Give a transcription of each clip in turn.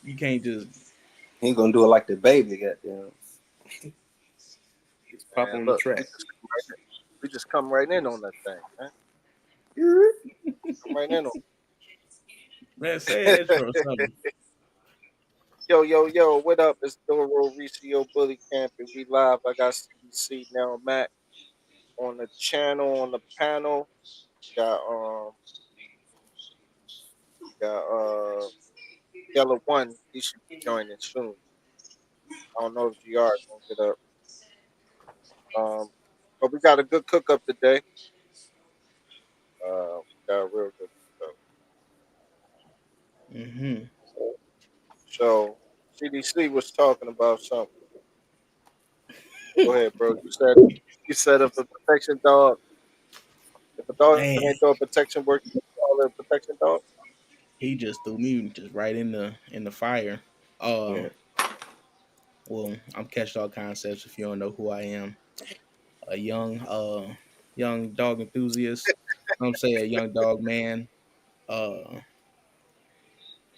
You can't just He ain't gonna do it like the baby, goddamn. just pop Man, on the look, track. we just come right in on that thing, man. Come right in on. Man, say an intro or something. Yo, yo, yo, what up? It's Duro Ricio Bully Camp, and we live. I got CDC now, Matt, on the channel, on the panel. Got got Yellow One. He should be joining soon. I don't know if GR is gonna get up. But we got a good cook up today. We got a real good cook up. Mm-hmm. So CDC was talking about something. Go ahead, bro. You said if a protection dog, if a dog Man, ain't doing protection work, you call it a protection dog. he just threw me just right in the fire. Uh, Yeah. well, I'm Catch Dog Concepts. If you don't know who I am, a young dog enthusiast. I'm say a young dog man. Uh,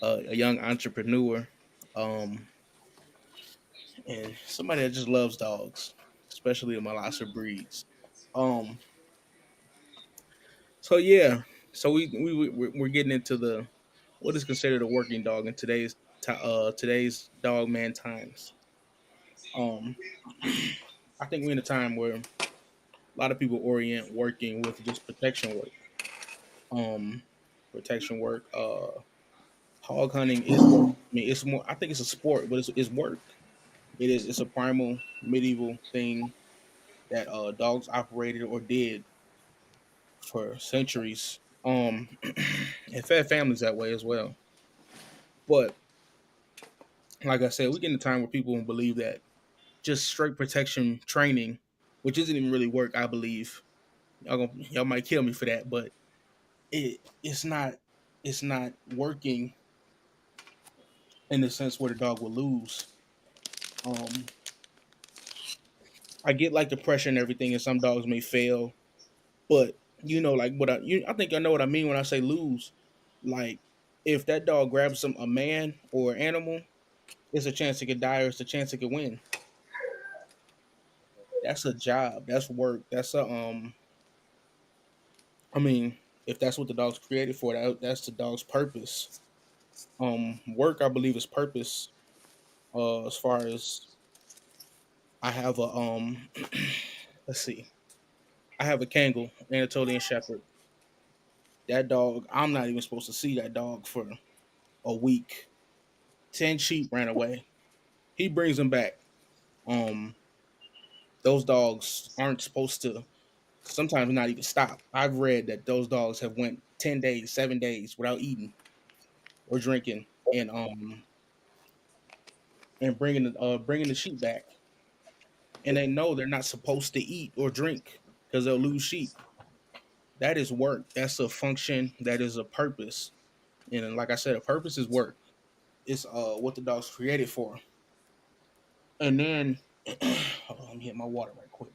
a young entrepreneur. Um, and somebody that just loves dogs, especially the Malasa breeds. Um, so yeah, so we're getting into the what is considered a working dog in today's dog man times. Um, I think we're in a time where a lot of people orient working with just protection work. Um, protection work. Hog hunting is work. I mean, it's more. I think it's a sport, but it's work. It is. It's a primal medieval thing that dogs operated or did for centuries. And fed families that way as well. But like I said, we get in a time where people believe that just straight protection training, which isn't even really work, I believe. Y'all might kill me for that, but it's not working in the sense where the dog will lose. Um, I get like the pressure and everything, and some dogs may fail, but like I think I know what I mean when I say lose. Like if that dog grabs a man or animal, it's a chance it could die or it's a chance it could win. That's a job. That's work. That's a I mean, if that's what the dog's created for, that's the dog's purpose. Work I believe is purpose. As far as I have a let's see, I have a Kangal Anatolian Shepherd. That dog, I'm not even supposed to see that dog for a week. 10 sheep ran away. He brings them back. Um, those dogs aren't supposed to sometimes not even stop. I've read that those dogs have went 10 days, 7 days without eating or drinking, and bringing the sheep back. And they know they're not supposed to eat or drink because they'll lose sheep. That is work. That's a function. That is a purpose. And like I said, a purpose is work. It's what the dog's created for. And then hold on, let me hit my water right quick.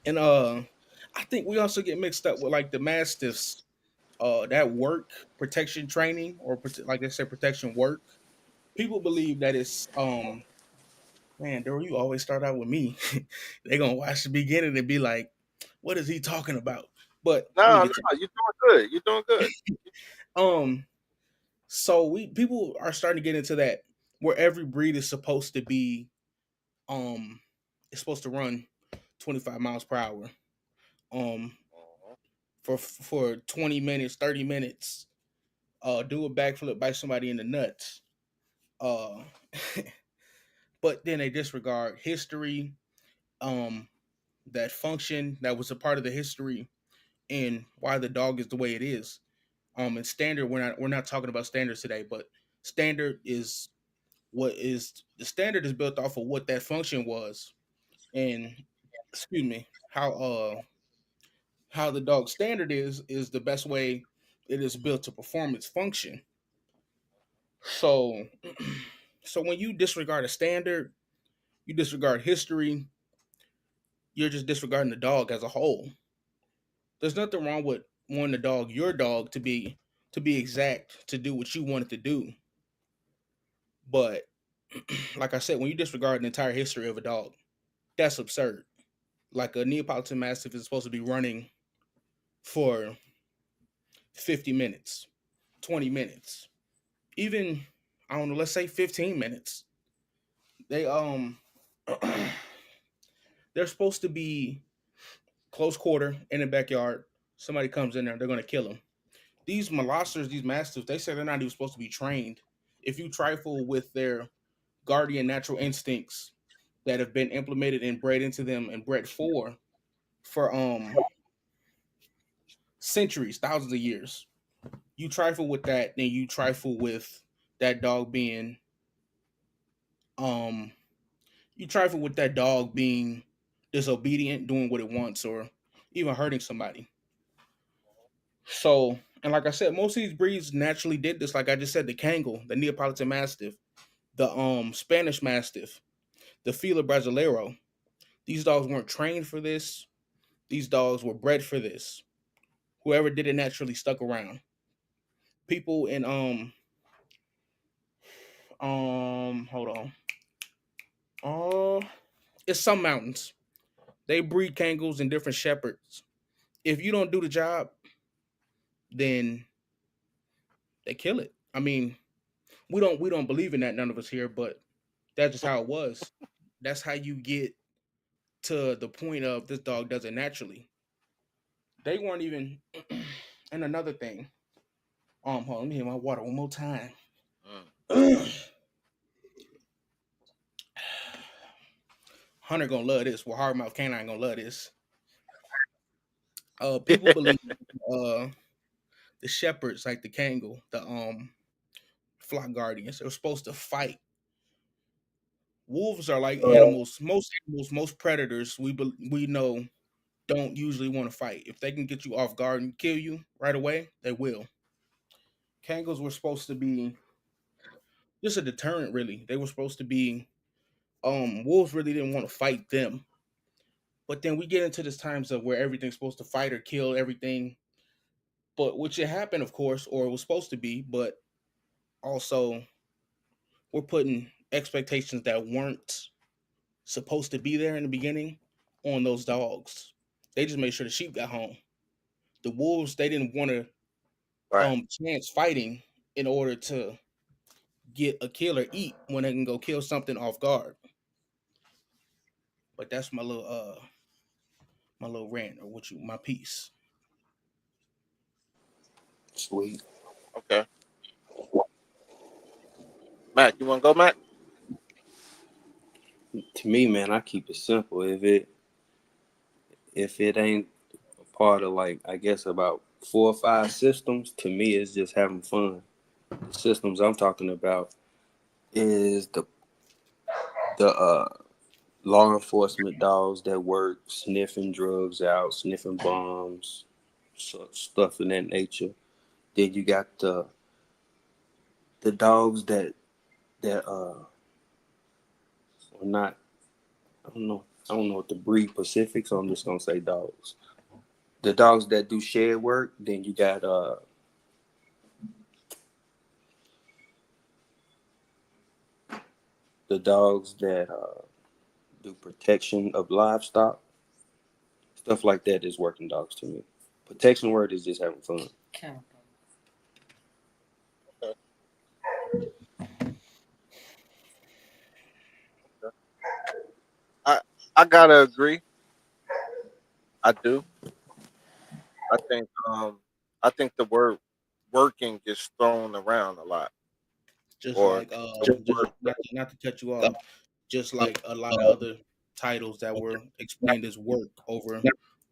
And I think we also get mixed up with like the mastiffs. That work protection training or like I said, protection work. People believe that it's man, Daryl, you always start out with me. They gonna watch the beginning and be like, "What is he talking about?" But No, let me no, get to you're doing good. You're doing good. um. So we people are starting to get into that where every breed is supposed to be um, it's supposed to run 25 miles per hour um Mhm. for 20 minutes, 30 minutes. Do a backflip, bite somebody in the nuts. Uh, but then they disregard history, um, that function that was a part of the history and why the dog is the way it is. And standard, we're not talking about standards today, but standard is what is the standard is built off of what that function was, and excuse me, how the dog standard is the best way it is built to perform its function. So, so when you disregard a standard, you disregard history, you're just disregarding the dog as a whole. There's nothing wrong with wanting a dog, your dog, to be exact, to do what you want it to do. But like I said, when you disregard the entire history of a dog, that's absurd. Like a Neapolitan Mastiff is supposed to be running for 50 minutes, 20 minutes, even I don't know, let's say 15 minutes. They they're supposed to be close quarter in the backyard. Somebody comes in there, they're gonna kill them. These Molosters, these Mastiffs, they say they're not even supposed to be trained. If you trifle with their guardian natural instincts that have been implemented and bred into them and bred for centuries, thousands of years, you trifle with that, then you trifle with that dog being um you trifle with that dog being disobedient, doing what it wants, or even hurting somebody. So, and like I said, most of these breeds naturally did this. Like I just said, the Kangal, the Neapolitan Mastiff, the Spanish Mastiff, the Fila Brasileiro. These dogs weren't trained for this. These dogs were bred for this. Whoever did it naturally stuck around. People in hold on. Uh it's some mountains. They breed Kangals and different shepherds. If you don't do the job, then they kill it. I mean, we don't believe in that, none of us here, but that's just how it was. That's how you get to the point of this dog does it naturally. They weren't even and another thing. Hold on, let me hit my water one more time. Mm. Hunter gonna love this. Well, hardmouth canine gonna love this. People believe uh the shepherds, like the Kangal, the flock guardians, are supposed to fight. Wolves are like animals. Most animals, most predators we know don't usually want to fight. If they can get you off guard and kill you right away, they will. Kangals were supposed to be just a deterrent, really. They were supposed to be wolves really didn't want to fight them. But then we get into this times of where everything's supposed to fight or kill everything. But which it happened, of course, or it was supposed to be, but also we're putting expectations that weren't supposed to be there in the beginning on those dogs. They just made sure the sheep got home. The wolves, they didn't want to Right. chance fighting in order to get a kill or eat when they can go kill something off guard. But that's my little rant or what you my piece. Sweet. Okay. Matt, you want to go, Matt? To me, man, I keep it simple. If it ain't a part of, like, I guess about 4 or 5 systems, to me it's just having fun. The systems I'm talking about is the law enforcement dogs that work sniffing drugs out, sniffing bombs, stuff in that nature. Then you got the dogs that are not. I don't know what the breed specifics. So I'm just gonna say dogs. The dogs that do shed work. Then you got the dogs that do protection of livestock. Stuff like that is working dogs to me. Protection word is just having fun. Okay. Okay. I I gotta agree. I do. I think I think the word working gets thrown around a lot. Just Or like the just word not to cut you off, just like a lot of other titles that were explained as work over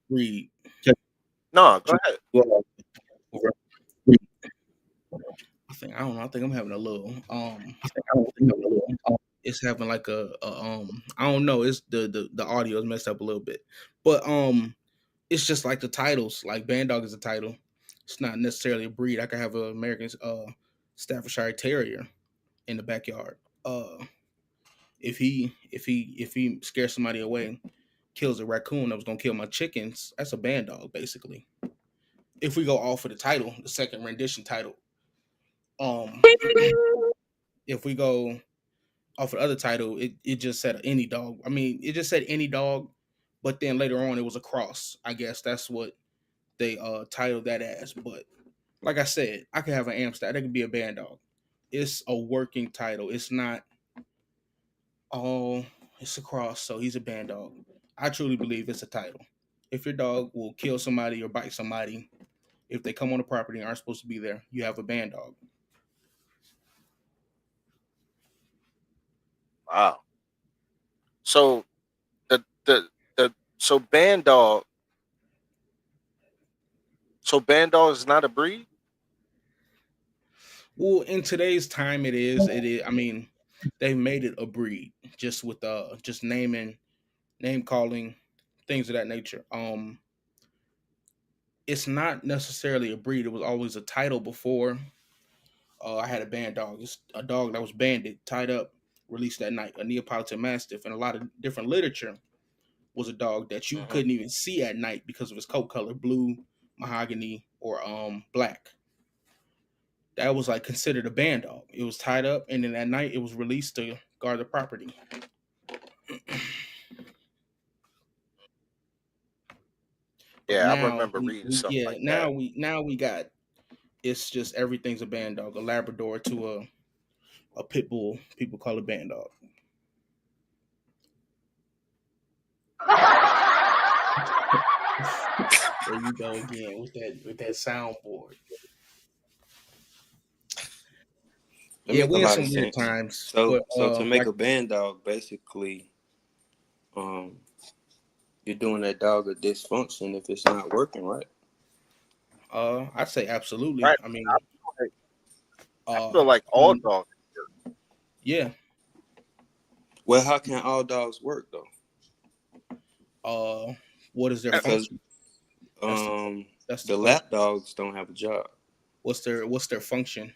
breed. no, go ahead. I don't know. I think I'm having a little it's having like I don't know. It's the audio is messed up a little bit, but it's just like the titles. Like Band Dog is a title. It's not necessarily a breed. I could have an American Staffordshire Terrier in the backyard. If he scares somebody away, kills a raccoon that was gonna kill my chickens, that's a band dog basically. if we go off of the title, the second rendition title, um, if we go off of the other title, it just said any dog. I mean, it just said any dog, but then later on it was a cross. I guess that's what they titled that as. But like I said, I could have an Amstrad. That could be a band dog. It's a working title. It's not oh, it's a cross, so he's a band dog. I truly believe it's a title. If your dog will kill somebody or bite somebody, if they come on the property and aren't supposed to be there, you have a band dog. Wow. So so band dog. So band dog is not a breed. Well, in today's time, it is. It is. I mean, they've made it a breed just with just naming, name calling, things of that nature. It's not necessarily a breed. It was always a title before. I had a band dog. It's a dog that was banded, tied up, released that night. A Neapolitan Mastiff, and a lot of different literature was a dog that you Hmm. couldn't even see at night because of his coat color, blue, mahogany, or black. That was like considered a band dog. It was tied up, and then at night it was released to guard the property. But Yeah, I now, remember reading something yeah, like that. now we got it's just everything's a band dog, a Labrador to a pit bull. People call it band dog. There you go again with that soundboard. That Yeah, make a we in lot of some weird sense. times, So but to make like a band dog, basically, um, you're doing that dog a dysfunction if it's not working right. I'd say absolutely. Right. I I mean, feel like, I uh, feel like I all mean, dogs. yeah. Well, how can all dogs work though? Uh, what is their Because function? That's the um, that's the the question. lap dogs don't have a job. What's their function?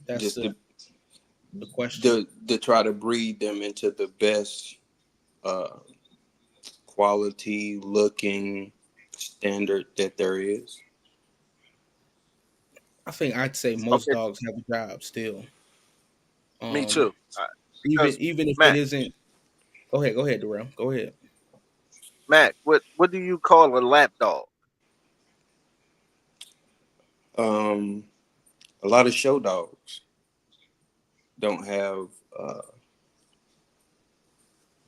That's Just the question. to try to breed them into the best uh, quality looking standard that there is. I think I'd say most Okay, dogs have a job still. me Um, too. Because even if it Matt, isn't. Go ahead, Darrell. Go ahead. Matt, what do you call a lap dog? Um, a lot of show dogs don't have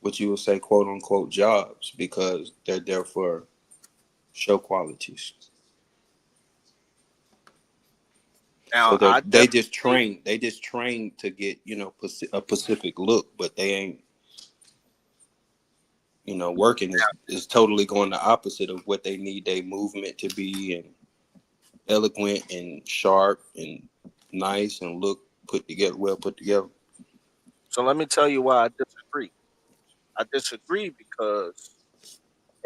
what you would say quote unquote jobs because they're there for show qualities. So Now, I definitely they just train to get a specific look, but they ain't working is totally going the opposite of what they need their movement to be and eloquent and sharp and nice and look put together, well put together. so let me tell you why I disagree. I disagree because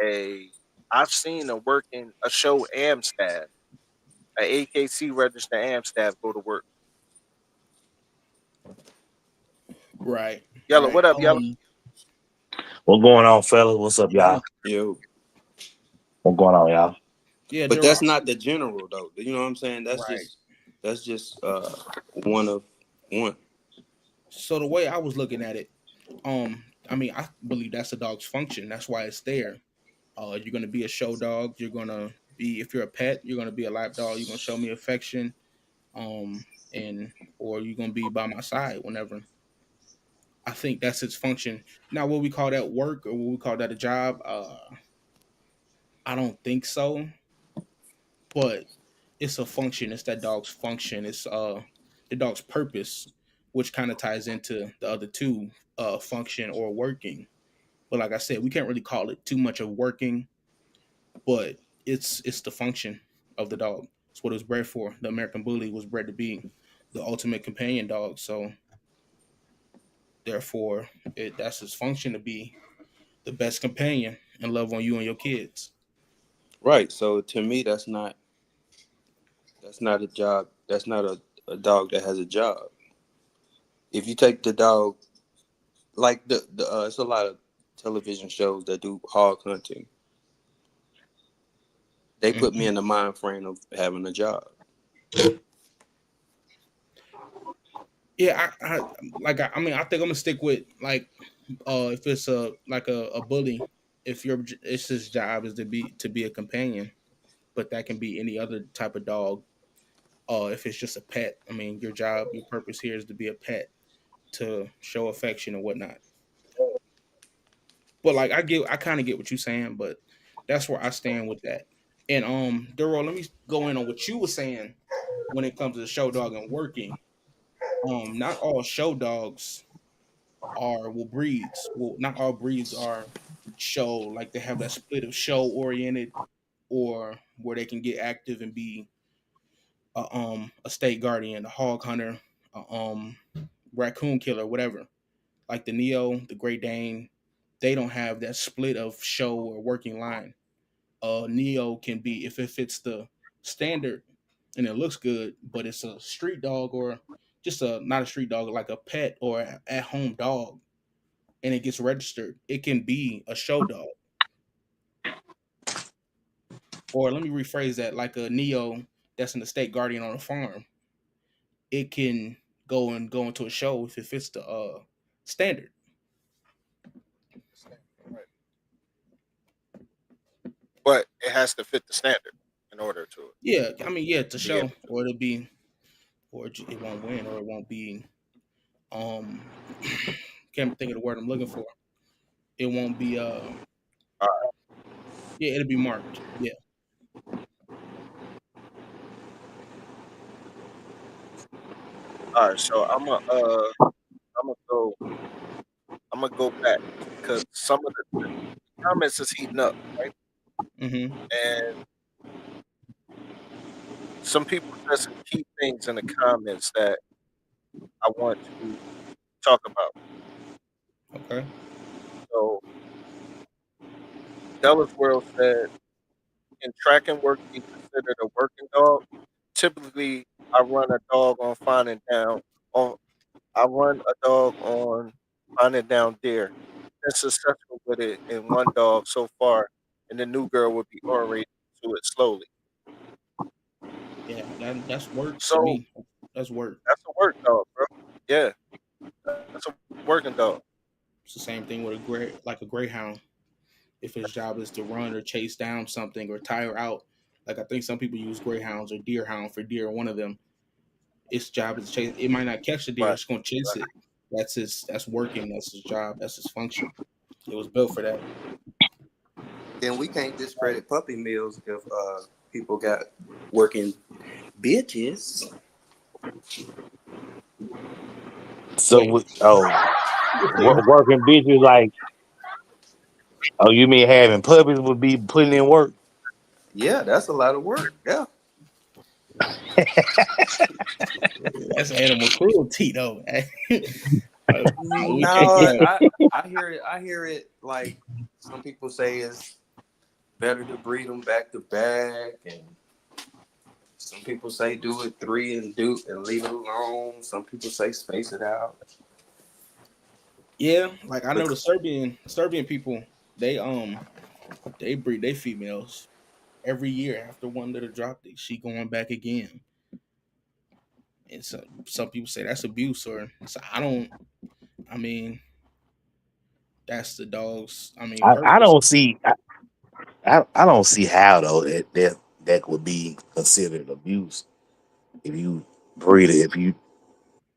a I've seen a show am staff, a AKC registered am staff go to work. Right, Yellow, right. what up, Yellow? What going on, fellas? What's up, y'all? What going on, y'all? Yeah, But there that's are. not the general though. You know what I'm saying? Right. That's just one of one. So the way I was looking at it, I mean, I believe that's the dog's function. That's why it's there. You're gonna be a show dog. You're gonna be, if you're a pet, you're gonna be a lap dog. You're gonna show me affection, um, and or you're gonna be by my side whenever. I think that's its function. Now, what we call that work or what we call that a job, I don't think so. But it's a function. It's that dog's function. It's the dog's purpose, which kind of ties into the other two, function or working. But like I said, we can't really call it too much of working, but it's the function of the dog. It's what it was bred for. The American Bully was bred to be the ultimate companion dog. So therefore, that's its function to be the best companion and love on you and your kids. Right. So to me that's not a job. That's not a dog that has a job. If you take the dog like it's a lot of television shows that do hog hunting. They put me Mhm. in the mind frame of having a job. Yeah, I mean, I think I'm gonna stick with like, if it's a like a bully, if it's his job is to be a companion, but that can be any other type of dog. If it's just a pet, I mean, your job, your purpose here is to be a pet, to show affection and whatnot. But like, I kind of get what you're saying, but that's where I stand with that. And Duro, let me go in on what you were saying when it comes to show dog and working. Not all show dogs are will breeds. Well, not all breeds are show, like they have that split of show oriented, or where they can get active and be a state guardian, a hog hunter, a raccoon killer, whatever. Like the Neo, the Great Dane, they don't have that split of show or working line. Neo can be, if it fits the standard and it looks good, but it's a street dog, or just a not a street dog, like a pet or at home dog, and it gets registered, it can be a show dog. Or let me rephrase that, like a Neo that's an estate guardian on a farm, it can go into a show if it fits the standard. Right. But it has to fit the standard in order Yeah, I mean, yeah, to to be able show, to. or it'll be, or it won't win, or it won't be. Um, can't think of the word I'm looking for. It won't be. All right. Yeah, it'll be marked. Yeah. All right. So I'm gonna go I'm gonna go back because some of the comments is heating up, right? Mm-hmm. And some people said some key things in the comments that I want to talk about. Okay. So Della's World said, "In track and work be considered a working dog? Typically, I run a dog on finding down on I run a dog on finding down deer. Been successful with it in one dog so far, and the new girl will be oriented to it slowly. Yeah, that's work to So me. That's work. that's a work dog, bro. Yeah, that's a working dog. It's the same thing with like a greyhound. If his job is to run or chase down something or tire out, like I think some people use greyhounds or deerhound for deer. One of them, its job is to chase. It might not catch the deer. Right, It's going to chase right. it. That's his. That's working. That's his job. That's his function. It was built for that. Then we can't discredit puppy mills if people got working bitches. So, Wait. working bitches like, oh, you mean having puppies would be putting in work? Yeah, that's a lot of work. Yeah. That's animal cruelty, though. We can't. No, I hear it. I hear it like some people say it's better to breed them back to back, and some people say do it three and leave it alone. Some people say space it out. Yeah, like I know But the Serbian people. They they breed they females every year. After one little drop, she going back again. And some people say that's abuse, or so I don't. I mean, that's the dog's. I mean, I purpose. don't see. I don't see how though that would be considered abuse if you breed it, if you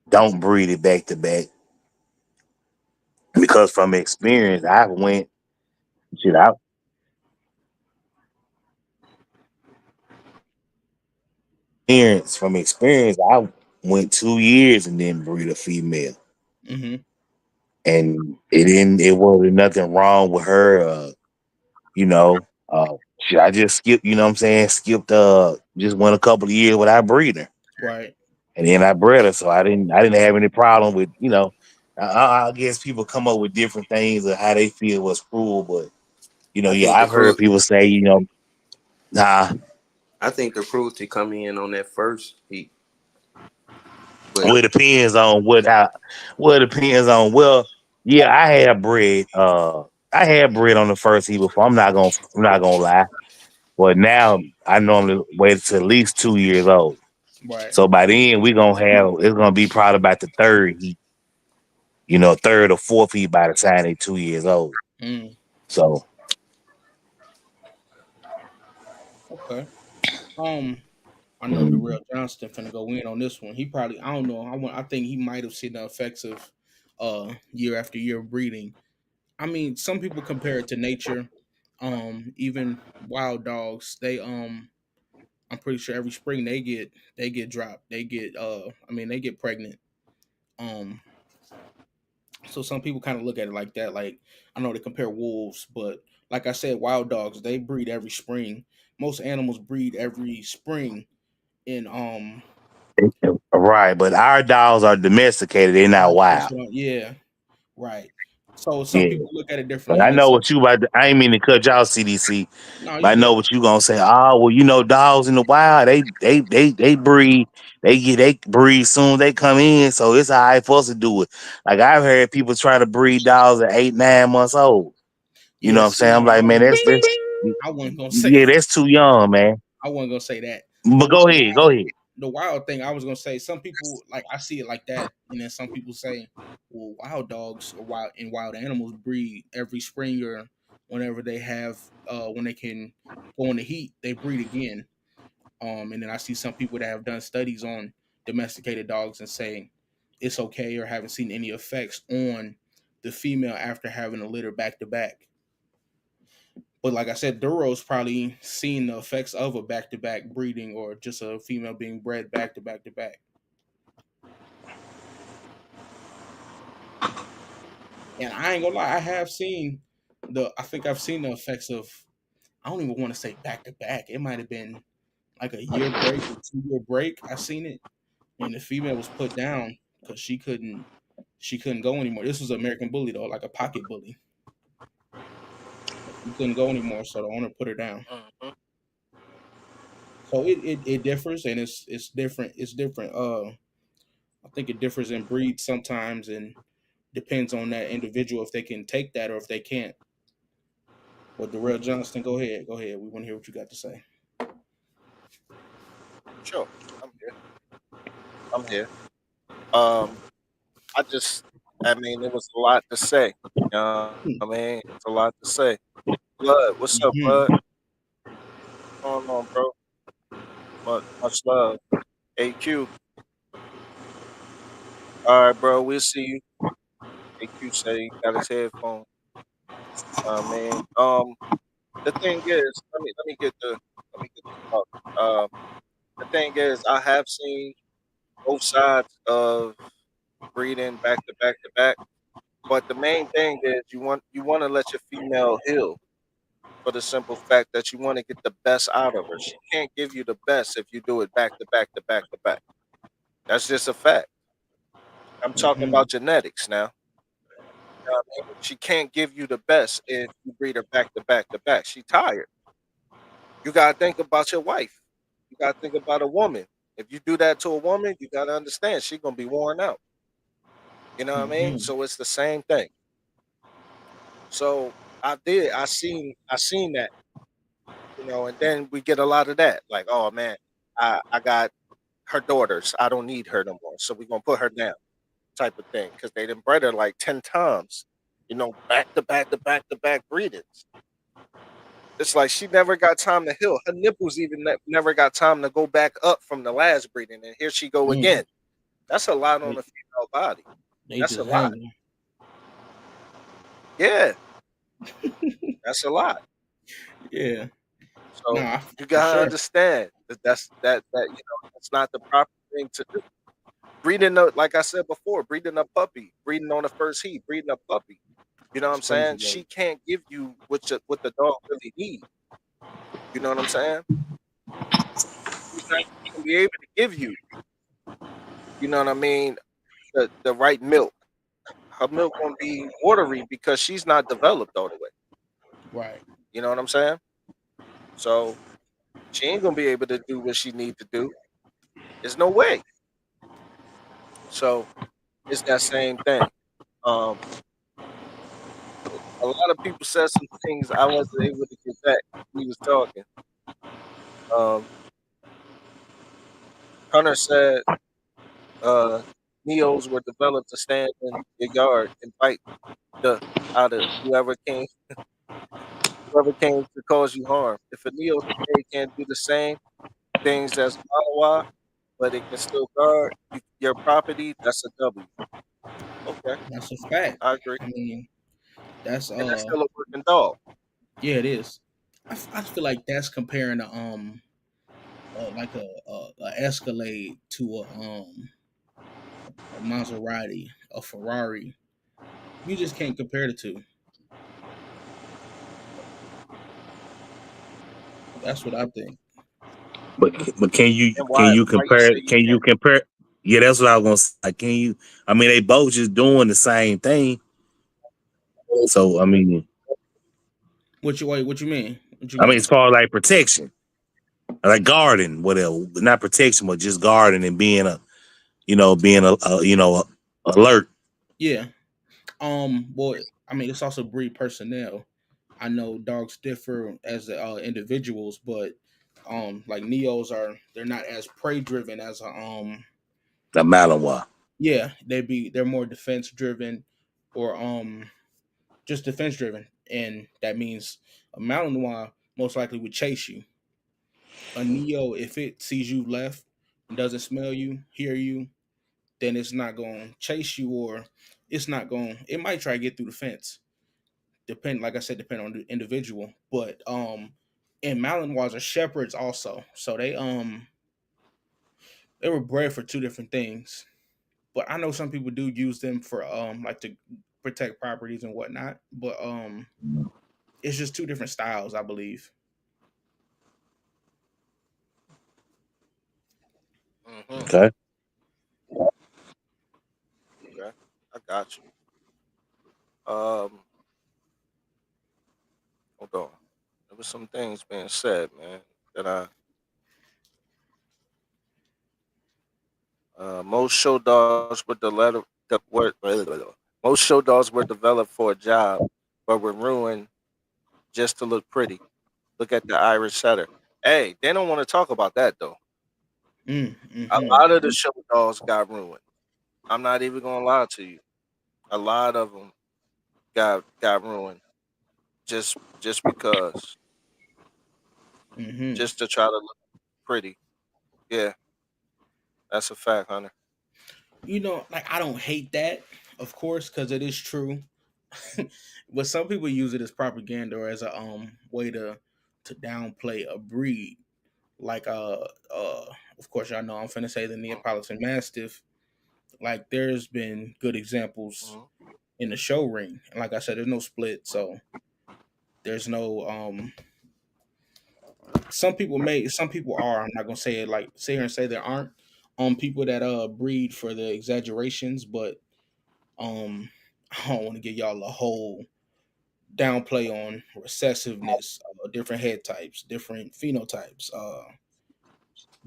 don't breed it back to back, because from experience I went shit I experience I went 2 years and then breed a female, Hmm. and it wasn't nothing wrong with her. You know, shit, I just skipped. You know what I'm saying? Skipped. Just went a couple of years without breeding her, Right. and then I bred her, so I didn't have any problem with, you know. I guess people come up with different things of how they feel was cruel, but I yeah, think the I've heard cruel, people say, nah. I think the cruelty come in on that first heat. But Well, it depends on well, it depends on, well, yeah, I had bred on the first heat before. I'm not gonna lie. Well, now I normally wait to at least 2 years old. Right. So by then we gonna have it's gonna be probably about the third heat, third or fourth heat by the time they 2 years old. Mm, So okay. Um, I know mm, Darrell Johnston finna go in on this one. He probably I don't know. I think he might have seen the effects of year after year breeding. I mean, some people compare it to nature. Even wild dogs, I'm pretty sure every spring they get dropped. They get pregnant. Um so some people kind of look at it like that. Like I know they compare wolves, but like I said, wild dogs, they breed every spring. Most animals breed every spring in right, but our dogs are domesticated; they're not that's wild. what yeah, right. So some Yeah, people look at it but differently. I And then know some what you about. I ain't mean to cut y'all CDC, no, but you I know good. what you gonna say. Oh, well, dogs in the wild, they breed. They breed soon as they come in, so it's all right for us to do it. Like I've heard people try to breed dogs at 8, 9 months old. You know Yeah, what I'm saying? I'm see, like, man, that's I wasn't gonna say yeah, that. that's too young, man. I wasn't gonna say that. But But with go ahead, go ahead. the wild thing, I was gonna say some people like I see it like that, and then some people say, well, wild dogs or wild animals breed every spring or whenever they have when they can go in the heat, they breed again. And then I see some people that have done studies on domesticated dogs and saying it's okay or haven't seen any effects on the female after having a litter back to back. But like I said, Duro's probably seen the effects of a back to back breeding or just a female being bred back to back to back. And I ain't gonna lie, I have seen I think I've seen the effects of I don't even want to say back to back. It might have been like a year break or 2 year break. I seen it. And the female was put down because she couldn't go anymore. This was an American bully though, like a pocket bully. She couldn't go anymore, so the owner put her down. Mhm. So it differs and it's different. It's different. I think it differs in breed sometimes and depends on that individual if they can take that or if they can't. But Darrell Johnston, go ahead. Go ahead. We want to hear what you got to say. Sure, I'm here. I'm here. Um, I just, I mean, it was a lot to say. You know what I mean? It's a lot to say. Blood, what's up, Blood? Mm-hmm. What's going on, bro? Much love. AQ. All right, bro. We'll see you. AQ say he got his headphone. Man. The thing is, let me get this out. The thing is, I have seen both sides of breeding back to back to back. But the main thing is you want to let your female heal for the simple fact that you want to get the best out of her. She can't give you the best if you do it back to back to back to back. That's just a fact. I'm talking Mm-hmm. about genetics now. You know what I mean? She can't give you the best if you breed her back to back to back. She tired. You gotta think about your wife. You gotta think about a woman. If you do that to a woman, you gotta understand she's gonna be worn out. You know what I mean? Mm-hmm. So it's the same thing. So I did. I seen that. And then we get a lot of that. Like, oh man, I got her daughters. I don't need her no more. So we're gonna put her down, type of thing. Because they done bred her like 10 times. Back to back to back to back breedings. It's like she never got time to heal. Her nipples even never got time to go back up from the last breeding, and here she go Mm. again. That's a lot on They, the female body. they That's a just lot. hanging. Yeah, that's a lot. Yeah. So Nah, you for gotta sure. understand that's not the proper thing to do. Like I said before, breeding a puppy, breeding on the first heat, breeding a puppy. You know what It's I'm saying? crazy She work. can't give you what the dog really needs. You know what I'm saying? She's not gonna be able to give you, you know what I mean, the right milk. Her milk gonna be watery because she's not developed all the way. Right. You know what I'm saying? So she ain't gonna be able to do what she need to do. There's no way. So it's that same thing. Um, a lot of people said some things I wasn't able to get back when he was talking. Um, Hunter said uh, Neos were developed to stand in your yard and bite the out of whoever came to cause you harm. If a Neo today can't do the same things as Ottawa, but it can still guard your property, that's a W. Okay, That's a fact. I agree. I mean, that's And that's still a working dog. yeah, it is. I feel like that's comparing a like a Escalade to a Maserati, a Ferrari. You just can't compare the two. That's what I think. But can you And can you why you say compare? you Can you can't? compare? Yeah, that's what I was gonna say. Like, can you? I mean, they both just doing the same thing. So What you mean? What you I mean, mean? as far as like protection, like guarding, whatever, not protection, but just guarding and being being alert. Yeah. Well, I mean, it's also breed personnel. I know dogs differ as individuals, but like Neos they're not as prey driven as a The Malinois. yeah, they're more defense driven or just defense driven, and that means a Malinois most likely would chase you. A Neo, if it sees you left and doesn't smell you, hear you, then it's not going to chase you, or it's not going. It might try to get through the fence. Like I said, depend on the individual. But and Malinois are shepherds also, so they were bred for two different things. But I know some people do use them for like to protect properties and whatnot. But it's just two different styles, I believe. Hmm. Okay. Okay, I got you. Hold on. There was some things being said, man, that most show dogs were most show dogs were developed for a job, but were ruined just to look pretty. Look at the Irish setter. Hey, they don't want to talk about that though. A Mm-hmm. lot of the show dogs got ruined. I'm not even gonna lie to you. A lot of them got ruined just because, Mm-hmm. just to try to look pretty. Yeah, that's a fact, Hunter. Like I don't hate that, of course, because it is true. But some people use it as propaganda or as a way to downplay a breed. Like of course y'all know I'm finna say the Neapolitan Mastiff. Like there's been good examples Mm-hmm. in the show ring. And like I said, there's no split, so there's no some people are, I'm not gonna say it like sit here and say there aren't people that breed for the exaggerations, but um I don't want to give y'all a whole downplay on recessiveness, different head types, different phenotypes,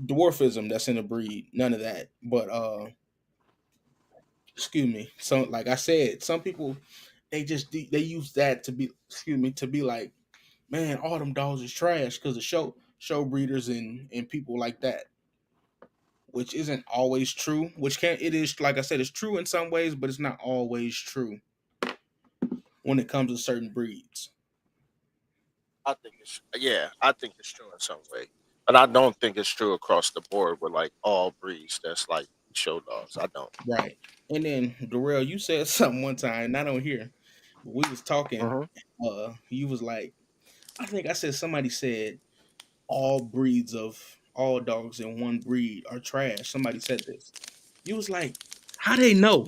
dwarfism that's in the breed, none of that. But excuse me. So like I said, some people they use that to be excuse me to be like, man, all them dogs is trash because of show breeders and people like that, which isn't always true. Which can it is like I said, it's true in some ways, but it's not always true when it comes to certain breeds. I think it's yeah, I think it's true in some way, but I don't think it's true across the board with like all breeds. That's like show dogs. I don't. Right. And then Darrell, you said something one time, not on here, but we was talking. Hmm. You was like, I think I said somebody said all breeds of all dogs in one breed are trash. Somebody said this. You was like, how they know?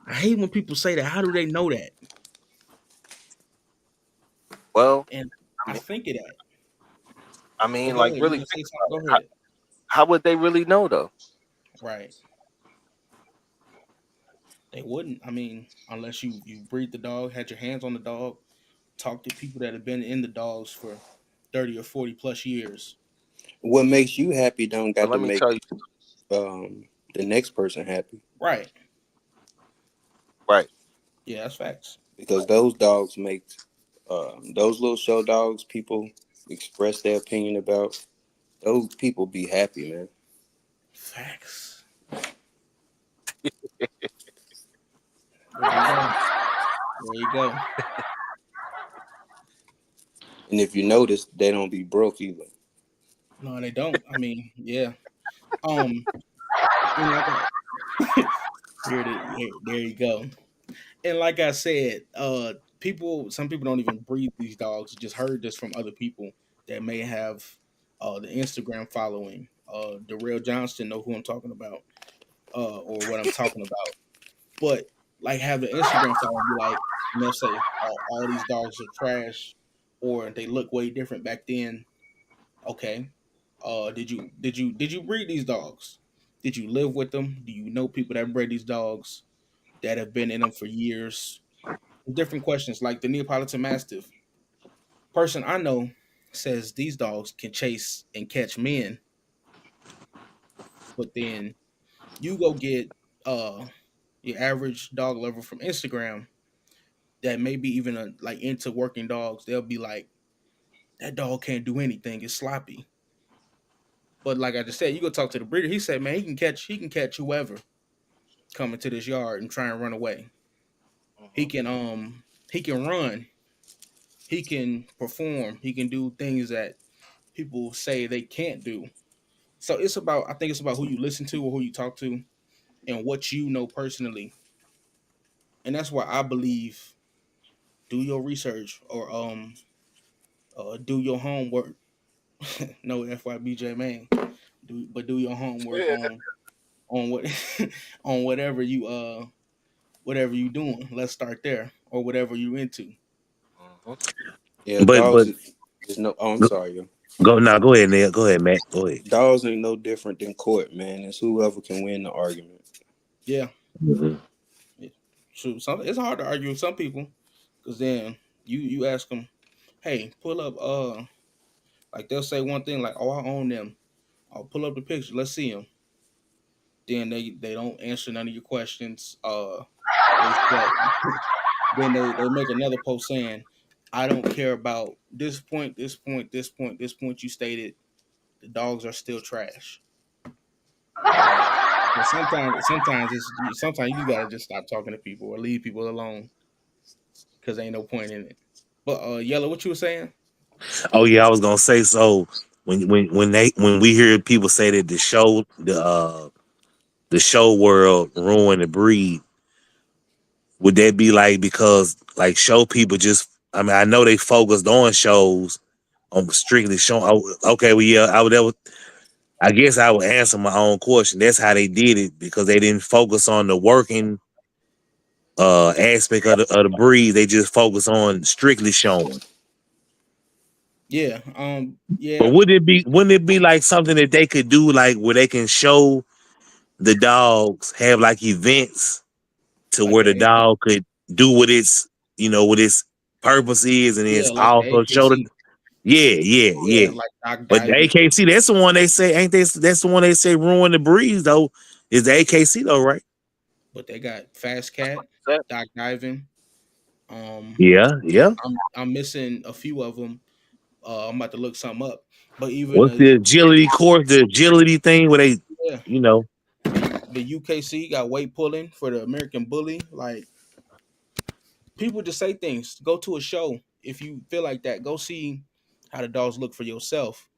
I hate when people say that. How do they know that? Well, And I I mean, think of that. I But mean, go like ahead. You really gonna think say about something? Go it. ahead. How would they really know though? Right. They wouldn't. I mean, unless you breed the dog, had your hands on the dog, talk to people that have been in the dogs for 30 or 40 plus years. What makes you happy don't But got to let me make tell you, the next person happy, Right. right? Yeah, that's facts. because those dogs make those little show dogs people. express their opinion about, those people be happy, man. Facts. There you go. There you go. And if you notice, they don't be broke either. No, they don't. I mean, yeah. Um, and like there you go. And like I said, some people don't even breed these dogs. Just heard this from other people that may have the Instagram following. Darrell Johnston know who I'm talking about, or what I'm talking about. But like have the Instagram following be like, and they'll say, all these dogs are trash, or they look way different back then. Okay. Did you breed these dogs? Did you live with them? Do you know people that bred these dogs that have been in them for years? Different questions like the Neapolitan Mastiff. Person I know says these dogs can chase and catch men, but then you go get your average dog lover from Instagram that maybe even like into working dogs. They'll be like, that dog can't do anything. It's sloppy. But like I just said, you go talk to the breeder. He said, man, he can catch whoever coming to this yard and try and run away. He Mhm. can he can run. He can perform. He can do things that people say they can't do. So I think it's about who you listen to or who you talk to and what you know personally. And that's why I believe do your research or do your homework. No FYBJ man. Do your homework Yeah. on what on whatever you doing. Let's start there or whatever you into. Mhm. Yeah, But dogs is no. Oh, I'm sorry, yo. go now. Go ahead, Ned. Go ahead, Matt. Go ahead. Dogs ain't no different than court, man. It's whoever can win the argument. Yeah. Mhm. Yeah. True. It's hard to argue with some people because then you ask them, hey, pull up like they'll say one thing like, oh, I own them. I'll pull up the picture. Let's see them. Then they don't answer none of your questions. They said, then they make another post saying, I don't care about this point, this point, this point, this point you stated. The dogs are still trash. But sometimes you gotta just stop talking to people or leave people alone because ain't no point in it. But Yellow, what you were saying? Oh yeah, I was gonna say so. When we hear people say that the show world ruined the breed, would that be like because like show people just? I mean, I know they focused on shows on strictly showing. Okay, well yeah, I guess I would answer my own question. That's how they did it because they didn't focus on the working aspect of the breed. They just focus on strictly showing. Yeah. But Yeah. wouldn't it be like something that they could do like where they can show the dogs have like events to Like where the the dog could do what what its purpose is and yeah, it's like the also show the AKC. yeah. Yeah, like Doc But the Diving. AKC, that's the one they say ain't they that's the one they say ruin the breeze though, is the AKC though, right? But they got Fast Cat, That- Doc Diving. Um, Yeah. I'm missing a few of them. I'm about to look some up. But even What's the agility course, the agility thing where they, yeah, you know, the UKC got weight pulling for the American Bully. Like people just say things. Go to a show if you feel like that. Go see how the dogs look for yourself.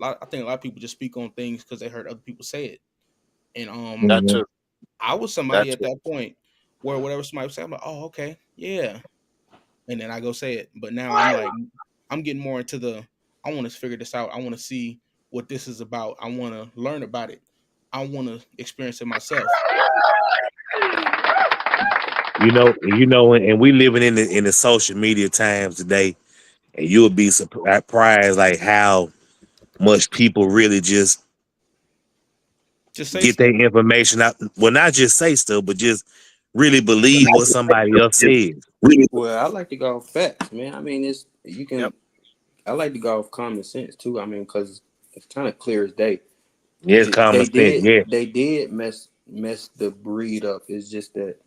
I think a lot of people just speak on things because they heard other people say it. And that mhm. too. I was That somebody at too. that point where whatever somebody was saying, I'm like, oh, okay, yeah. And then I go say it. But now I'm like, I'm getting more into I want to figure this out. I want to see what this is about. I want to learn about it. I want to experience it myself. And we living in the social media times today, and you'll be surprised like how much people really just Just say get their stuff. information out. Well, not just say stuff, but just really believe what somebody else says. Well, I like to go off facts, man. I mean, it's you Yep. can. I like to go off common sense too. I mean, because it's kind of clear as day. Yes, common sense. Yeah, They did mess the breed up. It's just that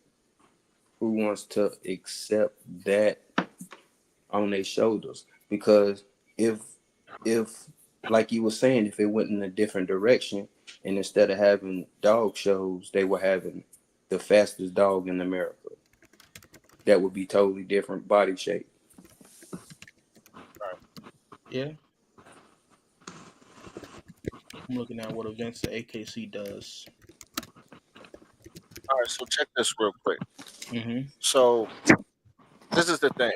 who wants to accept that on their shoulders? Because if if, like you were saying, if it went in a different direction, and instead of having dog shows, they were having the fastest dog in America, that would be totally different body shape. Right. Yeah, I'm looking at what events the AKC does. All right. So check this real quick. Hmm. So this is the thing.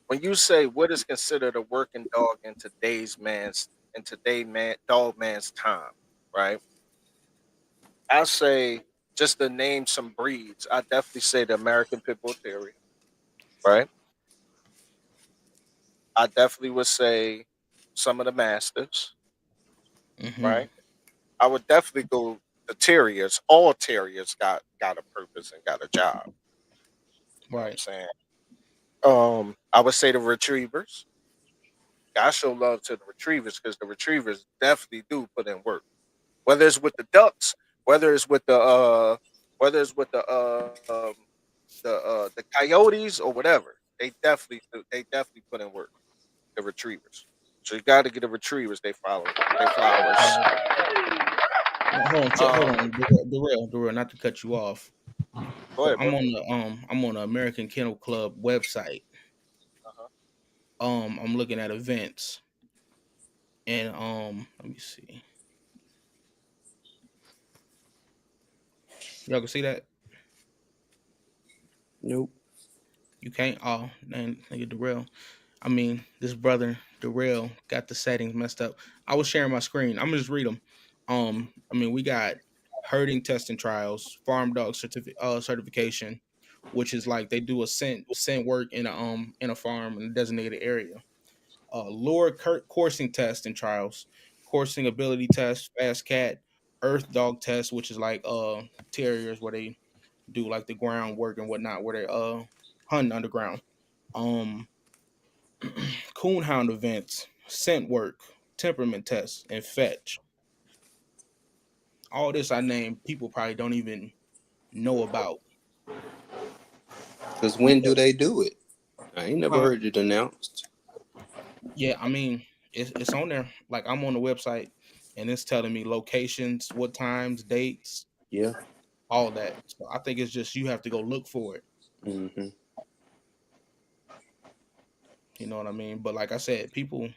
When you say what is considered a working dog in today man dog man's time, right? I say just to name some breeds. I definitely say the American Pit Bull Terrier, right? I definitely would say some of the Mastiffs, Hmm. right? I would definitely go the Terriers. All Terriers got a purpose and got a job. You know what I'm Right. saying? I would say the Retrievers. I show love to the Retrievers because the Retrievers definitely do put in work. Whether it's with the Ducks, whether it's with the whether it's with the Coyotes or whatever, they definitely put in work. The Retrievers. So you got to get the Retrievers. They flowers. Right. Now, hold on, hold Um, on, Darrell, not to cut you off, Go but ahead, bro. I'm on the American Kennel Club website. Uh-huh. I'm looking at events, and let me see. Y'all can see that. Nope. You can't. Oh, man, nigga Darrell. I mean, this brother Darrell got the settings messed up. I was sharing my screen. I'm gonna just read them. I mean, we got herding testing trials, farm dog certification, which is like they do a scent work in a farm in a designated area. Lure coursing test and trials, coursing ability test, fast cat, earth dog test, which is like terriers where they do like the groundwork and whatnot, where they hunting underground. Um, coonhound events, scent work, temperament tests, and fetch. All this I named people probably don't even know about. Because when do But they do it? I ain't never huh? heard it announced. Yeah, I mean it's on there. Like I'm on the website and it's telling me locations, what times, dates, Yeah. all that. So I think it's just you have to go look for it. Hmm. You know what I mean? But like I said, people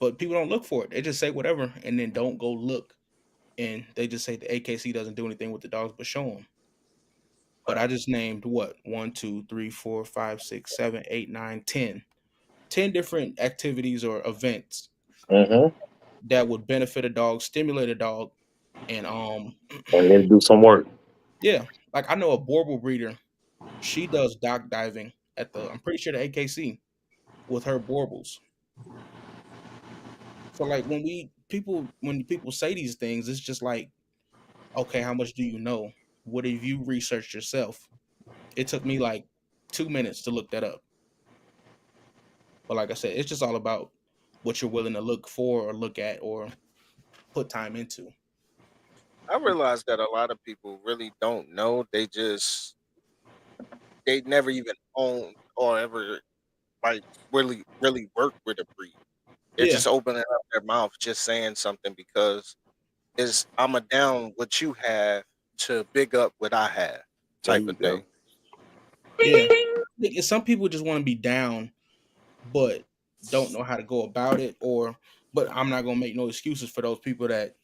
don't look for it. They just say whatever and then don't go look. And they just say the AKC doesn't do anything with the dogs but show them. But Right. I just named what? One, two, three, four, five, six, seven, eight, nine, 10. 10 different activities or events Mm-hmm. that would benefit a dog, stimulate a dog, and And then do some work. yeah. Like I know a Borbal breeder, she does dock diving at the I'm pretty sure the AKC with her Borbals. So like when people say these things, it's just like, okay, how much do you know? What have you researched yourself? It took me like 2 minutes to look that up. But like I said, it's just all about what you're willing to look for or look at or put time into. I realize that a lot of people really don't know. They never even own or ever like really work with a breed. They're Yeah, just opening up their mouth, just saying something because is I'm a down what you have to big up what I have There type you of thing. go. yeah. Some people just want to be down, but don't know how to go about it. Or, but I'm not gonna make no excuses for those people that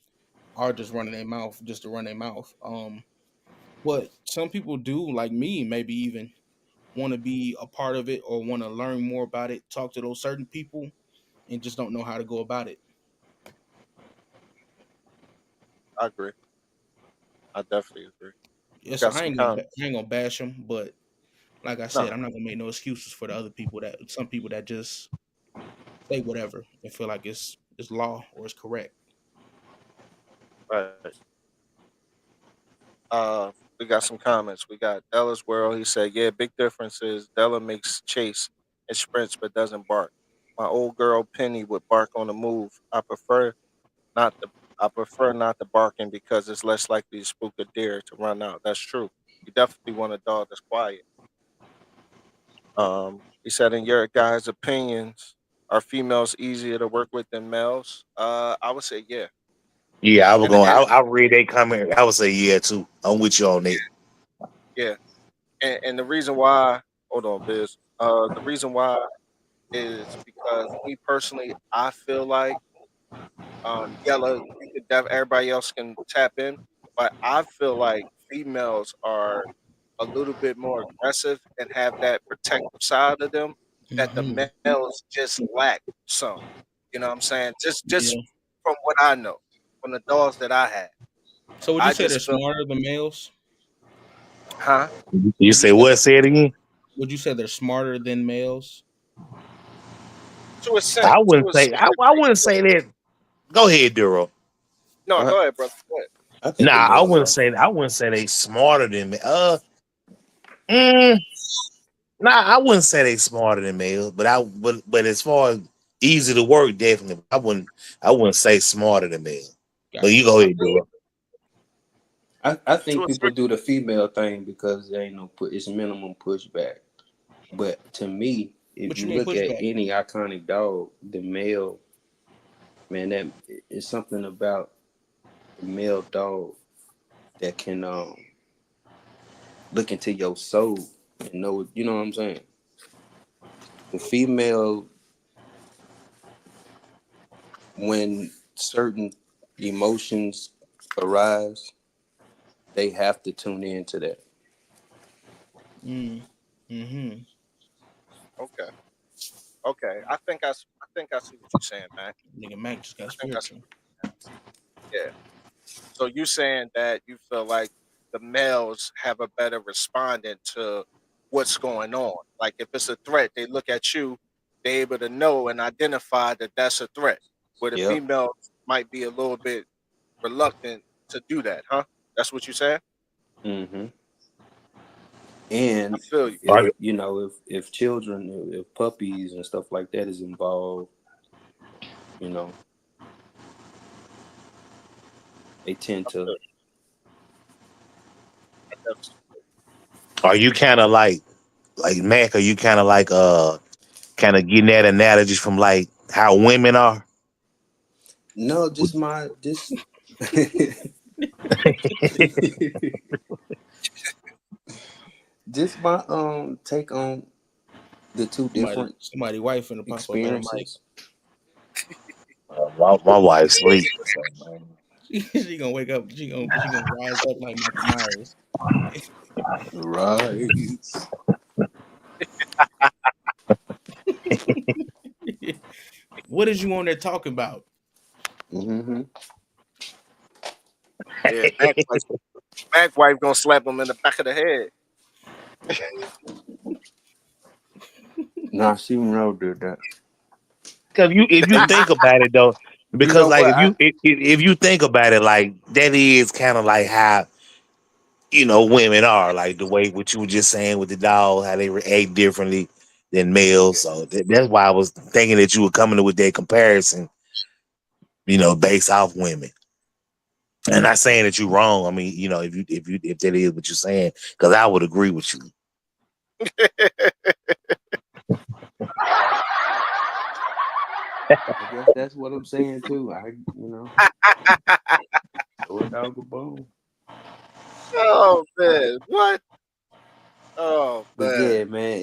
are just running their mouth just to run their mouth. But some people do, like me, maybe even want to be a part of it or want to learn more about it. Talk to those certain people and just don't know how to go about it. I agree. I definitely agree. Yeah, We so got some comments. I ain't gonna bash them, but like I said, No, I'm not gonna make no excuses for the other people that some people that just say whatever and feel like it's law or it's correct. right. We got some comments. We got Della's World. He said, "Yeah, big difference is Della makes chase and sprints, but doesn't bark. My old girl Penny would bark on the move. Not the I prefer not the barking because it's less likely to spook a deer to run out. That's true. You definitely want a dog that's quiet. He said, in your guys' opinions, are females easier to work with than males? I would say yeah. Yeah, I was And going. and I read that comment. I would say yeah too. I'm with you on that. yeah, and the reason why, hold on, Biz. The reason why is because me personally, I feel like Yella, everybody else can tap in, but I feel like females are a little bit more aggressive and have that protective side of them that the Hmm. males just lack some. You know what I'm saying? Just Yeah. from what I know, from the dogs that I had, So would you I say just they're feel, smarter than males? huh? You Would you say say what? that? Say it again. Would you say they're smarter than males? To a sense, I to wouldn't a say. certain I degree. wouldn't say that. Go ahead, Duro. No, I, go ahead, brother. Go ahead. I think Nah, the I males wouldn't are. say. I wouldn't say they smarter than me. Mm, nah, I wouldn't say they smarter than males, but as far as easy to work, definitely. I wouldn't say smarter than males. But you Gotcha. go I ahead, mean, Duro. I to think a people certain, do the female thing because there ain't no put. It's minimum pushback. But to me, if What you you mean look at pushback? any iconic dog, the male man, that is something about the male dog that can look into your soul and know. You know what I'm saying? The female, when certain emotions arise, they have to tune into that. Mm. Hmm. okay, okay. I think I see what you're saying, man. Nigga Mac just got I think I see. spiritual. Yeah. So you saying that you feel like the males have a better responding to what's going on. Like if it's a threat, they look at you, they able to know and identify that that's a threat. Where the Yep. females might be a little bit reluctant to do that, huh? That's what you saying? hmm I And feel you. if if children, if puppies and stuff like that is involved, you know, they tend I to. feel you. I definitely feel Are you kind of like Mac? Are you kind of like kind of getting that analogy from like how women are? No, just my just just my take on the two Somebody, different somebody wife finna pop up. Ain't Mike? experiences. My wife's sleep. So, man. She gonna wake up. She gonna rise up like Michael Myers. Right. What is you on there talking about? hmm you. Yeah, Mac wife gonna slap him in the back of the head. Nah, she never did that. Because if you You, think about it though, you because know like what? if you think about it, like that is kind of like how women are, like the way what you were just saying with the dog, how they react differently than males. So that's why I was thinking that you were coming up with that comparison, based off women. And not saying that you're wrong. I mean, if that is what you're saying, because I would agree with you. I guess that's what I'm saying too. Throw a dog a bone. Oh man, what? Oh But man. yeah, man,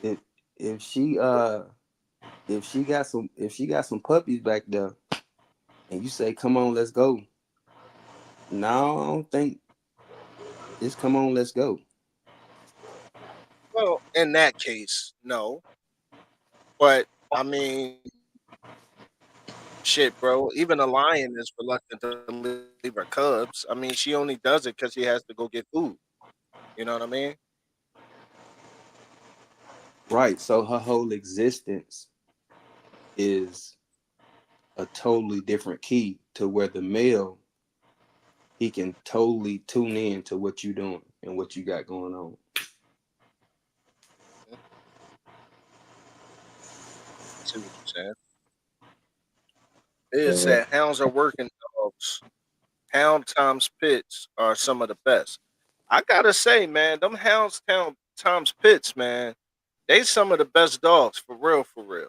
if if she if she got some puppies back there and you say, "Come on, let's go." No, I don't think it's "Come on, let's go." Well, in that case, no. But I mean, shit, bro. Even a lion is reluctant to leave her cubs. I mean, she only does it because she has to go get food. You know what I mean? Right. So her whole existence is a totally different key to where the male he can totally tune in to what you doing and what you got going on. Mhm. I see what you're saying. It Yeah. said hounds are working dogs. Hound times pits are some of the best. I gotta say, man, them hounds times pits, man, they some of the best dogs for real, for real.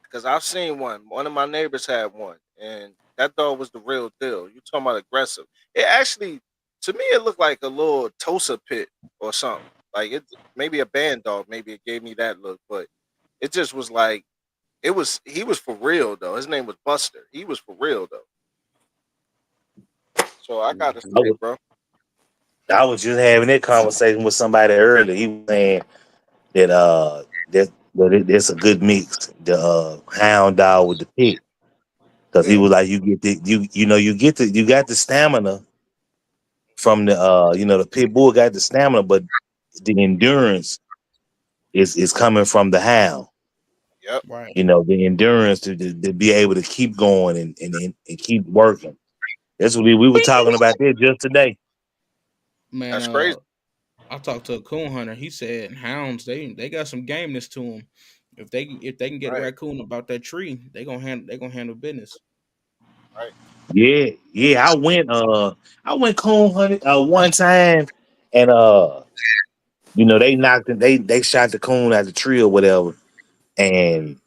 Because I've seen one. One of my neighbors had one, and that dog was the real deal. You talking about aggressive? It actually, to me, it looked like a little Tosa pit or something. Like it, maybe a band dog. Maybe it gave me that look, but it just was like it was. He was for real though. His name was Buster. He was for real though. So I gotta I say, was, bro. I was just having that conversation with somebody earlier. He was saying that that's a good mix. The hound dog with the pit, because he Yeah, was like, you get the you got the stamina from the the pit bull got the stamina, but the endurance is coming from the hound. yep. Right, The endurance to be able to keep going and keep working. That's what we were talking about that just today. man. That's crazy. I talked to a coon hunter. He said hounds they got some gameness to them. If they can get a Right, raccoon about that tree, they gonna handle business. right. Yeah, yeah. I went coon hunting one time, and they knocked it. They shot the coon at the tree or whatever, and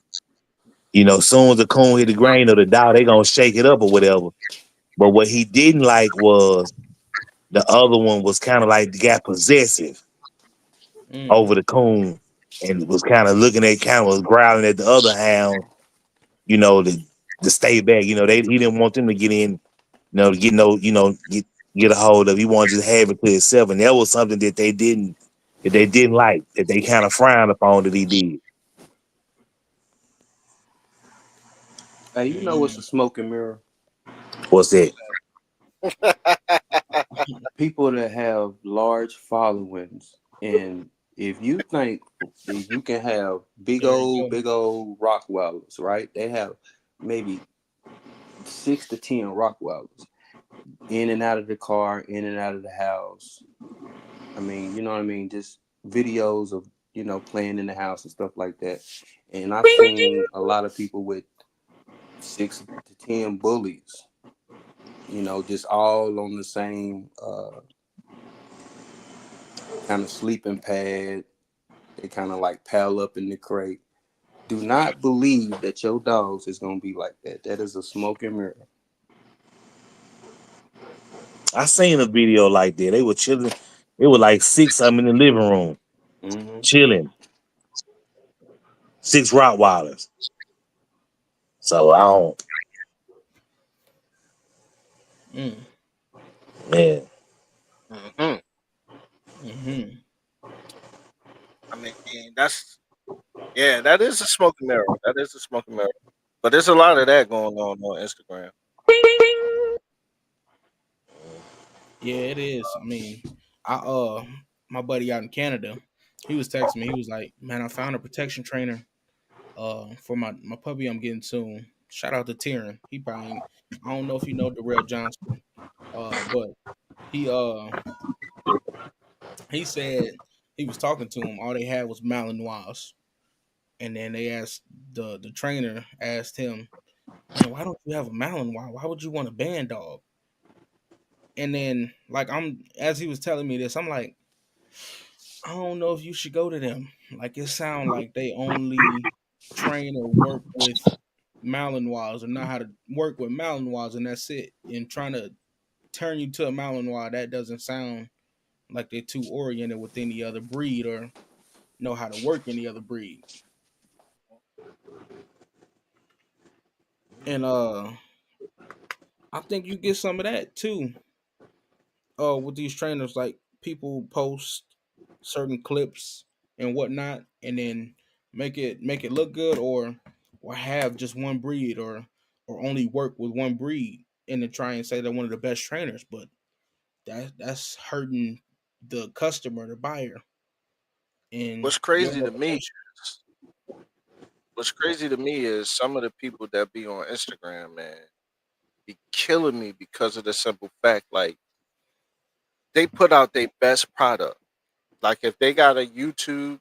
as soon as the coon hit the grain of the dog, they gonna shake it up or whatever. But what he didn't like was the other one was kind of like got possessive Mm, over the coon and was kind of looking at, kind of was growling at the other hound, to stay back. He didn't want them to get in, to get no, get a hold of. He wanted to just have it to himself, and that was something that they didn't like, that they kind of frowned upon that he did. Hey, you know what's mm, a smoke and mirror? What's that? People that have large followings, and if you think that you can have there you go. big old Rockwellers, right? They have maybe 6 to 10 Rockwellers in and out of the car, in and out of the house. I mean, you know what I mean? Just videos of, playing in the house and stuff like that. And I've seen a lot of people with 6 to 10 bullies, just all on the same kind of sleeping pad. They kind of like pile up in the crate. Do not believe that your dogs is gonna be like that. That is a smoke and mirror. I seen a video like that. They were chilling. It was like six of them in the living room Hmm. chilling. Six Rottweilers. So I don't, Mm, man. Hmm. mm-hmm. I mean, that's yeah, that is a smoking mirror. That is a smoking mirror. But there's a lot of that going on Instagram. Yeah, it is. I mean, I my buddy out in Canada, he was texting me. He was like, "Man, I found a protection trainer for my puppy I'm getting soon." Shout out to Tyrion. He probably I don't know if you know Darrell Johnston, but he he said he was talking to him. All they had was Malinois, and then they asked the trainer asked him, "Man, why don't you have a Malinois? Why would you want a band dog?" And then like I'm as he was telling me this, I'm like, I don't know if you should go to them. Like it sound like they only train or work with Malinois or know how to work with Malinois and that's it. And trying to turn you to a Malinois, that doesn't sound like they're too oriented with any other breed or know how to work any other breed. And I think you get some of that too. With these trainers, like people post certain clips and whatnot, and then make it look good, or have just one breed, or only work with one breed, and then try and say they're one of the best trainers, but that's hurting the customer, the buyer, and What's your crazy to me reputation. is what's crazy to me is some of the people that be on Instagram, man, be killing me because of the simple fact, like they put out their best product. Like if they got a YouTube,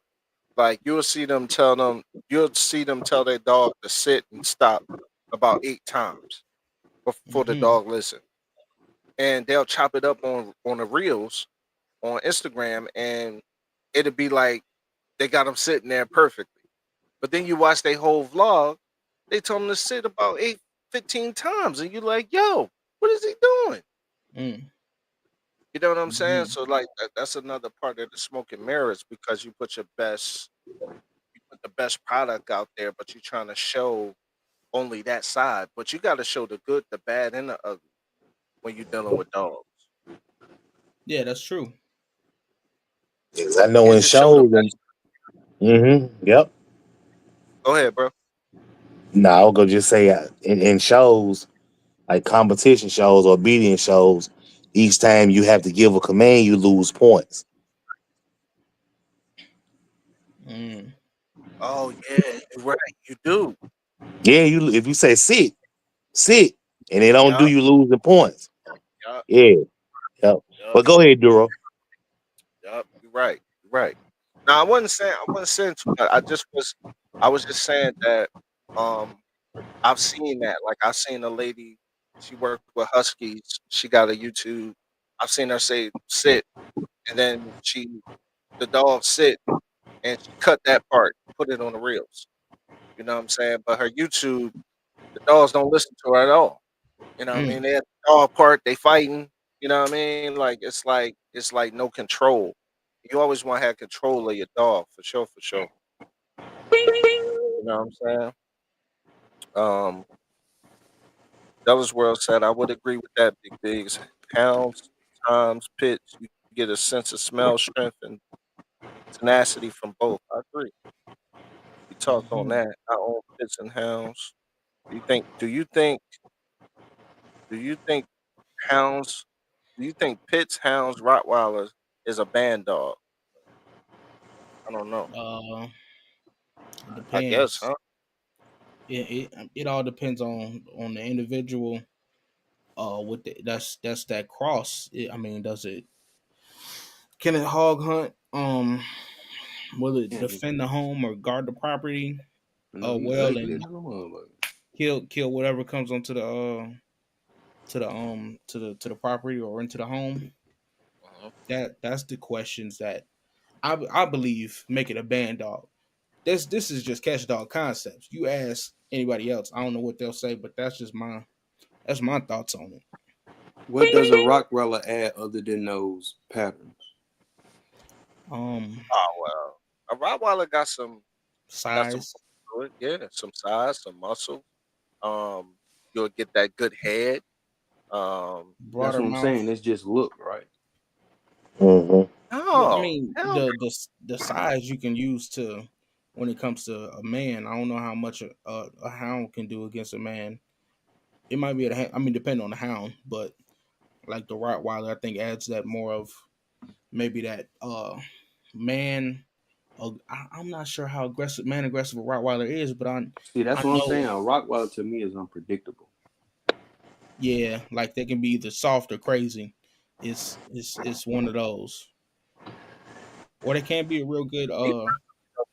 like you'll see them tell their dog to sit and stop about 8 times before the Hmm. dog listen, and they'll chop it up on the reels on Instagram, and it'd be like they got him sitting there perfectly. But then you watch their whole vlog, they told him to sit about 15 times, and you're like, yo, what is he doing? Mm. You know what I'm saying? Mhm. So like that's another part of the smoke and mirrors because you put the best product out there, but you're trying to show only that side. But you got to show the good, the bad, and the ugly when you're dealing with dogs. Yeah, that's true. Yes, I know Yeah, in just show the shows and best. yep. Go ahead, bro. No, I'll go just say in shows like competition shows or obedience shows, each time you have to give a command, you lose points. Mm. Oh yeah, you're right. You do. Yeah, you if you say sit, and they don't do, Yup, you lose the points. yup, Yeah, yep. yup, But go ahead, Duro. yup. You're right. You're right. Now I wasn't saying too much. I was just saying that um I've seen that. Like I've seen a lady, she worked with Huskies. She got a YouTube. I've seen her say sit, and then the dog sit, and she cut that part, put it on the reels. You know what I'm saying? But her YouTube, the dogs don't listen to her at all. You know what I mean? Mm. They at the dog park, they fighting. You know what I mean? Like it's like no control. You always want to have control of your dog for sure, for sure. You know what I'm saying? Um, Dallas World said I would agree with that. Big Bigs, hounds, times, pits. You get a sense of smell, strength, and tenacity from both. I agree. We talked on Mhm. that. I own pits and hounds. Do you think? Do you think hounds? Do you think pits, hounds, Rottweilers is a band dog? I don't know. Uh, it I guess, depends. huh? It all depends on the individual. With that's that cross. I mean, does it can it hog hunt? Will it Yeah, defend the home or guard the property? no, he Well, ugly as and a motherfucker. kill whatever comes onto the to the property or into the home. Uh-huh. That's the questions that I believe make it a band dog. This is just catch dog concepts. You ask anybody else, I don't know what they'll say, but that's my thoughts on it. What does a Rockweller add other than those patterns? Um, Oh well, a Rottweiler got some Size, to it. Yeah, some size, some muscle. You'll get that good head. Um, That's broader what I'm mouth. saying. It's just look, right? Hmm. Well, I no, mean, hell the size you can use to when it comes to a man. I don't know how much a hound can do against a man. It might be I mean, depending on the hound, but like the Rottweiler, I think adds that more of maybe that man. I'm not sure how aggressive a Rottweiler is, but See, that's I what I'm know, saying. A Rottweiler to me is unpredictable. yeah, like they can be either soft or crazy. It's one of those, or they can be a real good no.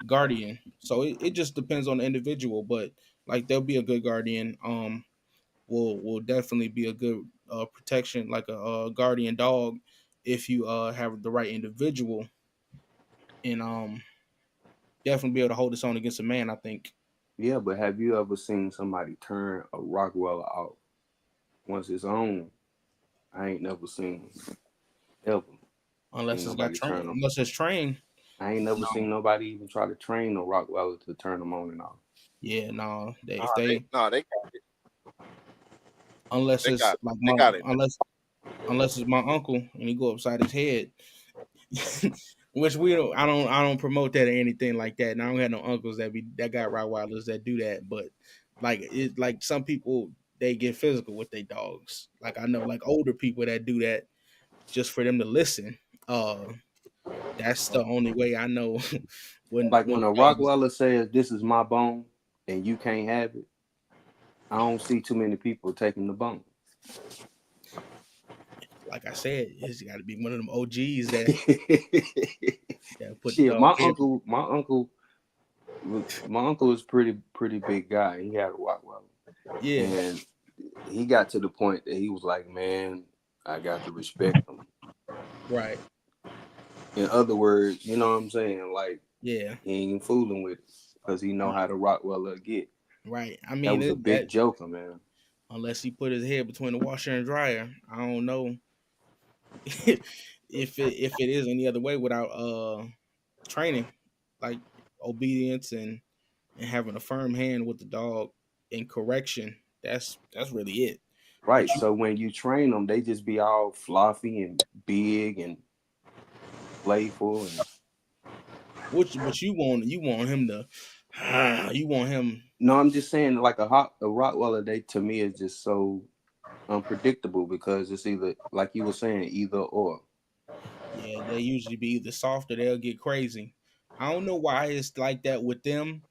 guardian. So it just depends on the individual, but like they'll be a good guardian. Will definitely be a good protection, like a, guardian dog, if you have the right individual, and definitely be able to hold its own against a man. I think Yeah, but have you ever seen somebody turn a Rottweiler off once it's on? I ain't never seen ever seen nobody turn them. unless it's trained. I ain't never No, seen nobody even try to train a Rottweiler to turn them on and off. yeah, no. If Nah, they they got it. unless They it's got it. like They my got it. unless it's my uncle and he go upside his head. Which we don't I don't promote that or anything like that. And I don't have no uncles that got Rottweilers that do that. But like some people they get physical with their dogs. Like I know like older people that do that just for them to listen. Uh that's the only way I know Like when when a a dog is Rottweiler says, "This is my bone," and you can't have it, I don't see too many people taking the bone. like I said, it's gotta be one of them OGs that put the Shit, dog in. my uncle is pretty big guy. He had a Rottweiler, Yeah, and he got to the point that he was like, "Man, I got to respect them." right. In other words, you know what I'm saying? Like Yeah, he ain't fooling with it because he know how to Rottweiler get. right. I That mean was a that big joker, man. unless he put his head between the washer and dryer, I don't know if it is any other way without training, like obedience and having a firm hand with the dog and correction. That's really it. Right. But you So when you train them, they just be all fluffy and big and playful and but you want him to you want him. no, I'm just saying like a Rottweiler. They to me is just so unpredictable because it's either like you were saying either or. Yeah, they usually be either soft or they'll get crazy. I don't know why it's like that with them.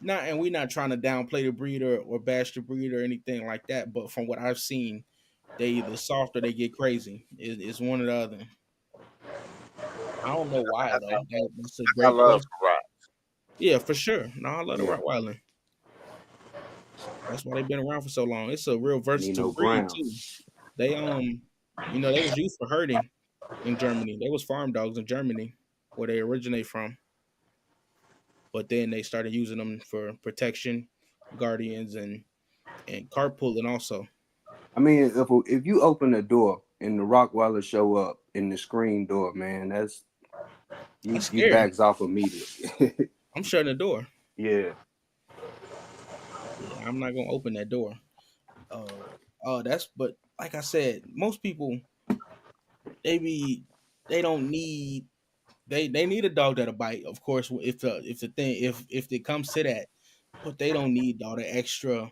Not and we're not trying to downplay the breeder or bash the breed or anything like that. But from what I've seen, they either soft or they get crazy. It's one or the other. I don't know why though. That's a I great love question. Rock. Yeah, for sure. No, I love the Yeah, Rottweiler. That's why they've been around for so long. It's a real need versatile no breed ground. too. They they was used for herding in Germany. They was farm dogs in Germany where they originate from. But then they started using them for protection, guardians, and carpooling also. I mean, if you open the door and the Rottweiler show up in the screen door, man, that's That's you scary. backs off immediately. I'm shutting the door. Yeah, Yeah, I'm not gonna open that door. That's but like I said, most people they be they don't need they need a dog that'll bite, of course, if it comes to that, but they don't need all the extra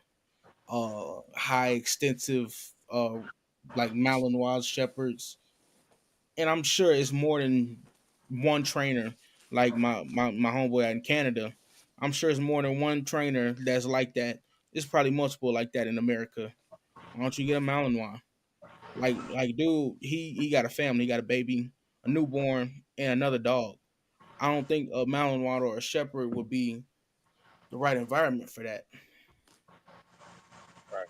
high extensive like Malinois shepherds, and I'm sure it's more than one trainer. Like my homeboy out in Canada, I'm sure it's more than one trainer that's like that. It's probably multiple like that in America. Why don't you get a Malinois? Dude, he got a family, he got a baby, a newborn, and another dog. I don't think a Malinois or a Shepherd would be the right environment for that. Right.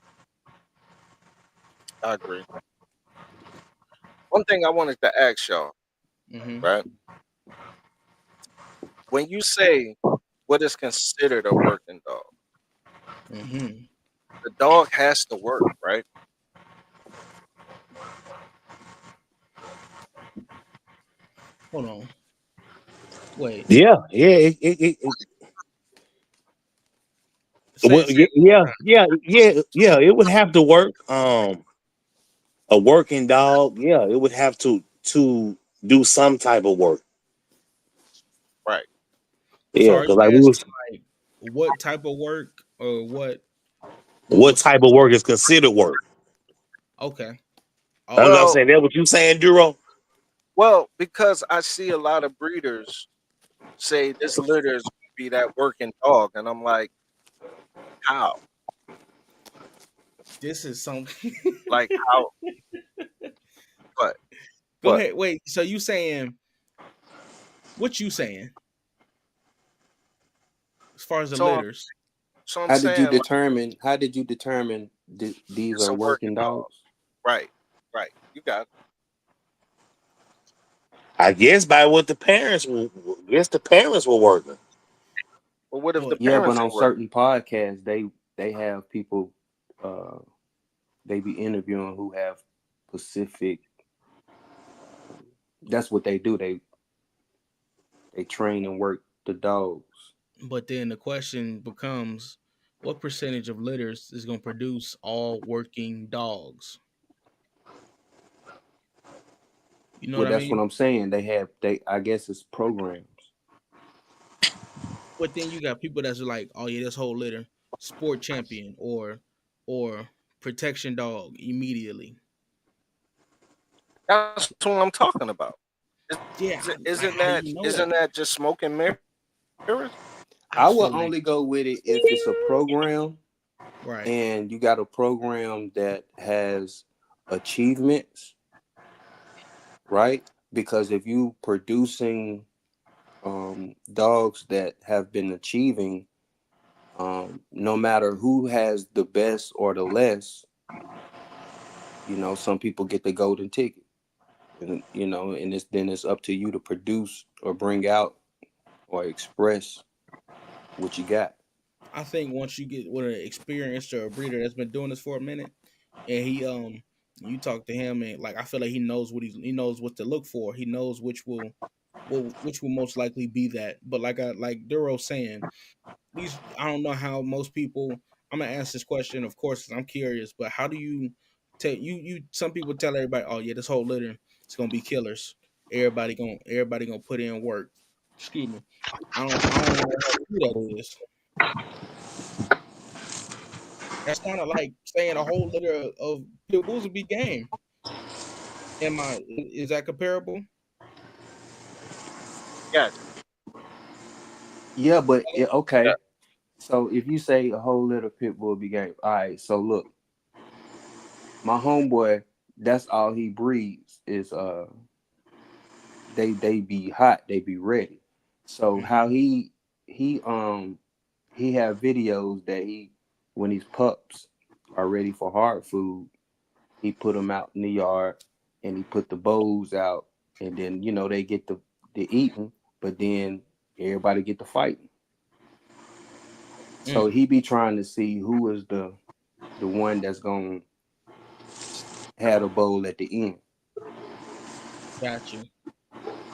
I agree. One thing I wanted to ask y'all, Hmm. right? When you say what is considered a working dog, Hmm. the dog has to work, right? Hold on, wait. Yeah, yeah, Say well, say it one more yeah, time. yeah. It would have to work. A working dog, yeah, it would have to do some type of work. Right. So Yeah, are because you like we asking was, like what type of work or what what would type of work is considered work? okay? I don't know. I'm Well, Oh, saying that what you saying, Duro? because I see a lot of breeders say this litter is going to be that working dog, and I'm like, how? this is something. Like how? What? Go What? ahead. Wait. So you saying what you saying as far as the So, litters? so I'm how did you saying like determine? How did you determine these it's are a working working dog. dogs? Right. Right. You got it. I guess by what the parents were. Guess the parents were working. But what if the But Yeah, but parents on ain't working? certain podcasts, they have people uh they be interviewing who have specific. That's what they do. They train and work the dogs. then the question becomes, what percentage of litters is going to produce all working dogs? You know Well, what I that's what mean? I'm saying. They I guess it's programs. But then you got people that's like, oh yeah, this whole litter, sport champion or protection dog immediately. That's what I'm talking about. Yeah, Isn't how do that you know isn't that? that just smoke and mirrors? I I will feel like only go with it if it's a program right. and you got a program that has achievements, right? Because if you producing dogs that have been achieving, no matter who has the best or the less, some people get the golden ticket. and, and it's up to you to produce or bring out or express what you got. I think once you get with an experienced or a breeder that's been doing this for a minute, and you talk to him, and like I feel like he knows he knows what to look for. He knows which will most likely be that. But like Duro saying, these I don't know how most people. I'm gonna ask this question, of course, 'cause I'm curious. But how do you tell you? Some people tell everybody, oh yeah, this whole litter is gonna be killers. Everybody gonna put in work. Excuse me. I don't know how true that is. That's kind of like saying a whole litter of pit bulls would be game. Is that comparable? Yes. Yeah, but Yeah. okay. So if you say a whole little pit bull be game, all right. So look, my homeboy, that's all he breeds is they be hot, they be ready. So how Hmm. he have videos that when these pups are ready for hard food, he put them out in the yard and he put the bowls out, and then they get the eating, but then everybody get the fighting. So Mm, he be trying to see who is the one that's gonna have a bowl at the end, got you.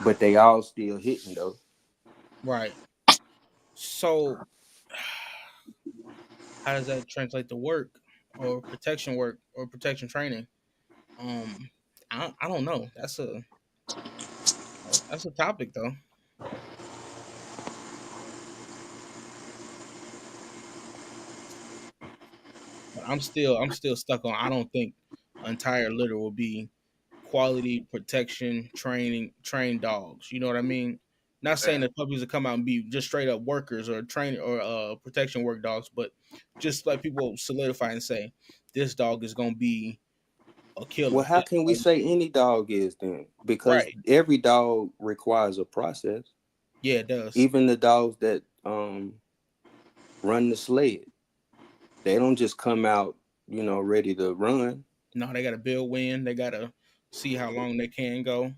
but they all still hitting though. Right. So, how does that translate to work or protection training? Um, I don't know. That's a topic though. But I'm still stuck on. I don't think entire litter will be quality protection training trained dogs. You know what I mean? Not saying Yeah. that puppies will come out and be just straight up workers or train or protection work dogs, but just like people solidify and say this dog is gonna be a Well, killer. how can we say any dog is then? Because Right? every dog requires a process. Yeah, it does. Even the dogs that run the sled, they don't just come out, ready to run. No, they got to build wind. They got to see how long they can go.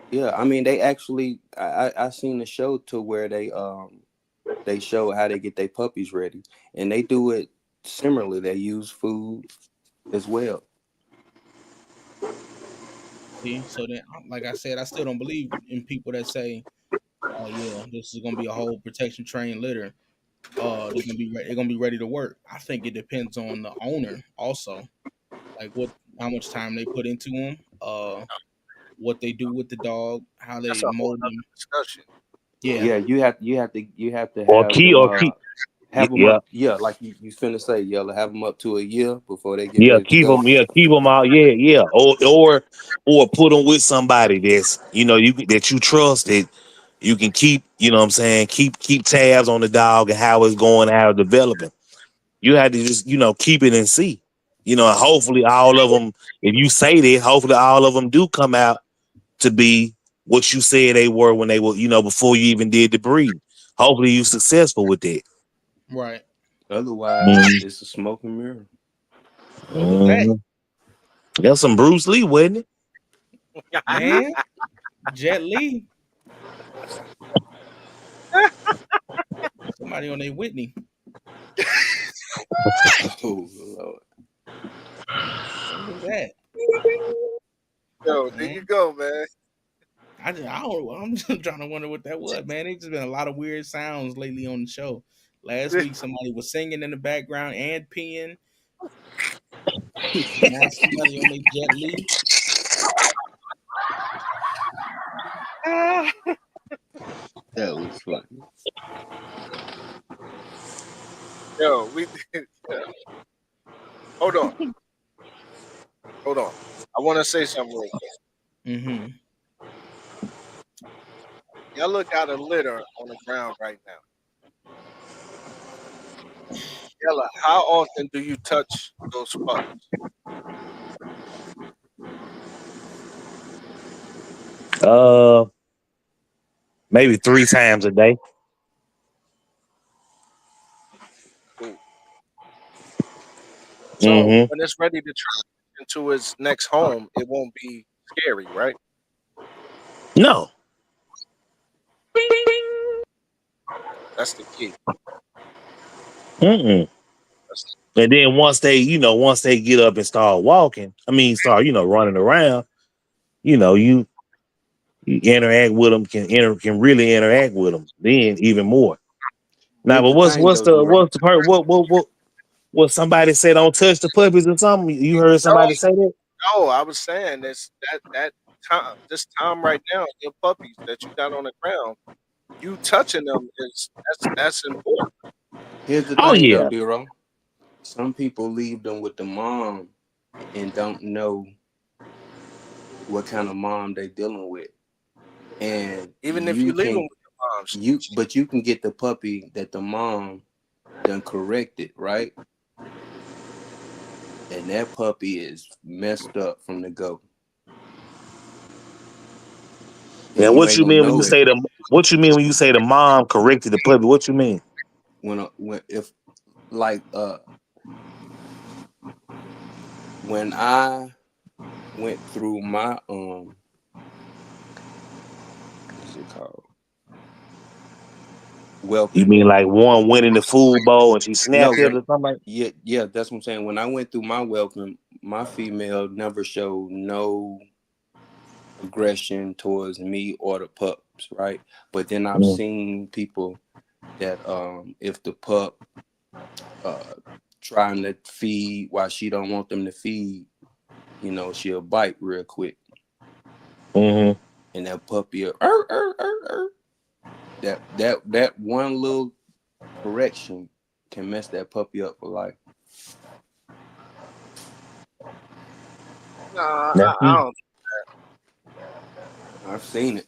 Yeah, I mean they actually I seen a show to where they show how they get their puppies ready, and they do it similarly. They use food as well. See, so then, like I said, I still don't believe in people that say, "Oh yeah, this is gonna be a whole protection trained litter. They're gonna be ready to work." I think it depends on the owner also, like how much time they put into them, what they do with the dog, how That's they a whole mold nother them. discussion. Yeah, Yeah, you have to Or have key them or keep. have them Yeah, up. Yeah, like you finna say, yellow. Have them up to a year before they get yeah, ready to keep go. them. Yeah, keep them out. Yeah, yeah. Or put them with somebody that's that you trust, that you can keep. You know what I'm saying? Keep tabs on the dog and how it's going, how it's developing. You had to just keep it and see. And hopefully all of them. If you say that, hopefully all of them do come out to be what you said they were when they were, before you even did the breeding. Hopefully you successful with that. right. Otherwise, Mm-hmm. it's a smoke and mirror. What was that, That's some Bruce Lee, wasn't it? man? Jet Li, somebody on a Whitney. Oh Lord. What was that, Yo, there you man? go, man. I don't. I'm just trying to wonder what that was, man. It's just been a lot of weird sounds lately on the show. Last week, somebody was singing in the background and peeing. Now somebody on a Jet Li. That was funny. Yo, we did. Yeah. Hold on, hold on. I want to say something real quick. Mm-hmm. Y'all look at a litter on the ground right now. Yella, how often do you touch those pups? Uh, Maybe 3 times a day. Cool. So Mm-hmm. when it's ready to transition to its next home, it won't be scary, right? No. That's the key. Mm-mm. That's And then once they get up and start walking, start running around, you interact with them, can really interact with them then even more. Now, Here's but the what's thing what's though, the Duro. what's the part? What somebody said? Don't touch the puppies or something. You heard no, somebody say that? no. I was saying this that time, this time right now, your puppies that you got on the ground, you touching them is that's important. Here's the Oh thing though, yeah. Duro. Some people leave them with the mom and don't know what kind of mom they dealing with. And Even if you leave them with the moms, you can get the puppy that the mom done corrected, right? And that puppy is messed up from the go. And And you what ain't you gonna mean when you know it say the what you mean when you say the mom corrected the puppy? What you mean? when if like when I went through my what is it called? You Whelping. mean like one went in the food bowl and she No, snapped it when or something like? yeah, that's what I'm saying. When I went through my whelping, my female never showed no aggression towards me or the pups, right? But then I've Mm, seen people that if the pup uh trying to feed while she don't want them to feed, she'll bite real quick. mm-hmm. And that puppy that one little correction can mess that puppy up for life. no, Now, I see, don't. I've seen it.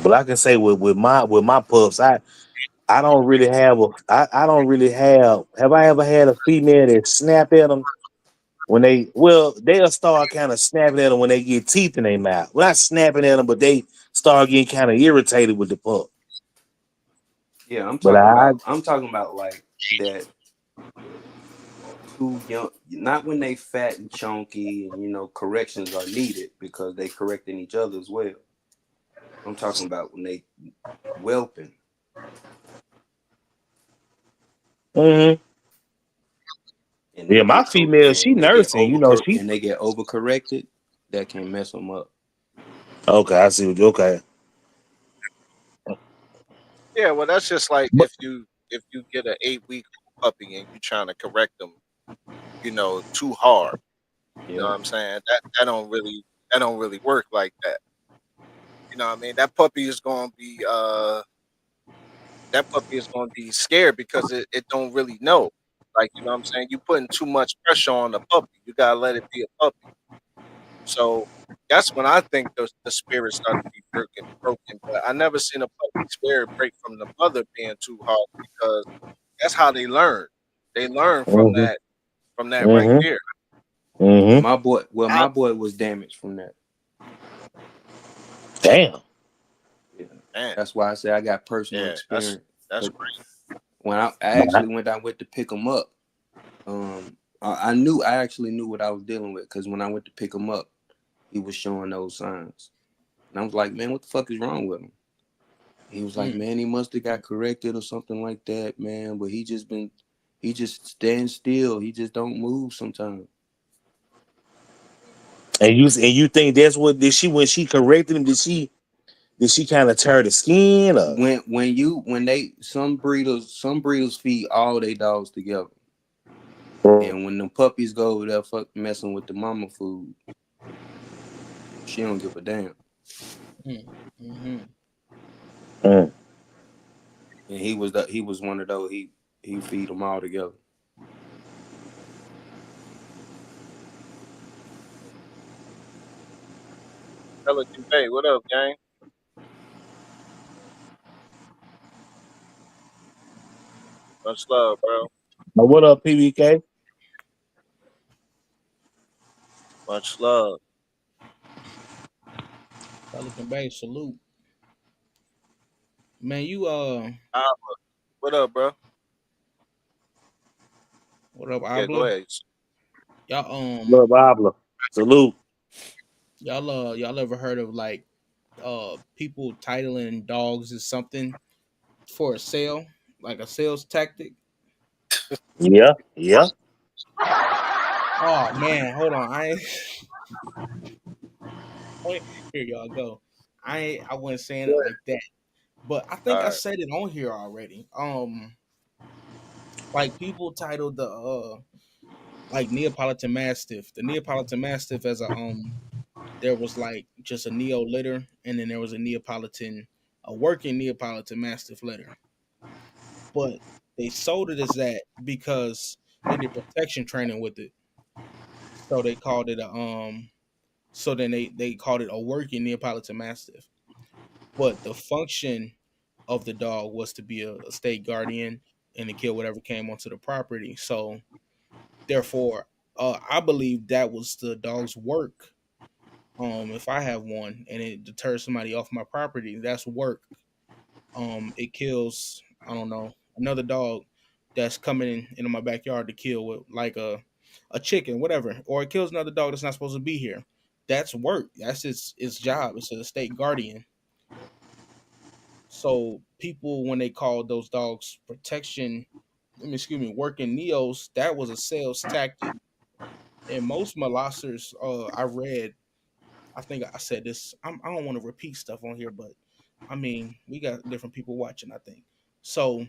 but I can say with my pups, I don't really I don't really have I ever had a female that snap at them when they'll start kind of snapping at them when they get teeth in their mouth. Well, not snapping at them, but they start getting kind of irritated with the pup. Yeah, But I'm talking about like that too young, not when they fat and chunky and corrections are needed because they correcting each other as well. I'm talking about when they whelping mhm. and Yeah, my female, she nursing, she they get overcorrected, that can mess them up. okay, I see what okay. Yeah, well, that's just like But if you get an 8 week puppy and you trying to correct them, too hard. You know Yeah, what I'm saying? That don't really work like that. You know what I mean? That puppy is gonna be scared because it don't really know. Like, you know what I'm saying? You putting too much pressure on the puppy. You gotta let it be a puppy. So that's when I think the spirit started to be broken. But I never seen a puppy spirit break from the mother being too hard because that's how they learn. They learn mhm, from that right mhm, there. mhm. I my boy was damaged from that. Damn. Yeah, man, that's why I say I got personal yeah, experience. that's 'Cause crazy. when I Nah. actually I went to pick him up, I actually knew what I was dealing with because when I went to pick him up, he was showing those signs, and I was like, man, what the fuck is wrong with him? He was like, Mm. man, he must have got corrected or something like that, man. But he just stands still. He just don't move sometimes. And you think that's what did she when she corrected him, did she kind of tear the skin or When they some breeders feed all their dogs together, and when the puppies go over there fuck messing with the mama food, she don't give a damn. Mm. Mm-hmm. Mm. And he was one of those, he feed them all together. Pelican Bay, what up, gang? Much love, bro. Now, what up, PBK? Much love. Pelican Bay, salute. Man, Uh, what up, bro? what up, Yeah, go Abla? ahead. Y'all Love Abla. Salute. Y'all ever heard of like people titling dogs as something for a sale, like a sales tactic? Yeah, yeah. Oh man, hold on. Here y'all go. I wasn't saying it like that, but I think I All right. said it on here already. Like people titled the like Neapolitan Mastiff, the Neapolitan Mastiff as a there was like just a Neo litter, and then there was a Neapolitan, a working Neapolitan Mastiff litter, but they sold it as that because they did protection training with it, so they called it a so then they called it a working Neapolitan Mastiff. But the function of the dog was to be a state guardian and to kill whatever came onto the property. So therefore, I believe that was the dog's work. If I have one and it deters somebody off my property, that's work. It kills, I don't know, another dog that's coming into my backyard to kill with like a chicken, whatever, or it kills another dog that's not supposed to be here. That's work. That's its job. It's a state guardian. So people, when they called those dogs protection, excuse me, working neos, that was a sales tactic. And most molossers, I read, I think I said this. I don't want to repeat stuff on here, but I mean, we got different people watching. I think so.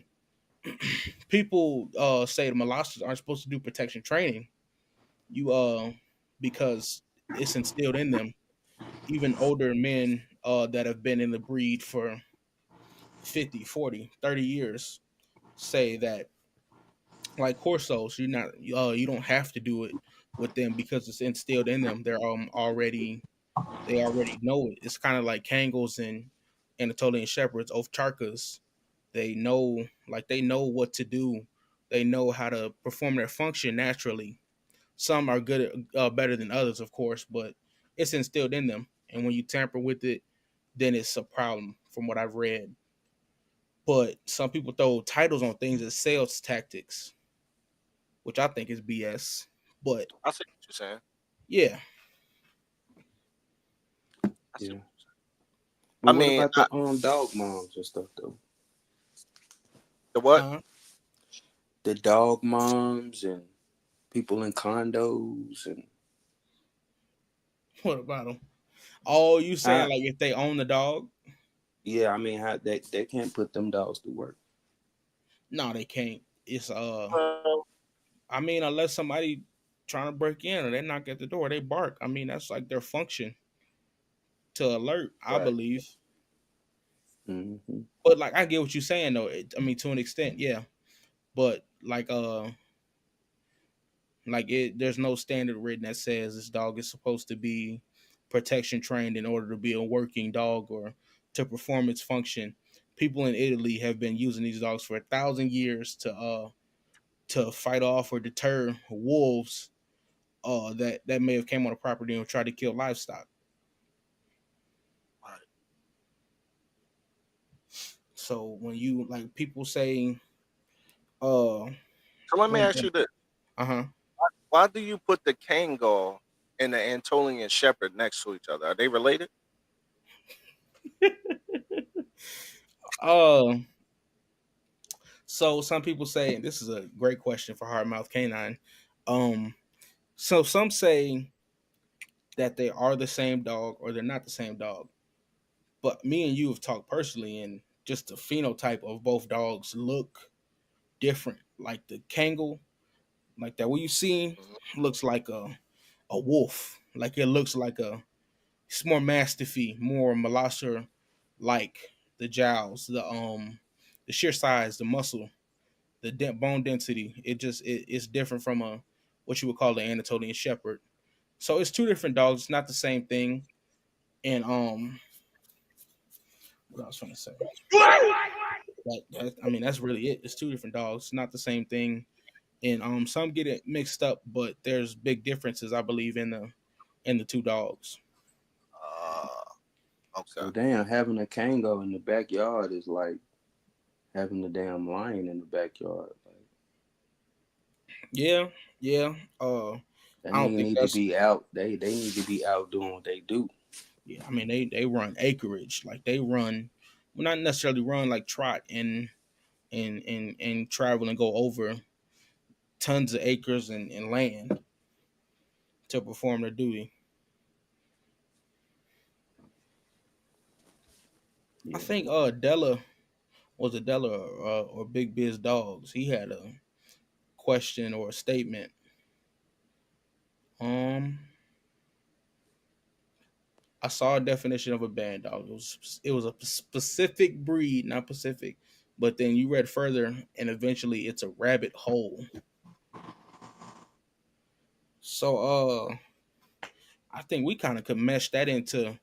People say the molossers aren't supposed to do protection training. You because it's instilled in them. Even older men that have been in the breed for 50, 40, 30 years say that like Corsos, you don't have to do it with them because it's instilled in them. They're already they already know it. It's kind of like Kangles and Anatolian Shepherds, Ovcharkas. They know what to do. They know how to perform their function naturally. Some are good better than others, of course, but it's instilled in them. And when you tamper with it, then it's a problem, from what I've read. But some people throw titles on things as sales tactics, which I think is BS. But I see what you're saying. yeah, I see Yeah. what you're saying. I But what mean, about the dog moms and stuff though? the what? uh, The dog moms and people in condos and what about them? Oh, you saying how like if they own the dog? yeah, I mean how they can't put them dogs to work. No, they can't. It's Well, I mean, unless somebody trying to break in or they knock at the door, they bark. I mean, that's like their function to alert, I right. believe. Hmm. But like, I get what you're saying though. I mean, to an extent, yeah. But like there's no standard written that says this dog is supposed to be protection trained in order to be a working dog or to perform its function. People in Italy have been using these dogs for 1,000 years to fight off or deter wolves that may have came on a property and tried to kill livestock. Right. So when you like people say uh So let me when ask you this: uh-huh. why do you put the Kangal and the Anatolian Shepherd next to each other? Are they related? uh so some people say, and this is a great question for hard mouth canine. Um so some say that they are the same dog or they're not the same dog. But me and you have talked personally, and just the phenotype of both dogs look different. Like the Kangal, like that what you see Mhm. looks like a wolf. Like it looks like it's more mastiffy, more molosser like the jowls, the sheer size, the muscle, the bone density. It's different from a what you would call the Anatolian Shepherd. So it's two different dogs. It's not the same thing. And what I was trying to say. I mean, that's really it. It's two different dogs. It's not the same thing. And some get it mixed up, but there's big differences, I believe, in the two dogs. Uh, okay. So damn, having a Kango in the backyard is like having a damn lion in the backyard. Like, Yeah, yeah. That I don't nigga think need to that's be out. They need to be out doing what they do. yeah. I mean they run acreage like they run, well not necessarily run like trot and travel and go over tons of acres and land to perform their duty. I Yeah. think Della was it Della or Big Biz Dogs. He had a question or a statement. Um, I saw a definition of a band dog. It was a specific breed, not Pacific. But then you read further, and eventually it's a rabbit hole. So I think we kind of could mesh that into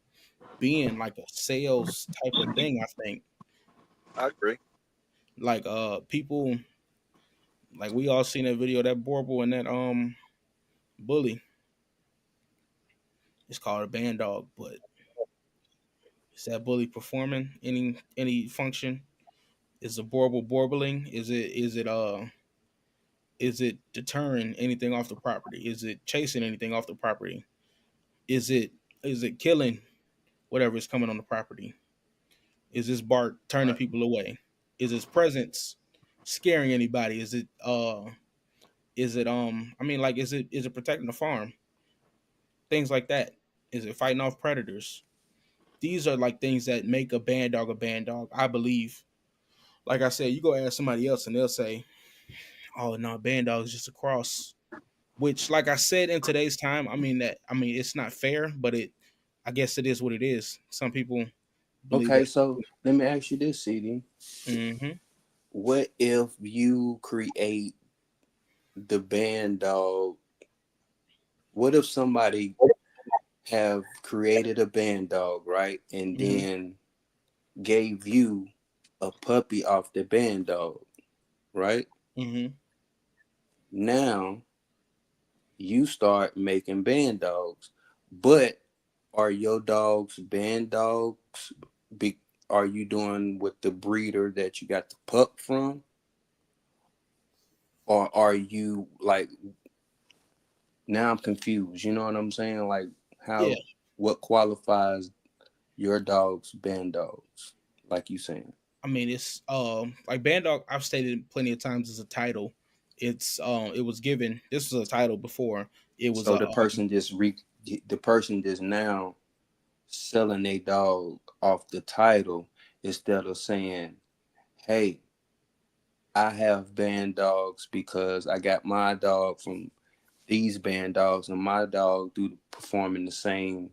being like a sales type of thing. I think I agree. like people like we all seen that video of that Borble and that bully. It's called a band dog, but is that bully performing any function? Is the Borble borbling? Is it deterring anything off the property? Is it chasing anything off the property? Is it is it killing whatever is coming on the property? Is this bark turning Right. people away? Is its presence scaring anybody? Is it I mean like is it protecting the farm? Things like that. Is it fighting off predators? These are like things that make a band dog, I believe. Like I said, you go ask somebody else and they'll say, "Oh no, band dog is just a cross." Which, like I said, in today's time, I mean it's not fair, but I guess it is what it is. Some people believe Okay, that. so let me ask you this, CD. Mm-hmm. What if you create the band dog? What if somebody have created a band dog, right? And Mm-hmm. then gave you a puppy off the band dog, right? Mm-hmm. Now you start making band dogs, but are your dogs band dogs? Be, are you doing with the breeder that you got the pup from, or are you like, now I'm confused? You know what I'm saying? Like Yeah. how, what qualifies your dogs band dogs? Like you saying. I mean it's like band dog. I've stated plenty of times as a title. It was given. This was a title before. It was So a the person just now selling a dog off the title instead of saying, "Hey, I have band dogs because I got my dog from these band dogs, and my dog do performing the same."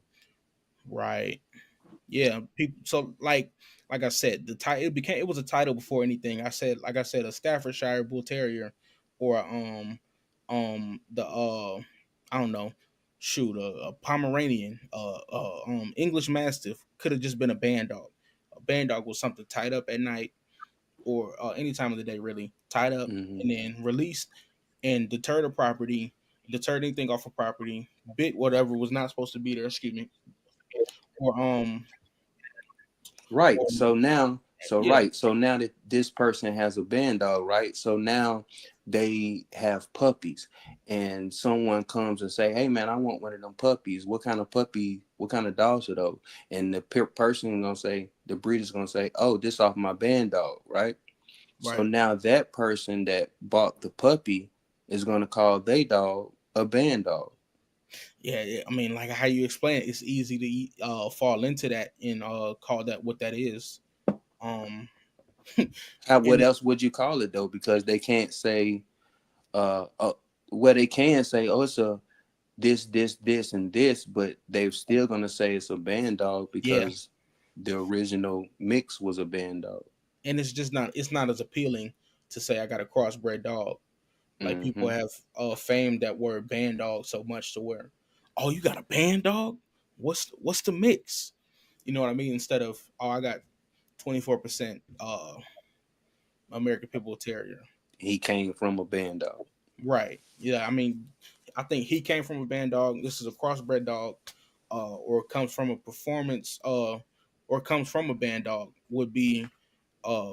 right. Yeah, people. So like I said, the title it was a title before anything. Like I said, a Staffordshire Bull Terrier, or the I don't know, shoot a Pomeranian, English Mastiff could have just been a band dog. A band dog was something tied up at night or any time of the day, really tied up Mm-hmm. and then released and deterred a property, deterred anything off a property, bit whatever was not supposed to be there. Excuse me, or Right. or yeah. So now that this person has a band dog, right? So now they have puppies, and someone comes and say, "Hey, man, I want one of them puppies. What kind of puppy? What kind of dogs are those?" And the person gonna say, the breeder's gonna say, "Oh, this off my band dog, right?" So Right. now that person that bought the puppy is gonna call they dog a band dog. Yeah, yeah, I mean, like how you explain it, it's easy to fall into that and call that what that is. Um, and How? What it's, else would you call it though? Because they can't say where they can say, oh, it's a this, and this, but they're still gonna say it's a band dog yeah, because the original mix was a band dog. and it's not as appealing to say I got a crossbred dog. Like people Mm-hmm. have famed that word band dog so much to where, oh, you got a band dog? What's the mix? You know what I mean? Instead of, oh, I got 24% American Pit Bull Terrier. He came from a band dog. Right. Yeah. I mean, I think he came from a band dog. This is a crossbred dog, or comes from a performance, or comes from a band dog would be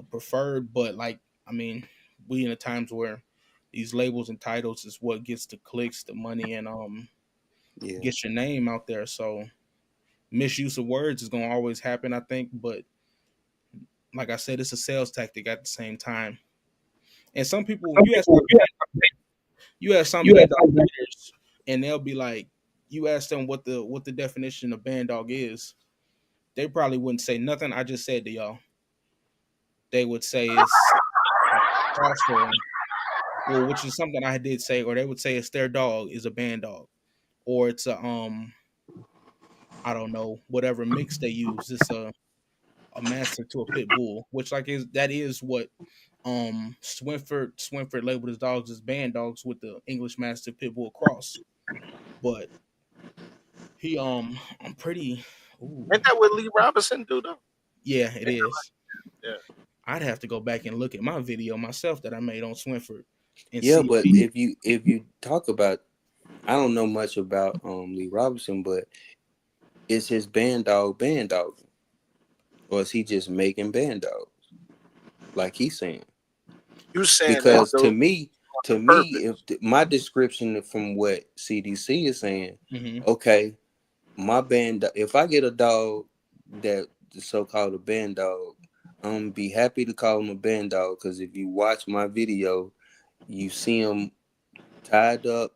preferred. But like, I mean, we in the times where these labels and titles is what gets the clicks, the money, and Yeah. gets your name out there. So misuse of words is gonna always happen, I think. But like I said, it's a sales tactic at the same time. And some people, Some people, yeah, you ask some you band have dog something. breeders, and they'll be like, you ask them what the definition of band dog is, they probably wouldn't say nothing I just said to y'all. They would say it's a cross or well, which is something I did say, or they would say it's their dog is a band dog, or it's a I don't know whatever mix they use. It's a mastiff to a pit bull, which like is that is what Swinford labeled his dogs as band dogs with the English Mastiff Pit Bull cross. But he I'm pretty ooh Ain't that what Lee Robinson do though? yeah, it is. Yeah. I'd have to go back and look at my video myself that I made on Swinford and Yeah, see if but he if you talk about, I don't know much about Lee Robinson, but is his band dog, or is he just making band dogs like he's saying? You saying that Because though to on me, purpose. if my description from what CDC is saying, hmm okay, my band, if I get a dog that the so-called a band dog, I'm gonna be happy to call him a band dog, because if you watch my video, you see him tied up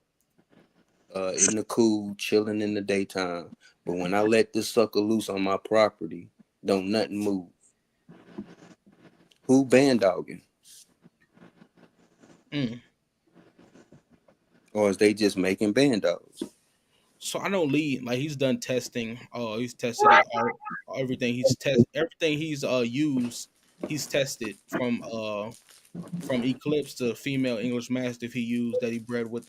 in the cool, chilling in the daytime. But when I let this sucker loose on my property, don't nothing move. Who band dogging? mm. Or is they just making band dogs? So I know Lee, like he's done testing. He's tested it all, everything he's used. He's tested from Eclipse to female English Mastiff he used that he bred with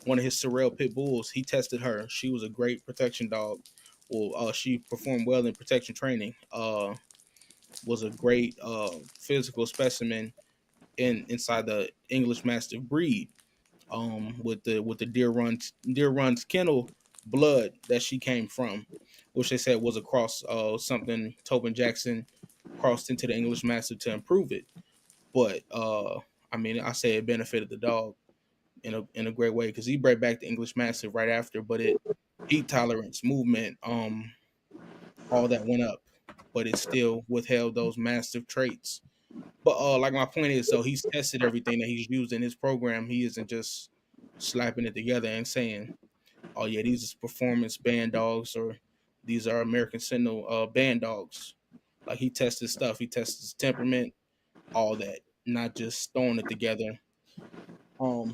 one of his Sorrel pit bulls. He tested her. She was a great protection dog. Well, she performed well in protection training. Was a great physical specimen inside the English Mastiff breed. With the Deer Run's kennel blood that she came from, which they said was across something Tobin Jackson crossed into the English Mastiff to improve it. But I mean, I say it benefited the dog in a great way because he bred back the English Mastiff right after, but it heat tolerance, movement, all that went up, but it still withheld those Mastiff traits. But like my point is, so he's tested everything that he's used in his program. He isn't just slapping it together and saying, "Oh yeah, these is performance band dogs," or "These are American Sentinel band dogs." Like he tests his stuff. He tests his temperament, all that, not just throwing it together.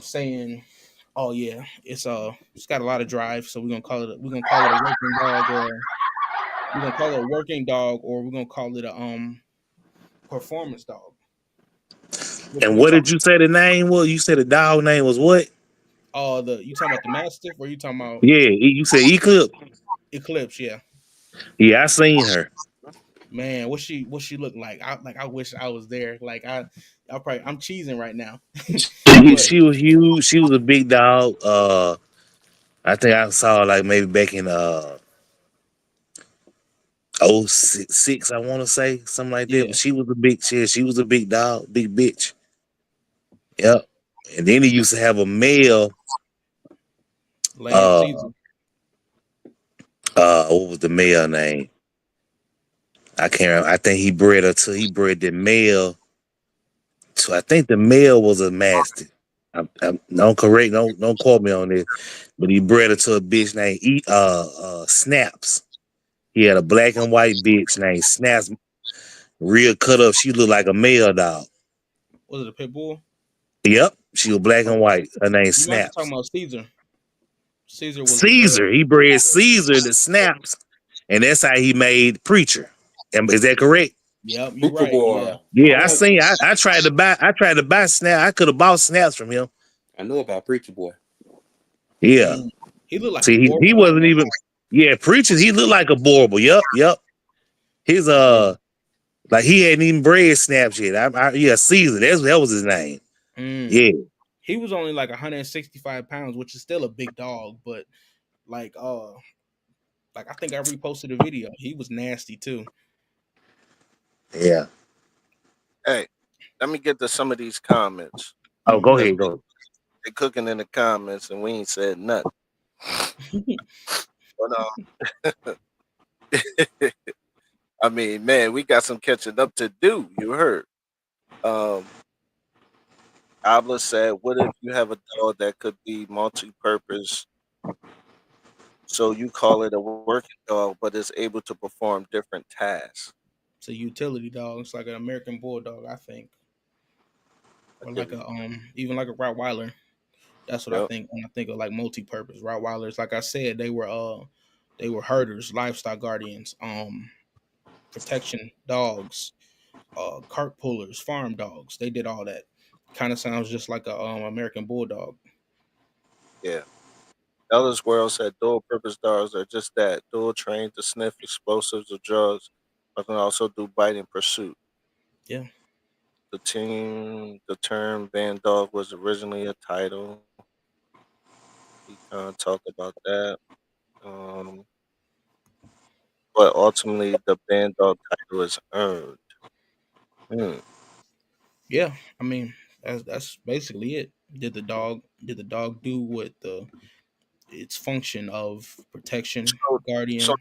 Saying, "Oh yeah, it's got a lot of drive, so we're gonna call it a working dog, or we're gonna call it a working dog, or we're gonna call it a performance dog." Which And one you what talking? did you say the name was? You said the dog name was what? The you talking about the Mastiff, or you talking about Yeah, you said Eclipse. Eclipse? Yeah, Yeah, I seen her. man, what she look like? I wish I was there. Like I'm cheesing right now, but She was huge. She was a big dog. I think I saw her like maybe back in oh six, I want to say something like that. But yeah, she was a big she was a big dog, big bitch. Yep. And then he used to have a male. Lamb Uh, Caesar. what was the male name? I can't remember. I think he bred her to. He bred the male. So I think the male was a mastiff. Don't correct. Don't quote me on this. But he bred her to a bitch named Snaps. He had a black and white bitch named Snaps. Real cut up. She looked like a male dog. Was it a pit bull? Yep. She was black and Okay, white. Her name you might be talking Snaps. about Caesar. Caesar was the Caesar. male. He bred Caesar the Snaps. And that's how he made Preacher. Is that correct? Yep, you Preacher right. boy. Yeah, I Yeah, I know. seen. I tried to buy Snap. I could have bought Snaps from him. I know about Preacher boy. Yeah. mm. He looked like a See, he Borble wasn't too. even. Yeah, Preacher. He looked like a Borble. Yep. His Yeah. like he hadn't even bred Snaps yet. Yeah, Caesar. That was his name. Mm. Yeah. He was only like 165 pounds, which is still a big dog, but like I think I reposted a video. He was nasty too. Yeah. Hey, let me get to some of these comments. Oh, go because ahead, go. they cooking in the comments and we ain't said nothing. But I mean, man, we got some catching up to do. You heard. Um, Abla said, "What if you have a dog that could be multi-purpose? So you call it a working dog, but it's able to perform different tasks." It's a utility dog. It's like an American bulldog, I think, I or get like it. a even like a Rottweiler. That's what I Yep. think when I think of like multi-purpose Rottweilers. Like I said, they were herders, livestock guardians, protection dogs, cart pullers, farm dogs. They did all that. Kind of sounds just like a American bulldog. Yeah. Ellis World said dual-purpose dogs are just that, dual trained to sniff explosives or drugs, but can also do bite and pursuit. Yeah, The term band dog was originally a title. He kind of talked about that. Um, but ultimately, the band dog title is earned. Hmm. yeah. I mean, that's basically it. Did the dog do what the its function of protection, So, so guardian?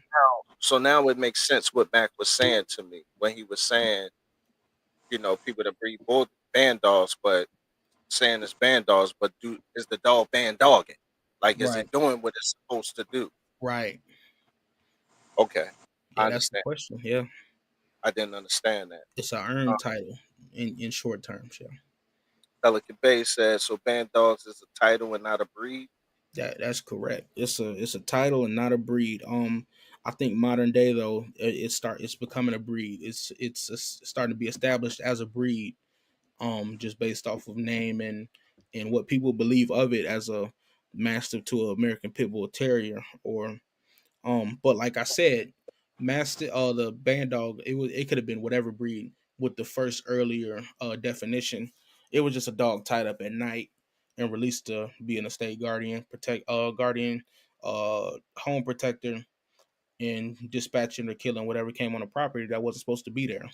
now it makes sense what Mac was saying to me when he was saying, people that breed bull band dogs, but saying it's band dogs, but is the dog band dogging? Like, is Right, it doing what it's supposed to do? right. Okay, I Yeah, that's the understand. question. Yeah, I didn't understand that. it's an Uh, earned title in short terms. Yeah. Pelican Bay says so. Band dogs is a title and not a breed. That's correct. It's a title and not a breed. I think modern day though it's becoming a breed. It's starting to be established as a breed. Just based off of name and what people believe of it as a mastiff to an American Pit Bull Terrier or but like I said, mastiff the band dog it could have been whatever breed with the first earlier definition. It was just a dog tied up at night and released to be an estate guardian, guardian, home protector, and dispatching or killing whatever came on the property that wasn't supposed to be there.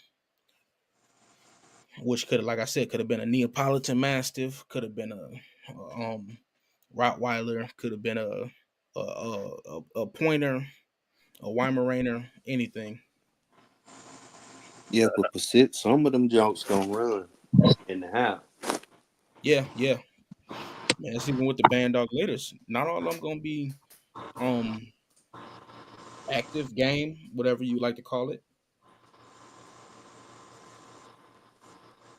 Which could have, like I said, could have been a Neapolitan Mastiff, could have been a Rottweiler, could have been a Pointer, a Weimaraner, anything. Yeah, but percent some of them jokes gonna run in the house. Yeah, yeah. Man, that's even with the band dog litters. Not all of them gonna be um active game, whatever you like to call it.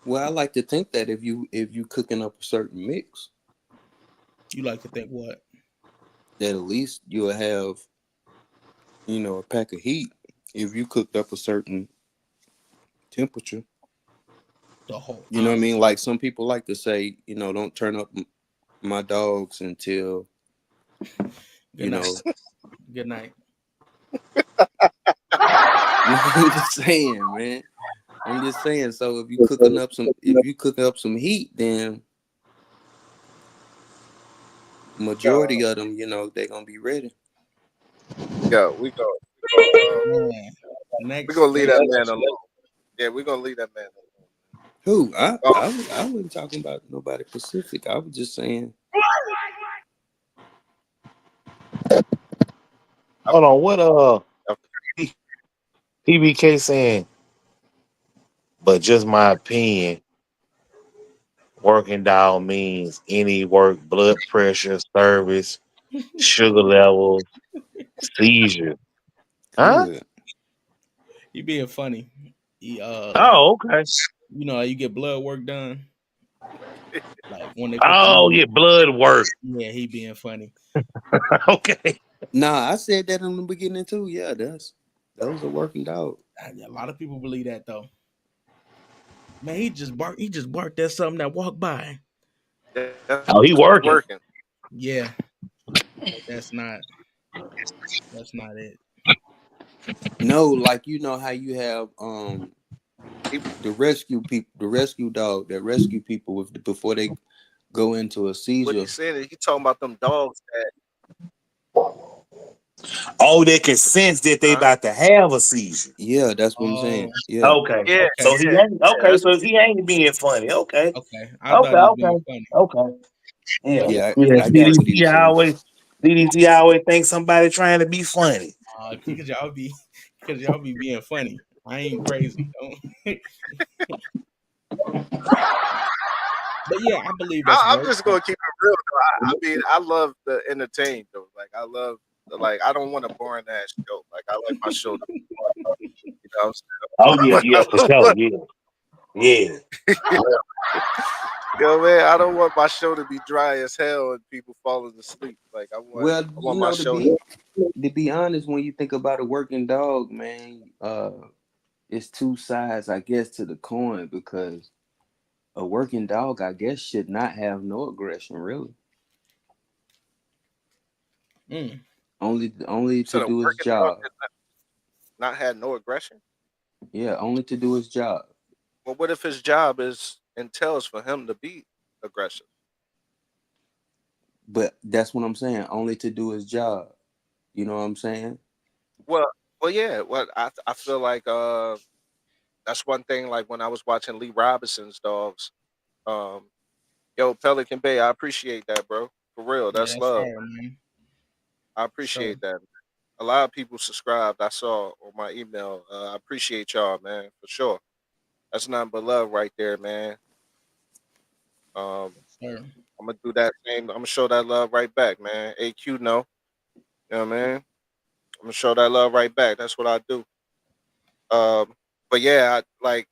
Well, I like to think that if you cooking up a certain mix, You like to think what that at least you'll have a pack of heat if you cooked up a certain temperature. the whole. You know what I mean? Like some people like to say, don't turn up my dogs until Good you night. know. Good night. I'm just saying, man. I'm just saying. So if you cooking up some heat, then majority of them, they're gonna be ready. Man. We Next, gonna leave next. that man alone. Yeah, we're gonna leave that man Who? I alone. I I wasn't talking about nobody Pacific. I was just saying. Hold on, what Um, PBK saying? But just my opinion, working dog means any work, blood pressure, service, sugar levels, seizure. Huh? Good. He being funny. He like Oh, okay. you get blood work done, like when they put the Oh, needle. yeah, blood work. Yeah, he being funny. Okay. Nah, I said that in the beginning too. Yeah, those are working dog. A lot of people believe that though. Man, he just barked at something that walked by. Oh, he That's working. working. Yeah, but that's not it. No, like how you have He, the rescue dog that rescue people before they go into a what he seizure. said is he talking about them dogs that Oh, they can sense that they Huh? about to have a seizure. Yeah, that's what I'm Oh, saying. Yeah. Okay. Yeah, So okay, he yeah, ain't yeah. okay, That's so he ain't being funny. Okay. okay. I thought Okay, he was being okay. funny, Okay. Yeah. but Yeah, Yeah. I got what he CDC was saying. always CDC always thinks somebody trying to be funny. because y'all be because y'all be being funny. I ain't crazy. Don't. But yeah, I believe that's I'm work. just gonna keep it real though. I mean, I love the entertain though. Like I love like I don't want a boring ass show. Like I like my show to be fun. You know Oh what yeah, I'm saying? yeah, for sure. Yeah. Yeah. Yo, man, I don't want my show to be dry as hell and people falling asleep. Like Well, I want my show to to be honest, when you think about a working dog, man, it's two sides, I guess, to the coin because a working dog, I guess, should not have no aggression, really. Mm, Only said to a do his working dog job. that not had no aggression. Yeah, only to do his job. Well, what if his job is entails for him to be aggressive? But that's what I'm saying. Only to do his job. You know what I'm saying? Well, well, yeah. Well, I feel like that's one thing. Like when I was watching Lee Robinson's dogs, um, yo, Pelican Bay, I appreciate that, bro. For real, yeah, that's that's love. fire, man. I For sure. appreciate that. A lot of people subscribed. I saw on my email. I appreciate y'all, man, for sure. That's nothing but love right there, man. Um, Sure. I'm gonna do that same. I'm gonna show that love right back, man. AQ, no, you know what I mean? I'm gonna show that love right back. That's what I do. But yeah, like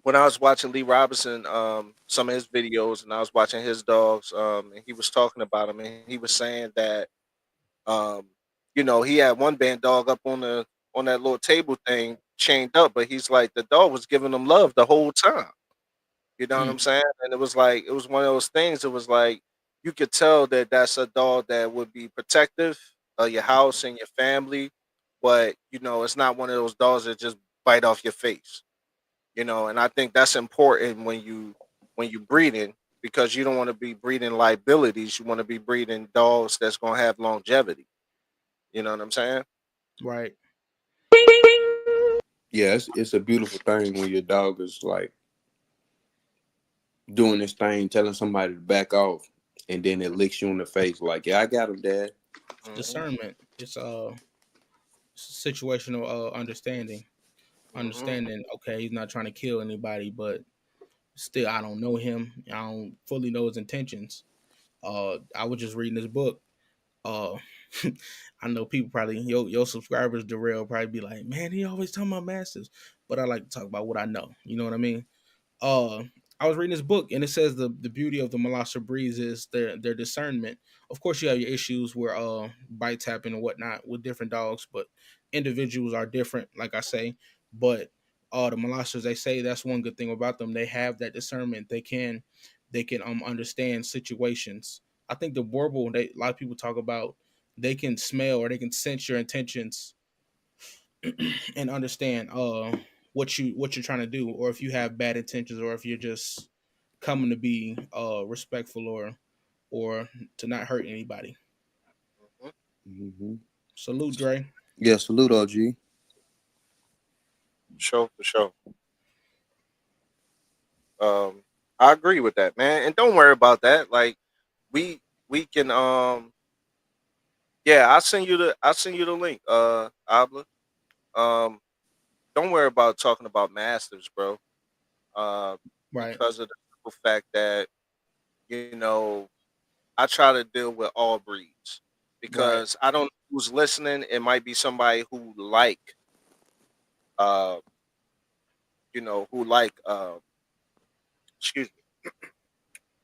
when I was watching Lee Robinson, some of his videos, and I was watching his dogs, and he was talking about him, and he was saying that, um, he had one band dog up on that little table thing, chained up, but he's like the dog was giving him love the whole time. You know what Mm, I'm saying? And it was like it was one of those things. It was like you could tell that that's a dog that would be protective of your house and your family, but it's not one of those dogs that just bite off your face. And I think that's important when you breeding because you don't want to be breeding liabilities. You want to be breeding dogs that's gonna have longevity. You know what I'm saying? right. Yeah, it's a beautiful thing when your dog is like doing this thing, telling somebody to back off, and then it licks you in the face like, "Yeah, I got him, Dad." Hmm. Discernment. It's situational understanding. Hmm. Understanding. Okay, he's not trying to kill anybody, but still, I don't know him. I don't fully know his intentions. I was just reading this book. Uh, I know people probably your subscribers, Darrell, probably be like, man, he always talking about masters, but I like to talk about what I know. You know what I mean? uh I was reading this book and it says the beauty of the Molosser breeds is their discernment. Of course, you have your issues where bites happen and whatnot with different dogs, but individuals are different, like I say. But the Molossers, they say that's one good thing about them. They have that discernment. They can understand situations. I think the Warble, a lot of people talk about, they can smell or they can sense your intentions and understand what you're trying to do, or if you have bad intentions, or if you're just coming to be respectful, or to not hurt anybody. Hmm. Hmm. Salute, Dre. Yeah, salute, OG. Sure, for sure. Um, I agree with that, man. And don't worry about that. Like we we can yeah, I'll send you the link, Abla. Um, don't worry about talking about masters, bro. Uh, Right, because of the simple fact that I try to deal with all breeds right, because I don't know who's listening. It might be somebody who uh, who excuse me,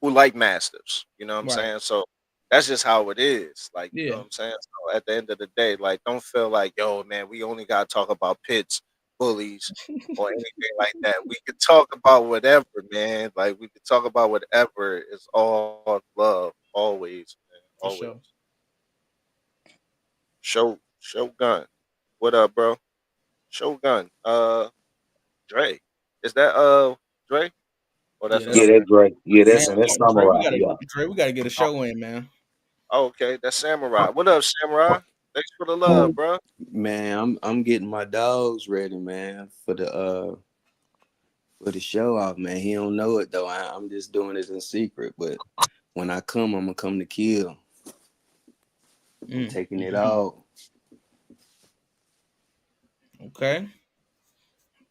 who like masters. You know what I'm right. saying? So that's just how it is. Like, you know Yeah, what I'm saying? So at the end of the day, like, don't feel like, yo, man, we only got to talk about pits, bullies, or anything like that. We could talk about whatever, man. Like, we could talk about whatever. It's all love, always, man, for always. sure. Shogun, what up, bro? Shogun, Dre, is that Dre? Or Yeah, that's Yeah, another that's one? that's right. Yeah, man. that's Dre, samurai. Yeah. We gotta get a Oh, show in, man. okay, that's Samurai. What up, Samurai? Thanks for the love, bro. Man, I'm getting my dogs ready, man, for the show off, man. He don't know it though. I'm just doing it in secret, but when I come, I'm gonna come to kill. I'm taking it Mm. all. Okay.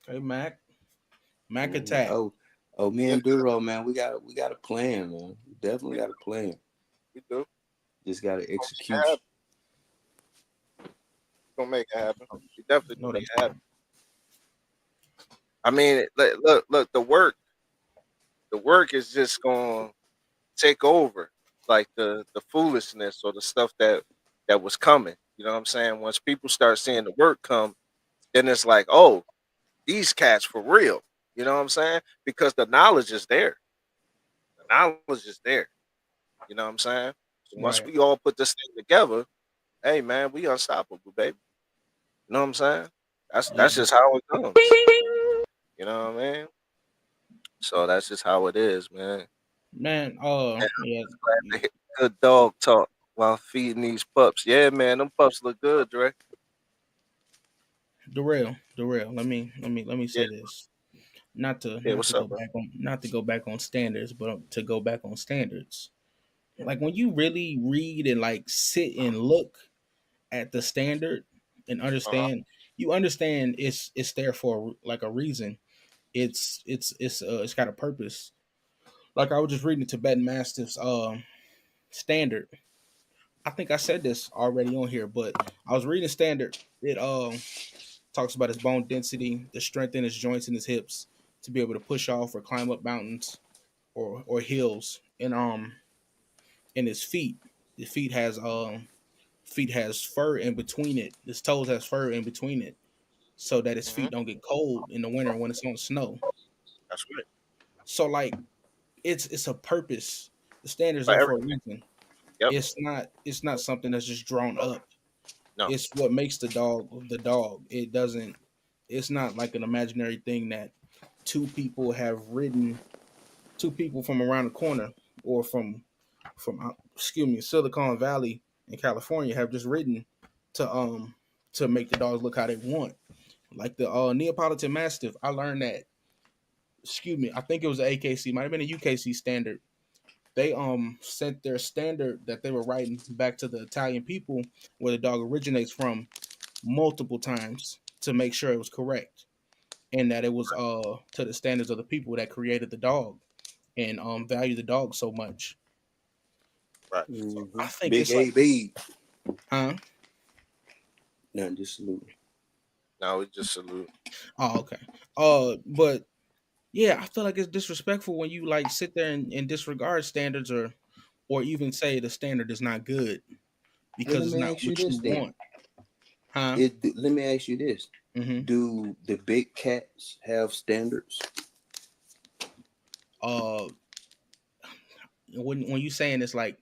Okay, Mac attack. Oh, oh, me Yeah, and Duro, man, we got a plan, man. We definitely we got a plan. we do. Just got to Gonna make it execute. happen. Gonna make it happen. We definitely No, gonna make that's it happen. I mean, look. The work is just gonna take over, like the foolishness or the stuff that was coming. You know what I'm saying? Once people start seeing the work come, then it's like, oh, these cats for real. You know what I'm saying? Because the knowledge is there. The knowledge is there. You know what I'm saying? So once right. we all put this thing together, hey man, we unstoppable, baby. You know what I'm saying? That's Yeah, just how it comes. You know what I mean? So that's just how it is, man. man. Yeah, Good dog talk while feeding these pups. Yeah, man, them pups look good, Dre. the real. Let me Yeah, say this. Not to yeah. not to What's go up, bro? back on not to go back on standards, but to go back on standards. Like when you really read and like sit and look at the standard and Uh huh. understand, you understand it's there for like a reason. It's got a purpose. Like I was just reading the Tibetan Mastiff's standard. I think I said this already on here, but I was reading standard. It talks about his bone density, the strength in his joints and his hips to be able to push off or climb up mountains or hills, and in his feet. The feet has fur in between it. His toes has fur in between it, so that his Hmm. feet don't get cold in the winter when it's on snow. That's right. So like it's a purpose. The standards For there for a everything. reason. Yep. It's not something that's just drawn up. No. It's what makes the dog the dog. It doesn't. It's not like an imaginary thing that two people have written. Two people from around the corner or from excuse me Silicon Valley in California have just written to to make the dogs look how they want. Like the Neapolitan Mastiff, I learned that. Excuse me, I think it was a AKC, might have been a UKC standard. They sent their standard that they were writing back to the Italian people where the dog originates from multiple times to make sure it was correct and that it was to the standards of the people that created the dog and value the dog so much. Right. So I think Big it's like, AB. huh? Nothing, just salute. No, we just salute. Oh, okay. But yeah, I feel like it's disrespectful when you like sit there and disregard standards or even say the standard is not good Well, because let it's me not ask you what you this then. want, huh? Let me ask you this: Mm-hmm. do the big cats have standards? Uh, when you saying it's like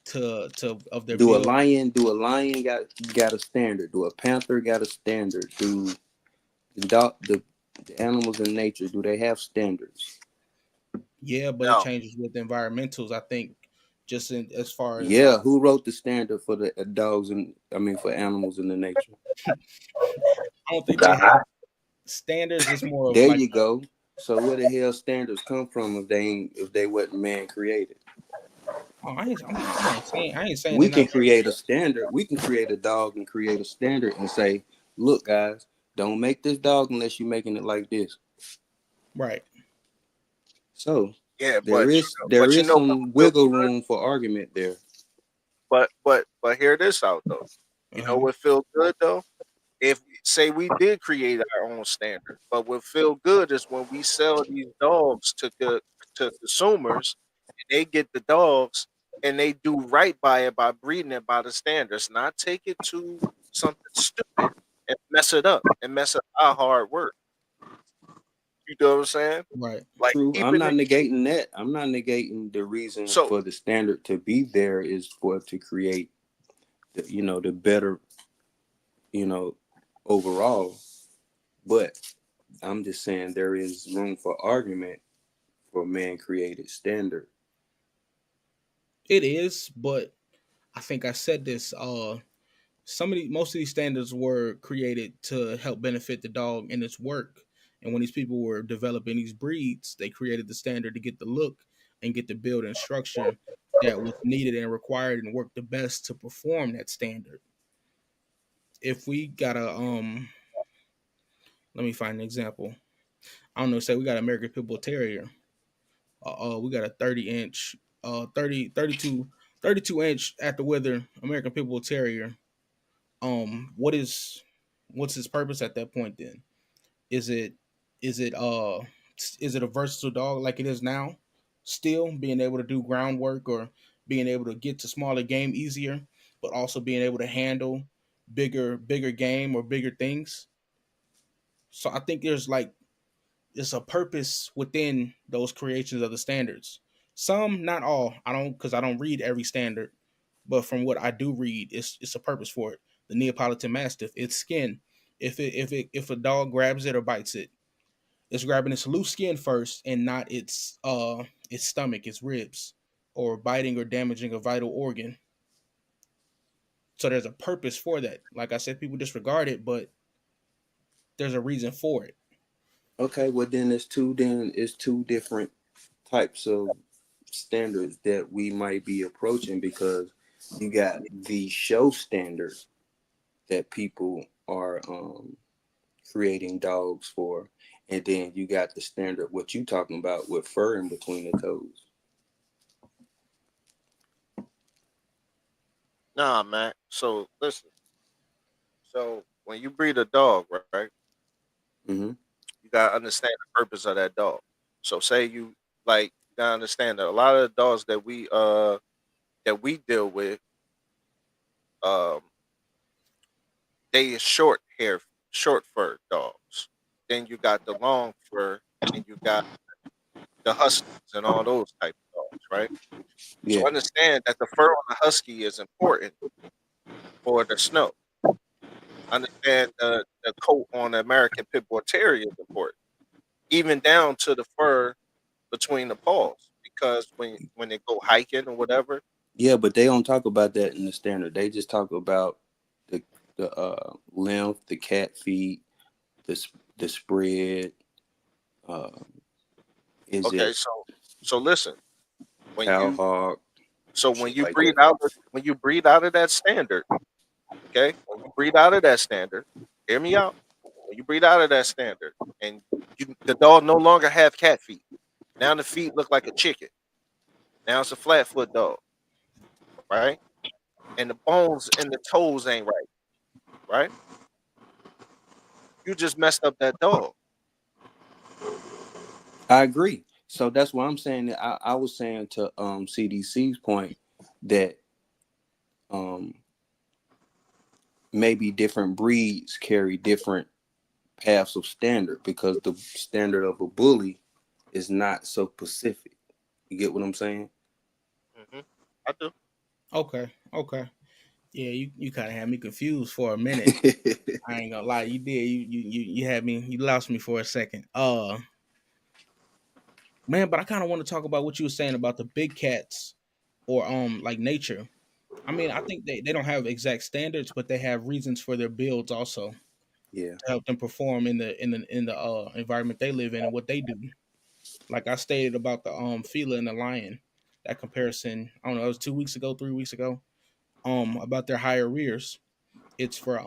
to of their Do a build, lion? Do a lion got a standard? Do a panther got a standard? Do the dog the animals in nature do they have standards? yeah, but it No. changes with environmentals. I think just in as far as Yeah, who wrote the standard for the dogs and I mean for animals in the nature? I don't think they have standards. It's more of There like you go. So where the hell standards come from if they wasn't man created? oh, I ain't saying We they're can not. create a standard. We can create a dog and create a standard and say, look, guys, don't make this dog unless you're making it like this. Right. So Yeah, there is there but you is know what some feels wiggle good. room for argument there. But hear this out though. You know Uh-huh. what feels good though? If say we did create our own standard, but what feel good is when we sell these dogs to consumers, and they get the dogs and they do right by it by breeding it by the standards, not take it to something stupid and mess it up and mess up our hard work. You know what I'm saying? Right. Like True. I'm keeping not it negating that. I'm not negating the reason so for the standard to be there is for to create the better, you know, overall. But I'm just saying there is room for argument for man created standard. It is, but I think I said this Most of these standards were created to help benefit the dog in its work. And when these people were developing these breeds, they created the standard to get the look and get the build and structure that was needed and required and worked the best to perform that standard. If we got a let me find an example. I don't know, say we got an American Pit Bull Terrier. We got a 30-inch, 30, 32, 32 inch at the wither American Pit Bull Terrier. What is what's his purpose at that point then? Is it is it uh is it a versatile dog like it is now? Still being able to do groundwork or being able to get to smaller game easier, but also being able to handle bigger game or bigger things. So I think there's a purpose within those creations of the standards. Some, not all. I don't read every standard, but from what I do read, it's a purpose for it. The Neapolitan Mastiff, its skin. If a dog grabs it or bites it, it's grabbing its loose skin first and not its stomach, its ribs, or biting or damaging a vital organ. So there's a purpose for that. Like I said, people disregard it, but there's a reason for it. Okay, well then it's two different types of standards that we might be approaching because you got the show standard that people are creating dogs for, and then you got the standard what you talking about with fur in between the toes. Nah, man. So listen. So when you breed a dog, right, Mm-hmm. you gotta understand the purpose of that dog. So say you like you gotta understand that a lot of the dogs that we deal with, um, they is short fur dogs. Then you got the long fur, and you got the huskies and all those type of dogs, right? So Yeah, understand that the fur on the husky is important for the snow. Understand the coat on the American Pit Bull Terrier is important, even down to the fur between the paws, because when they go hiking or whatever. yeah, but they don't talk about that in the standard. They just talk about the the length, the cat feet, the spread. Uh, is Okay, it so listen, when cow you hog so shit like that? when you breed out of that standard, okay, when you breed out of that standard, hear me out. When you breed out of that standard, and the dog no longer have cat feet. Now the feet look like a chicken. Now it's a flat foot dog, right? And the bones and the toes ain't right, right? You just messed up that dog. I agree. So that's why I'm saying that I was saying to CDC's point that um maybe different breeds carry different paths of standard because the standard of a bully is not so specific. You get what I'm saying? Hmm. I do. Okay, okay. Yeah, you kind of had me confused for a minute. I ain't gonna lie, you did. You had me. You lost me for a second. Man, but I kind of want to talk about what you were saying about the big cats or like nature. I mean, I think they don't have exact standards, but they have reasons for their builds also Yeah, to help them perform in the environment they live in and what they do. Like I stated about the fila and the lion, that comparison. I don't know. It was 2 weeks ago, 3 weeks ago. About their higher rears. It's for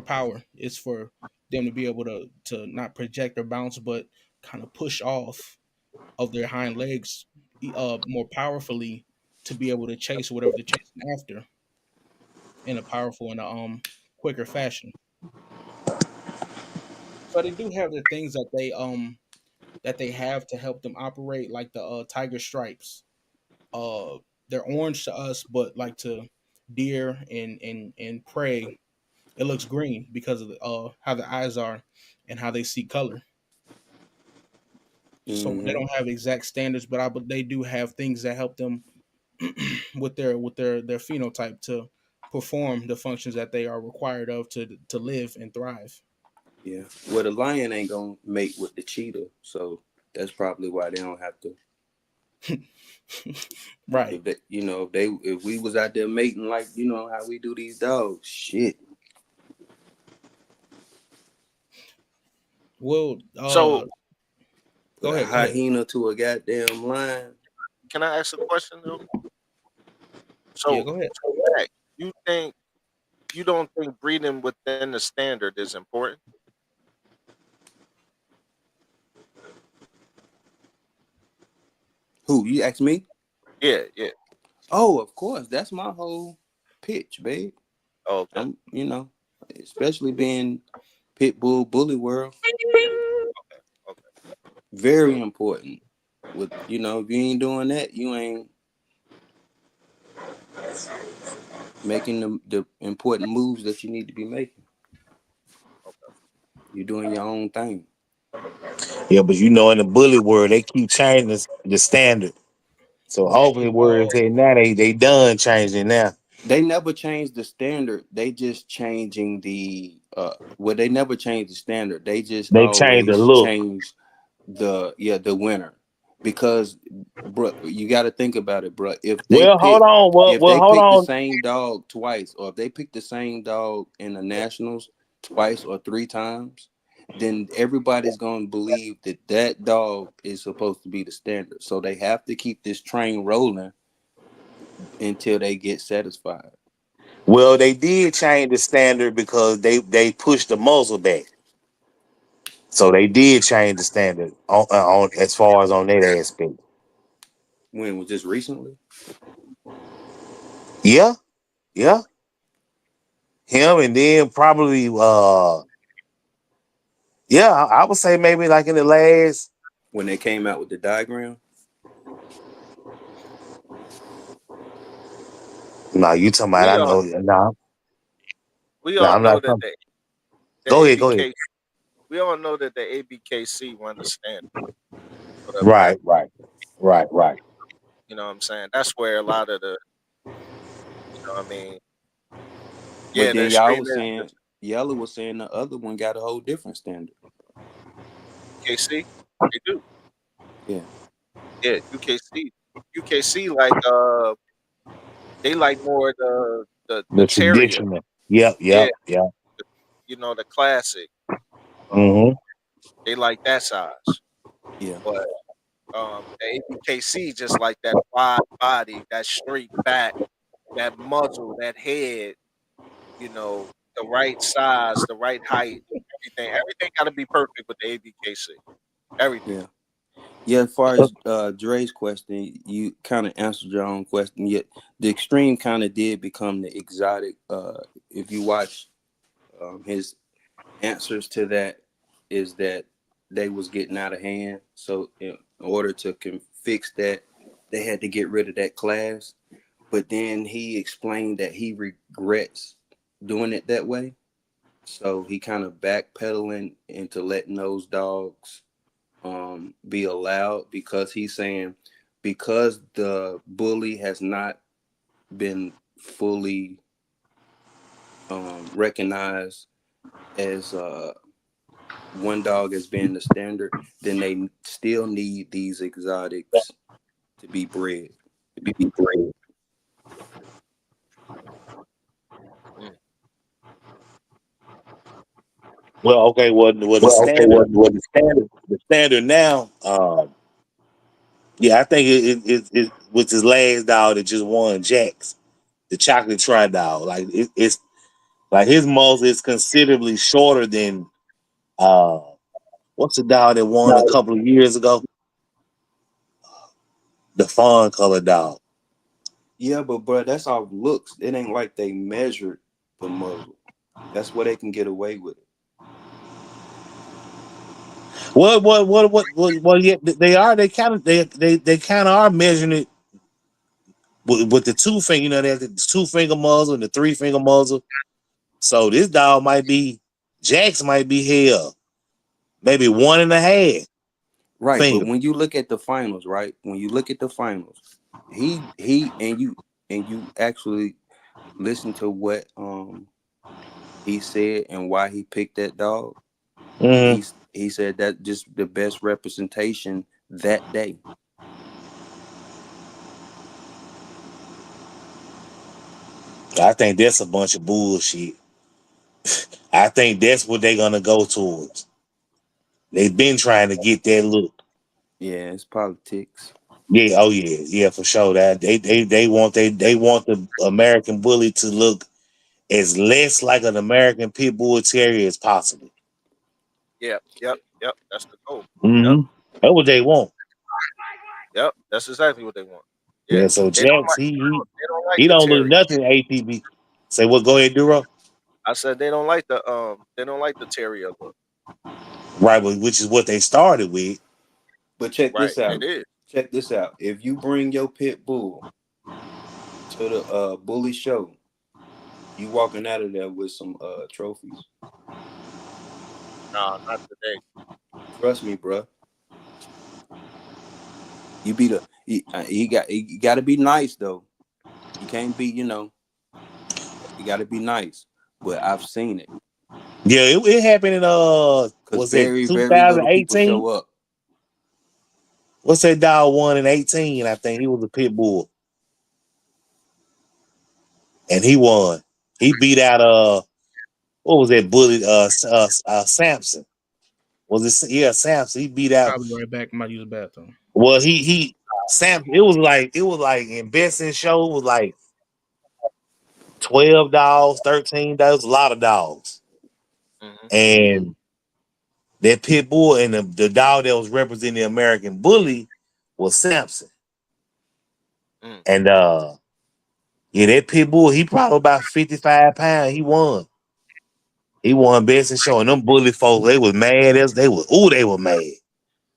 power. It's for them to be able to not project or bounce, but kind of push off of their hind legs more powerfully to be able to chase whatever they're chasing after in a powerful and a quicker fashion. So they do have their things that they have to help them operate, like the tiger stripes. Uh, they're orange to us, but like to deer and prey, it looks green because of how the eyes are and how they see color. So they hmm, don't have exact standards, but they do have things that help them with their phenotype to perform the functions that they are required of to live and thrive. yeah. Well, the lion ain't gonna mate with the cheetah, so that's probably why they don't have to. Right. If they, if we was out there mating like how we do these dogs, shit, Well, So put go a ahead. Go ahead. hyena to a goddamn lion. can I ask a question though? Yeah, So go ahead. so Mac, you think you don't think breeding within the standard is important? Who you ask me? Yeah, yeah. Oh, of course, that's my whole pitch, babe. Oh, okay, I'm, especially being pit bull bully world, okay. very important. With if you ain't doing that, you ain't making the important moves that you need to be making. Okay. You're doing your own thing. Yeah, but in the bully world, they keep changing the standard. So hopefully, where it's Oh, at now, they done changing now. They never changed the standard. They just changing the well, they never changed the standard. They just They changed the always look. change the winner. Because bro, you got to think about it, bro. Well, hold on. If Well, they hold pick the on. same dog twice, or if they pick the same dog in the nationals twice or three times, then everybody's going to believe that that dog is supposed to be the standard. So they have to keep this train rolling until they get satisfied. Well, they did change the standard because they pushed the muzzle back. So they did change the standard on as far as on that aspect. When was this recently? Yeah, yeah. Him and then probably yeah, I would say maybe like in the last. When they came out with the diagram? No, you talking about we I all know no, we no, all I'm know not that talking. the Go ahead, go ahead. ABK we all know that the ABKC run the standard for the American. Right, right, right, right. You know what I'm saying? That's where a lot of the, I mean, But yeah, the then y'all extreme was is saying Yellow was saying the other one got a whole different standard. UKC. They do. Yeah, Yeah, UKC like they like more the The terrier. traditional. Yep, Yeah, yep, yep. the classic. Um, Mm-hmm. they like that size. yeah, But the ABKC just like that wide body, that straight back, that muzzle, that head, the right size, the right height, everything. Everything got to be perfect with the ABKC. Everything. yeah. Yeah, as far as Dre's question, you kind of answered your own question. Yet the extreme kind of did become the exotic. If you watch his answers to that, is that they was getting out of hand. So in order to fix that, they had to get rid of that class. But then he explained that he regrets doing it that way. So he kind of backpedaling into letting those dogs be allowed, because he's saying because the bully has not been fully recognized as one dog as being the standard, then they still need these exotics to be bred. Mm. Well, okay. Well, the standard now. Yeah, I think it with his last dog that just won Jax, the chocolate tri dog. Like it's like his muzzle is considerably shorter than uh what's the dog that won a couple of years ago? The fawn color dog. Yeah, but bro, that's off looks. It ain't like they measured the muzzle. That's where they can get away with it. Well, yeah, they are. They kind of they kind of are measuring it with the two finger. They have the two finger muzzle and the three finger muzzle. So this dog might be Jax might be hell, maybe one and a half Right, but finger. when you look at the finals, right? When you look at the finals, he and you actually listen to what he said and why he picked that dog. Hmm. He said, that just the best representation that day. I think that's a bunch of bullshit. I think that's what they're gonna go towards. They've been trying to get that look. Yeah, it's politics. Yeah, oh yeah, yeah, for sure. That they want the American bully to look as less like an American pit bull terrier as possible. Yep, yep, yep. That's the goal. Yep, Mm-hmm. That's what they want. yep. That's exactly what they want. Yeah, Yeah, so they don't Jax, like they don't like he the don't look Terry. nothing ATB. Say what? Go ahead, Duro. I said they don't like the terrier look. Right, which is what they started with. But check Right, this out. it is. Check this out. If you bring your pit bull to the bully show, you walking out of there with some trophies. No, not today. Trust me, bro. You be the he got to be nice though. You can't be, you got to be nice. But I've seen it Yeah, it happened in because was it very very little people 2018? show up. What's that dog won in 18? I think he was a pit bull and he won. He beat out what was that bully Samson. Was it yeah, Samson? He beat out I'll be right back. I might use the bathroom. well he Samson it was like in best in show was like 12 dogs, 13 dogs, a lot of dogs. Hmm. Mm-hmm. And that pit bull and the dog that was representing the American bully was Samson. Mm. And yeah, that pit bull, he probably about 55 pounds. He won. He won best in show. And them bully folks, they was mad as they were mad.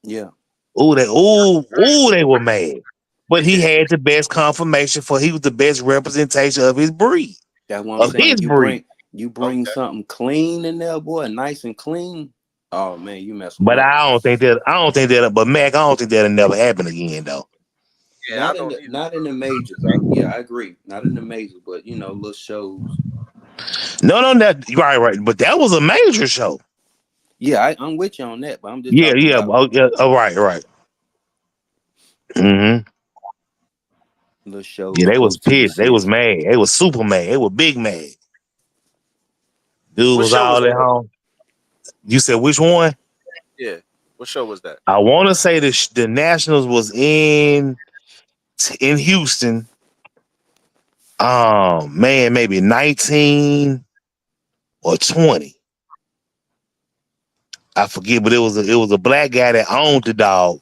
Yeah, They were mad. But he had the best confirmation for he was the best representation of his breed. that's what I'm Of saying. his breed. You bring Okay. something clean in there, boy, nice and clean. Oh man, you mess them But up. but Mac, I don't think that'll never happen again though. Yeah, I don't either. Not in the majors. Yeah, I agree. Not in the majors, but little shows. No, that right. But that was a major show. Yeah, I'm with you on that, but I'm just Yeah, talking yeah. about Oh, yeah. Oh, right. Hmm. little Yeah, shows they was close to the pissed. They was city. mad. They was super mad. They were big mad. Dude What was show was all at that? home. You said which one? Yeah. What show was that? I want to say the Nationals was in Houston. Man, maybe 19 or 20. I forget, but it was a black guy that owned the dog.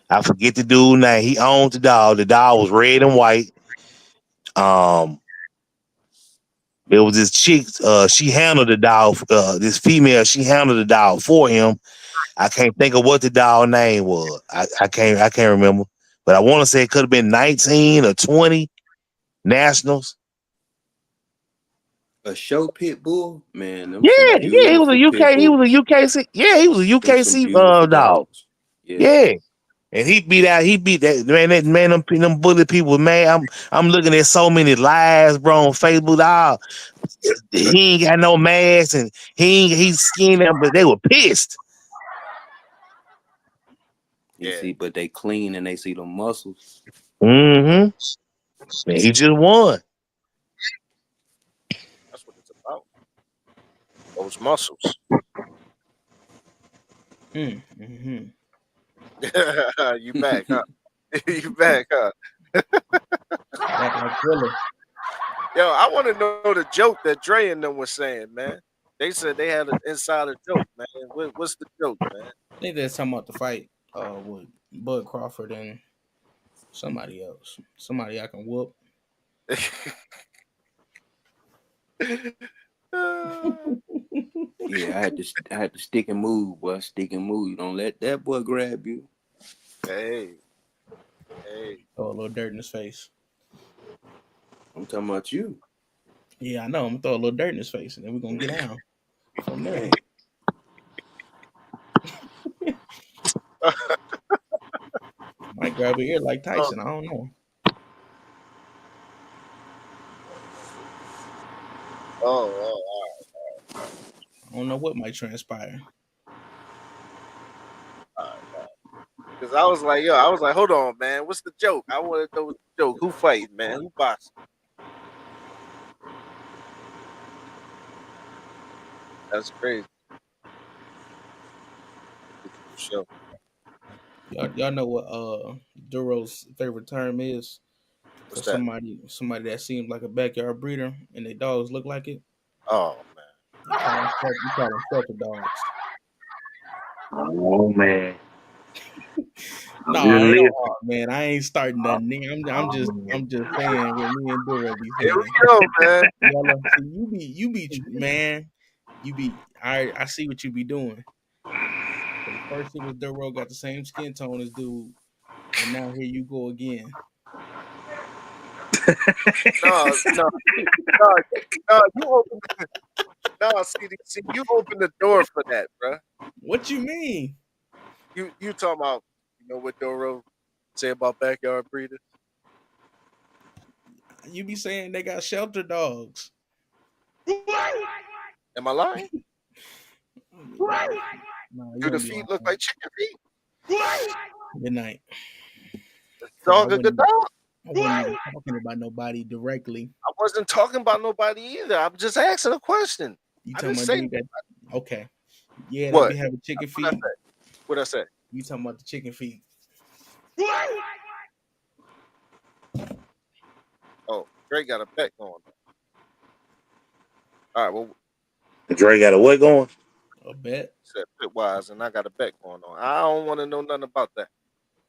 I forget the dude name. He owned the dog. The dog was red and white. Um, there was this chick. She handled the dog. This female, she handled the dog for him. I can't think of what the dog name was. I can't remember. But I want to say it could have been 19 or 20 Nationals. A show pit bull, man. Them Yeah, some yeah, he was a beautiful pit UK. He was a bulls. UKC. Yeah, he was a Them some UKC beautiful dog. dogs. Yeah. Yeah. And he beat that man. That man, them bully people, man. I'm looking at so many lies, bro, on Facebook. Dog, he ain't got no mask, and he's skinned them, but they were pissed. You Yeah, see, but they clean and they see the muscles. Mm-hmm. And he just won. that's what it's about. Those muscles. Mm-hmm. You back, huh? You back, huh? Back like Thriller. Yo, I want to know the joke that Dre and them was saying, man. They said they had an insider joke, man. What's the joke, man? I think they're talking about the fight with Bud Crawford and somebody else. Somebody I can whoop. Yeah, I had to stick and move, boy. Stick and move. Don't let that boy grab you. hey, hey. Throw a little dirt in his face. I'm talking about you. Yeah, I know. I'm gonna throw a little dirt in his face, and then we're gonna get down from there. Man. Might grab your ear like Oh, Tyson. I don't know. oh, I don't know what might transpire. because I was like, yo, I was like, hold on, man. What's the joke? I want to know what's the joke. Who fighting, man? Who boxing? That's crazy. For sure. Y'all know what Duro's favorite term is for What's that? somebody that seems like a backyard breeder and their dogs look like it. Oh man. You call them shelter dogs. Oh man, I'm No, just ain't no listening. man. I ain't starting nothing. Nigga. I'm just saying what me and Duro be Here saying. we go, man. Yellow. See, man. I see what you be doing. 'Cause first it was Duro got the same skin tone as dude, and now here you go again. No, no, no, no. You open. No, see, you open the door for that, bruh. What you mean? You talking about what Doro say about backyard breeders? You be saying they got shelter dogs. Am I lying? No, you Do the don't be feet look lying. like chicken feet? Good night. Cause Dog a good dog. I wasn't even talking about nobody directly. I wasn't talking about nobody either. I'm just asking a question. You I talking didn't about say dude that okay. Yeah, they be what. having chicken What I feet. say? What I say? You talking about the chicken feet. Oh, Dre got a bet going on. All right, well, Dre got a what going? A bet. said Pitwise, and I got a bet going on. I don't want to know nothing about that.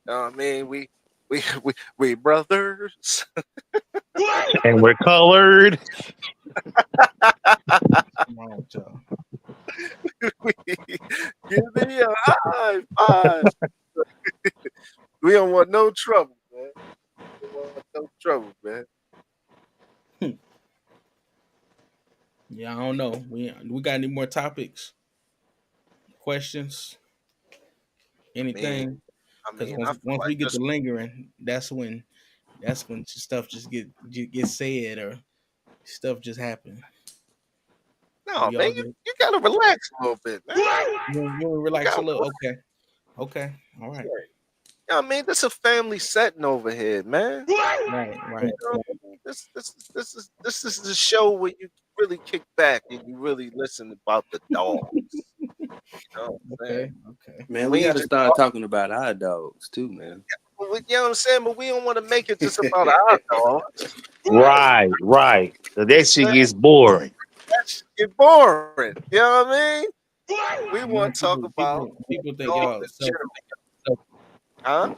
You know what I mean? We brothers. And we're colored. Come on with y'all. Give me a high five. We don't want no trouble, man. We don't want no trouble, man. Yeah, I don't know. We got any more topics, questions, I mean, anything? Because I feel once like we get this. to lingering, that's when stuff just gets said or stuff just happen. No, We man, all you, get you gotta relax a little bit, man. you wanna You relax a gotta little. relax. Okay, okay, all right, You know what I mean, this is a family setting over here, man. right, You right. know what I mean? This is the show where you really kick back and you really listen about the dogs. You know what I'm saying? Okay, okay. Man, we We got ain't to just start talking about our dogs too, man. you know what I'm saying, but we don't want to make it just about our dogs. Right, right. So that shit Man, gets boring. that shit get boring. You know what I mean? We Man, want to talk about people think dogs y'all and self children. Huh?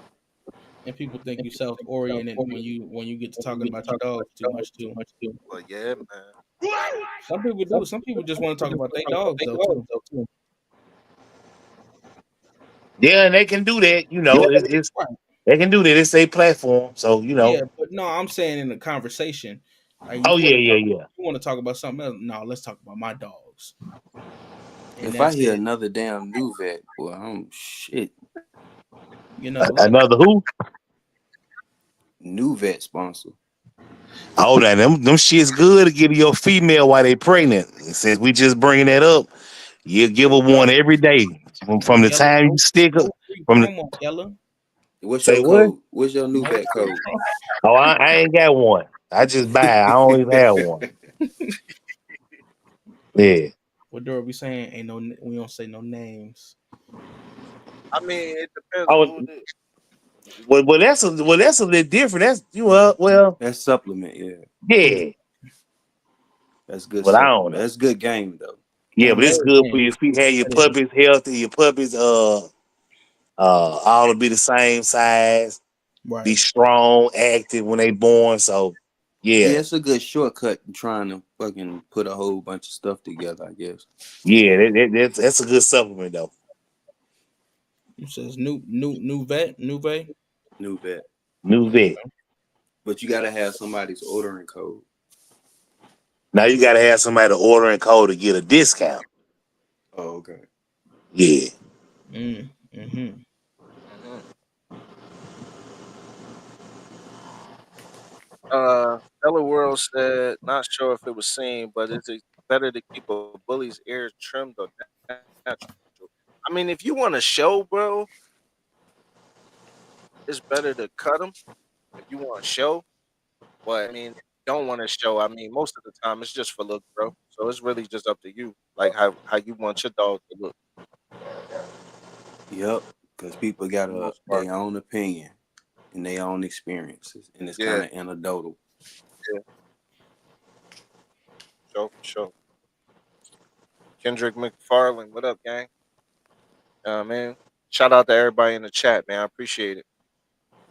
and people think you self oriented when you get to talking about your dogs too much too. Well, yeah, man. Some people do. Some people just want to talk about their dogs though too. Yeah, and they can do that. It's Right. they can do that. It's a platform. So Yeah, but no, I'm saying in a conversation, like Oh yeah, yeah, yeah. you want to talk about something else. No, let's talk about my dogs, and If I that's hear it. another damn new vet, well, I'm shit. You know, Another who? New vet sponsor. Oh, now them shit's good to give your female while they pregnant. And since we just bringing that up, you give There her you go. one every day from the yellow, time you no, stick her. no free From the promo, yellow, What's your say what? code? What's your new no vet free code? promo. Oh, I ain't got one. I just buy. I don't even have one. Yeah. What Dora be saying? Ain't no, we don't say no names. I mean, it depends on Oh, who it is. that's a little different. That's well, That's supplement, yeah. yeah. That's good But I don't supplement. know. That's good game though. Yeah, but That it's is good for game. your feet. Have your That is. puppies healthy. Your puppies all to be the same size. Be Right. strong, active when they born. So Yeah, yeah, it's a good shortcut in trying to fucking put a whole bunch of stuff together, I guess. yeah, that's a good supplement though. It says new vet, new vet. New vet. New vet. But you gotta have somebody's ordering code. Now you gotta have somebody ordering code to get a discount. Oh, okay. Yeah. Mm-hmm. Mhm. Hello World said, not sure if it was seen, but is it better to keep a bully's ears trimmed or natural? I mean, if you want to show, bro, it's better to cut them if you want to show. But I mean, don't want to show. I mean, most of the time it's just for look, bro. So it's really just up to you, like how you want your dog to look Yep, because people got for the most part. their own opinion and their own experiences, and it's kind Yeah, of anecdotal. yeah, for sure. Kendrick McFarland, what up, gang? Man, shout out to everybody in the chat, man. I appreciate it.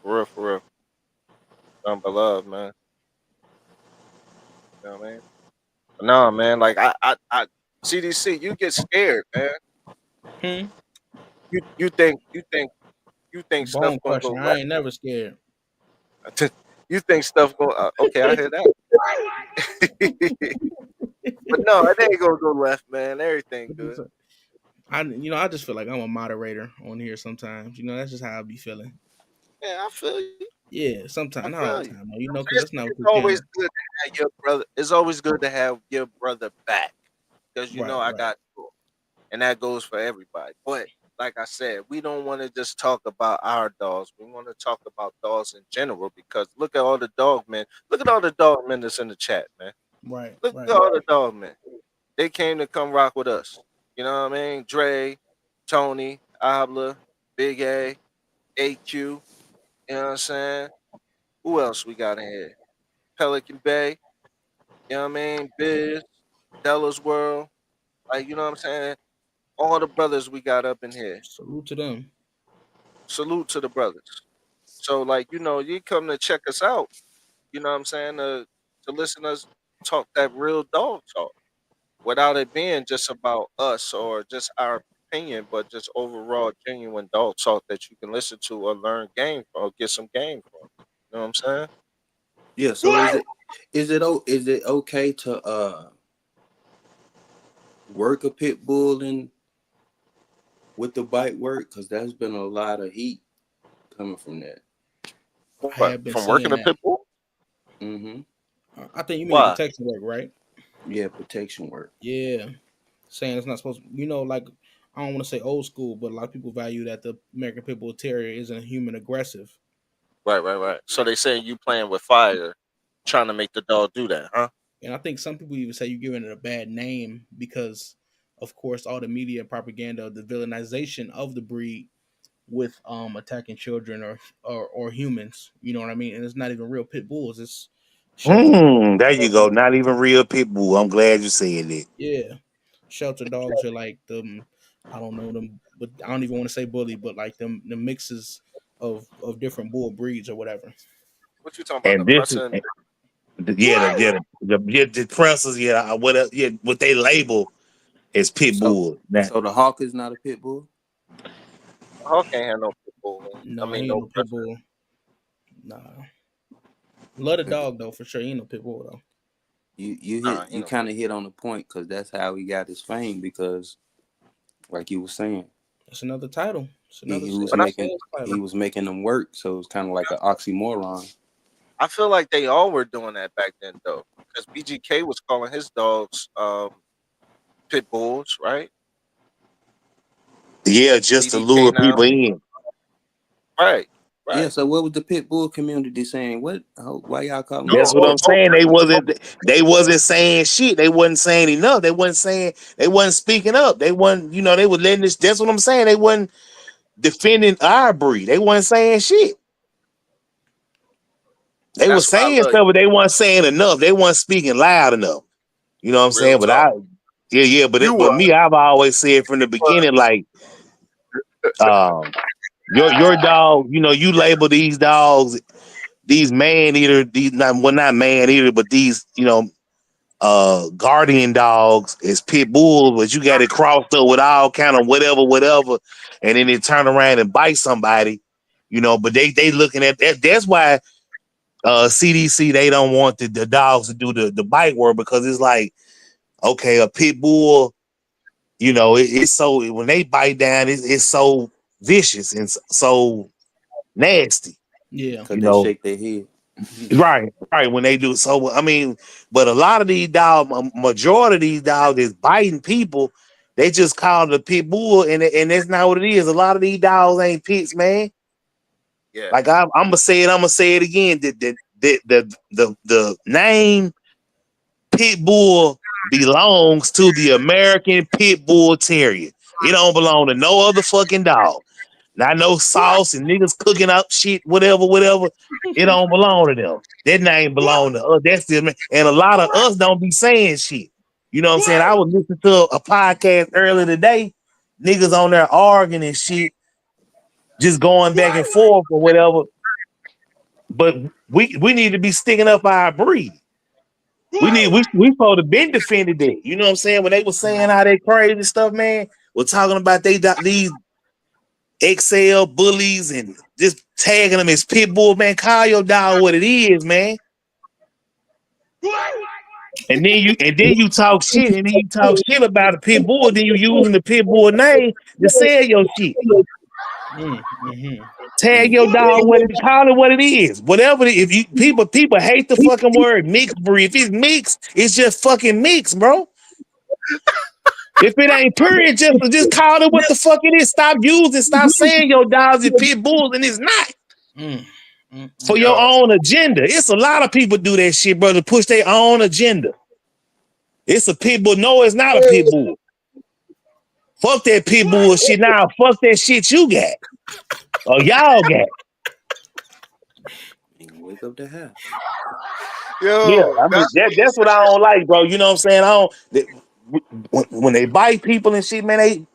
For real, for real. Nothing but love, man. You know what I mean? But nah, man. Like CDC, you get scared, man. Hmm. You think stuff Bone gonna go crushing. I left. ain't never scared. You think stuff going? Okay, I hear that. But no, it ain't gonna go left, man. Everything good. I just feel like I'm a moderator on here sometimes. That's just how I be feeling. Yeah, I feel you. Yeah, I sometimes, not feel all the you. time, though. You know what I'm Because saying? that's not what It's this always channel. good to have your brother. It's always good to have your brother back because Right, I right, got you, and that goes for everybody. But like I said, we don't want to just talk about our dogs. We want to talk about dogs in general because look at all the dog men. Look at all the dog men that's in the chat, man. right, Look at right. all the dog men. They came to come rock with us. You know what I mean? Dre, Tony, Abla, Big A, AQ. You know what I'm saying? Who else we got in here? Pelican Bay. You know what I mean? Biz, Della's World. Like, you know what I'm saying? All the brothers we got up in here. Salute to them. Salute to the brothers. So, like, you come to check us out, you know what I'm saying? To listen to us talk that real dog talk without it being just about us or just our opinion, but just overall genuine dog talk that you can listen to or learn game from or get some game from. You know what I'm saying? Yeah. So is it okay to work a pit bull and with the bite work? Because there's been a lot of heat coming from that. I What? have been From working seeing a that. pit bull? Mm-hmm. I think you mean Why? protection work, right? Yeah, protection work. Yeah. Saying it's not supposed to, like, I don't want to say old school, but a lot of people value that the American Pit Bull Terrier isn't human aggressive. Right, right, right. So they saying you playing with fire, trying to make the dog do that, huh? And I think some people even say you're giving it a bad name because, of course, all the media propaganda, the villainization of the breed with attacking children or humans. You know what I mean? And it's not even real pit bulls. It's shelter There you dogs. go. Not even real pit bull. I'm glad you said it. Yeah, shelter dogs are like them. I don't know them, but I don't even want to say bully, but like them the mixes of different bull breeds or whatever. What you talking about? The And this is Prussian? yeah, the pressers, yeah, what they label as pit So bull. Now, so the hawk is not a pit bull. Hawk can't have no pit bull. I No, mean, he ain't no no pit Prussian. bull. Nah, love the Okay. dog though for sure. He ain't no pit bull though. You Nah, he you no. kind of hit on the point because that's how he got his fame because like you were saying It's another title. It's he, another he was But making sales he title. was making them work, so it's kind of like an oxymoron. I feel like they all were doing that back then, though, because BGK was calling his dogs pit bulls, right? yeah, just to CDK lure now, people in. right, Yeah, right. so what was the pit bull community saying? Why y'all call them That's pit No, what oh, I'm bulls? oh, saying. They wasn't saying shit. They wasn't saying enough. They wasn't speaking up. They was letting this. That's what I'm saying. They wasn't defending our breed. They wasn't saying shit. They was that's why I saying love stuff, but they weren't saying enough. They weren't speaking loud enough. You know what I'm real saying? But talk. yeah. You But were, me, I've always said from the beginning, like, um, your dog. You label these dogs, these man eater, these not man eater, but these guardian dogs is pit bulls, but you got it crossed up with all kind of whatever, and then they turn around and bite somebody. But they looking at that. That's why CDC they don't want the dogs to do the bite work because it's like okay, a pit bull, it's so when they bite down, it's so vicious and so nasty, Yeah, Because you they know. shake their head. Right. When they do so, I mean, but a lot of these dogs, majority of these dogs is biting people. They just call it a pit bull, and that's not what it is. A lot of these dogs ain't pits, man. yeah, Like I'm gonna say it again. the name pit bull belongs to the American pit bull terrier. It don't belong to no other fucking dog. Not no sauce and niggas cooking up shit, whatever. It don't belong to them. That name belong to us. That's the and a lot of us don't be saying shit. You know what I'm saying? I was listening to a podcast earlier today. Niggas on there arguing and shit, just going back and forth or whatever. But we need to be sticking up our breed. We supposed to been defended that. You know what I'm saying? When they were saying how they crazy stuff, man, we're talking about these XL bullies and just tagging them as pit bull, man. Call your dog what it is, man. And then you talk shit, and then you talk shit about a pit bull, then you using the pit bull name to sell your shit. Tag Mm. your dog what it call it what it is. Whatever if you people hate the fucking word mixed breed. If it's mixed, it's just fucking mixed, bro. If it ain't period, just call it what the fuck it is. Stop saying your dogs is pit bulls, and it's not. For your Yo, own agenda. It's a lot of people do that shit, bro, to push their own agenda. It's a pit bull. No, it's not a pit bull. Fuck that pit bull shit. Now, fuck that shit you got. Or y'all got. And wake up the house. Yeah, yo, I mean, that's what I don't like, bro. You know what I'm saying? When they bite people and shit, man,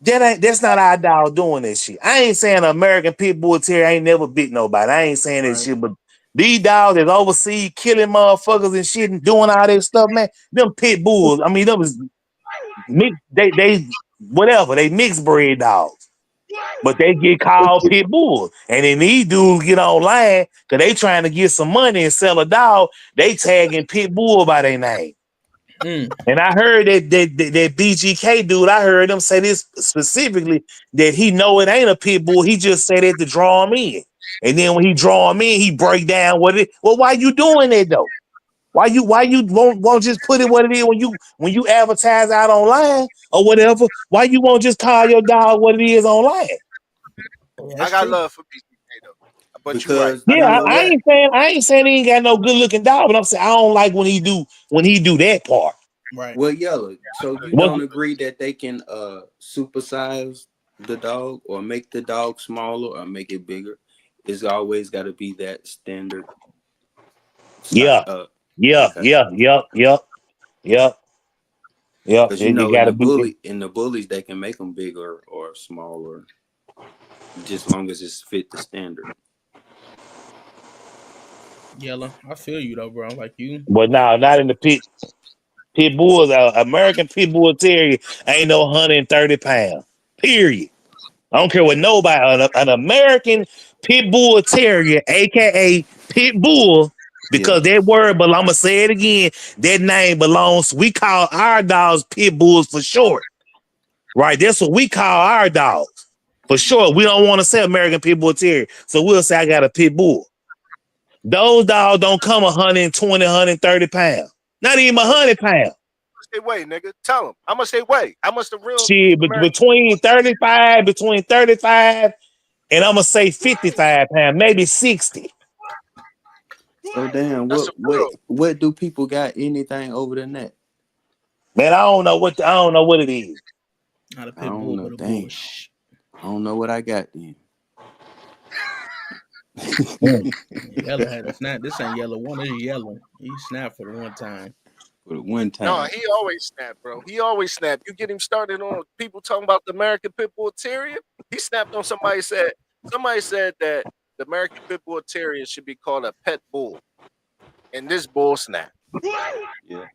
that's not our dog doing that shit. I ain't saying an American pit bull terrier ain't never bit nobody. I ain't saying that shit, but these dogs that overseas killing motherfuckers and shit and doing all that stuff, man, them pit bulls, I mean, them is mixed, they whatever, they mixed breed dogs. But they get called pit bulls. And then these dudes get online because they trying to get some money and sell a dog, they tagging pit bull by their name. And I heard that BGK dude, I heard him say this specifically, that he know it ain't a pit bull. He just said it to draw him in. And then when he draw him in, he break down what it. Well, why you doing that though? Why you won't just put it what it is when you advertise out online or whatever? Why you won't just call your dog what it is online? Yeah, I that's got true. love for BTK though, but you're right. Because I you Yeah, got know love. what? I ain't saying he ain't got no good looking dog, but I'm saying I don't like when he do that part. Right. Well, yellow. So you What don't agree that they can supersize the dog or make the dog smaller or make it bigger? It's always got to be that standard size. yeah, yeah, Okay. yeah, yep, yep, yep, yep. Because you It know, in gotta the be bullies, they can make them bigger or smaller, just long as it's fit the standard. Yellow. I feel you though, bro. Like you. but now not in the pit bulls. American pit bull terrier ain't no 130 pounds. Period. I don't care what nobody. An American pit bull terrier, aka pit bull, Yeah. because that word. But I'm gonna say it again. That name belongs. We call our dogs pit bulls for short, right? That's what we call our dogs for short. We don't want to say American pit bull terrier, so we'll say I got a pit bull. Those dogs don't come 120, 130 pounds. Not even How much 100 pounds. they weigh, nigga? Tell them. How much they weigh? How much the real Shit, but American? between 35 and I'm gonna say 55 pounds, maybe 60. So damn, That's the real. what do people got anything over the net? Man, I don't know what it is. Not a I pit don't bull, know. but a Damn, bush. I don't know what I got then. Mm. Yellow had a snap. This ain't yellow one. This is yellow. He snapped for the one time. For the one No, time. he always snap, bro. He always snap. You get him started on people talking about the American Pit Bull Terrier. He snapped on somebody said that the American Pit Bull Terrier should be called a pet bull, and this bull snap. Yeah.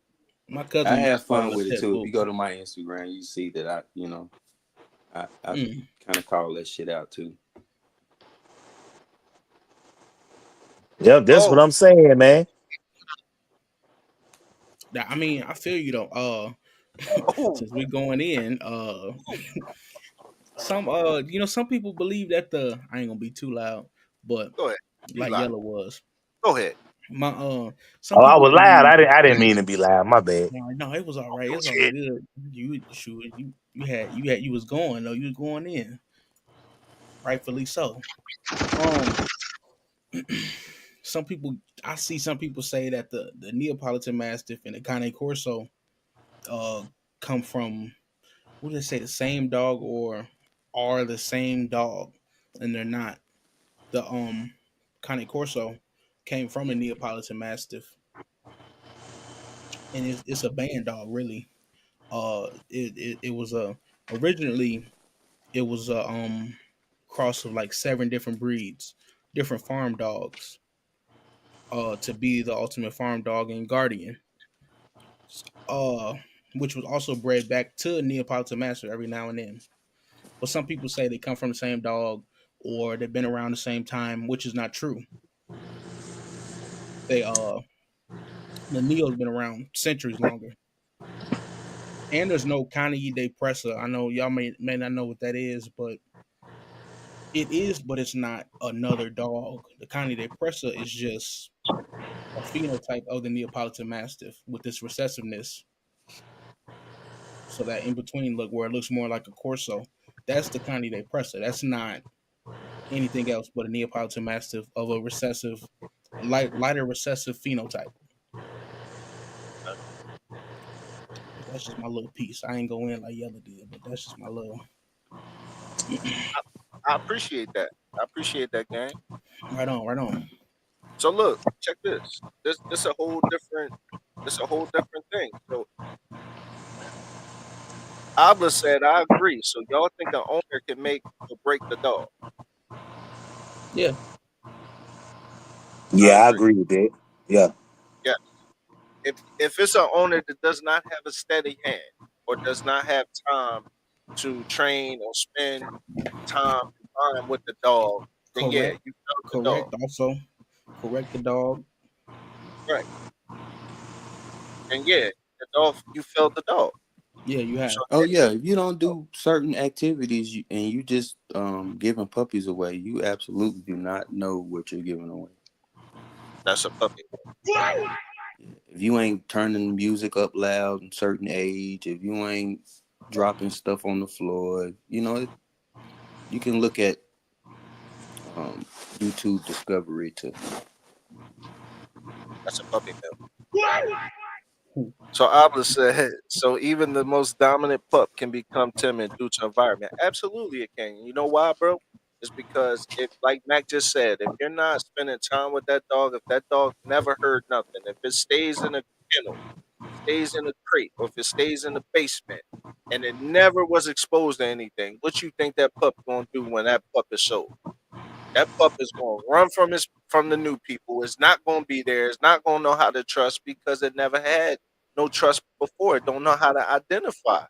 My cousin I used to have call fun it a with it pit too. If bull. you go to my Instagram, you see that I Mm. kind of call that shit out too. Yep, that's what Oh, I'm saying, man. I mean, I feel you though. oh, Since we going in, some people believe that I ain't gonna be too loud, but go ahead. Be like loud. Yellow was Go ahead. my some Oh, I people was loud. believe. I didn't mean to be loud. My bad. No, it was all right. It's all Shit. good. You was going though. You was going in, rightfully so. Um, some people, I see some people say that the Neapolitan Mastiff and the Cane Corso uh come from, what do they say, the same dog or are the same dog, and they're not. The Cane Corso came from a Neapolitan Mastiff, and it's a band dog really. It was a originally it was a cross of like seven different breeds, different farm dogs, to be the ultimate farm dog and guardian. Uh, which was also bred back to Neapolitan Mastiff every now and then. But some people say they come from the same dog or they've been around the same time, which is not true. They the Neo's been around centuries longer. And there's no Kanye de Pressa. I know y'all may not know what that is, but it is, but it's not another dog. The Kanye de Pressa is just a phenotype of the Neapolitan Mastiff with this recessiveness. So that in between look where it looks more like a Corso, that's the Kanye de Pressa. That's not anything else but a Neapolitan Mastiff of a recessive, lighter recessive phenotype. But that's just my little piece. I ain't go in like Yella did, but that's just my little. I appreciate that. I appreciate that, gang. Right on, right on. So look, check this. This a whole different. This a whole different thing. So Abla said, I agree. So y'all think an owner can make or break the dog? Yeah, I Yeah, I agree. agree with that. Yeah. Yeah. If it's an owner that does not have a steady hand or does not have time to train or spend time with the dog, then yeah, correct, you felt the dog. correct. Also, correct the dog. Right. And yeah, the dog you felt the dog. Yeah, you So have. Oh yeah, yeah, if you don't do certain activities and you just giving puppies away, you absolutely do not know what you're giving away. that's a puppy. If you ain't turning music up loud in certain age, if you ain't dropping stuff on the floor, you can look at um, YouTube Discovery to. That's a puppy mill. So Abla said, so even the most dominant pup can become timid due to environment. Absolutely it can. You know why, bro? It's because if, like Mac just said, if you're not spending time with that dog, if that dog never heard nothing, if it stays in a kennel, stays in a crate, or if it stays in the basement and it never was exposed to anything, what you think that pup gonna do when that pup is sold? That pup is going to run from the new people. It's not going to be there. It's not going to know how to trust because it never had no trust before. It don't know how to identify.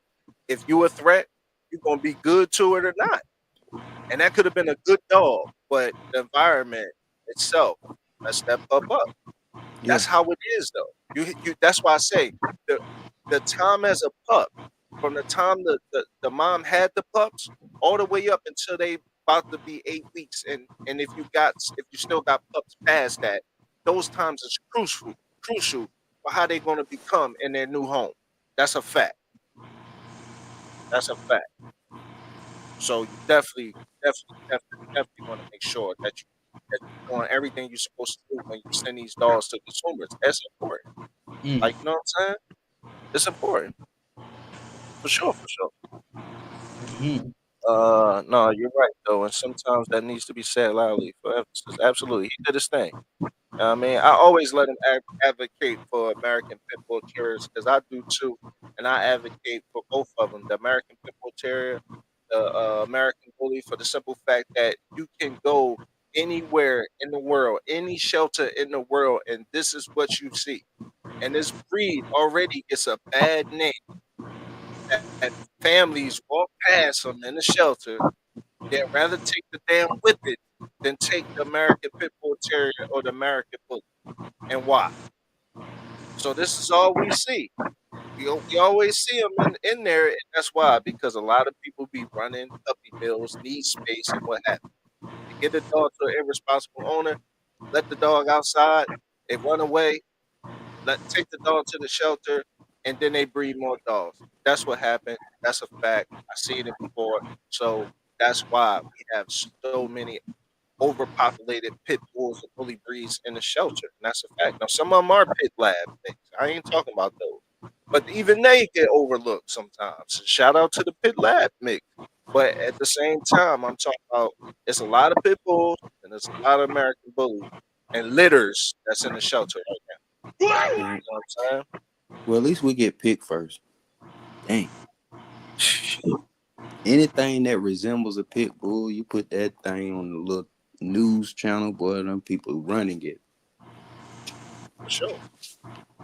If you a threat, you're going to be good to it or not. And that could have been a good dog, but the environment itself messed that pup up. Yeah, That's how it is, though. You. That's why I say the the time as a pup, from the time the mom had the pups, all the way up until they about to be 8 weeks, and if you still got pups past that, those times is crucial for how they're going to become in their new home. That's a fact. That's a fact. So you definitely want to make sure that you're doing everything you're supposed to do when you send these dogs to consumers. That's important. Mm. Like, you know what I'm saying? It's important for sure, for sure. Hmm. No, you're right though, and sometimes that needs to be said loudly for emphasis. Absolutely, he did his thing. I mean, I always let him advocate for American Pit Bull Terriers because I do too, and I advocate for both of them: the American Pit Bull Terrier, the American Bully, for the simple fact that you can go anywhere in the world, any shelter in the world, and this is what you see. And this breed already gets a bad name that families walk past them in the shelter. They'd rather take the damn whippet than take the American Pit Bull Terrier or the American Bully. And why? So this is all we see. We always see them in there, and that's why, because a lot of people be running puppy mills, need space, and what have you. They get the dog to an irresponsible owner, let the dog outside, they run away, take the dog to the shelter, and then they breed more dogs. That's what happened. That's a fact. I seen it before. So that's why we have so many overpopulated pit bulls and bully breeds in the shelter, and that's a fact. Now, some of them are pit lab mix. I ain't talking about those, but even they get overlooked sometimes. So shout out to the pit lab mix, but at the same time, I'm talking about it's a lot of pit bulls and there's a lot of American bullies and litters that's in the shelter right now. Mm, You know what I'm well, at least we get picked first. Dang. saying? Shit. Anything that resembles a pit bull, you put that thing on the little news channel, boy, them people running it. For sure.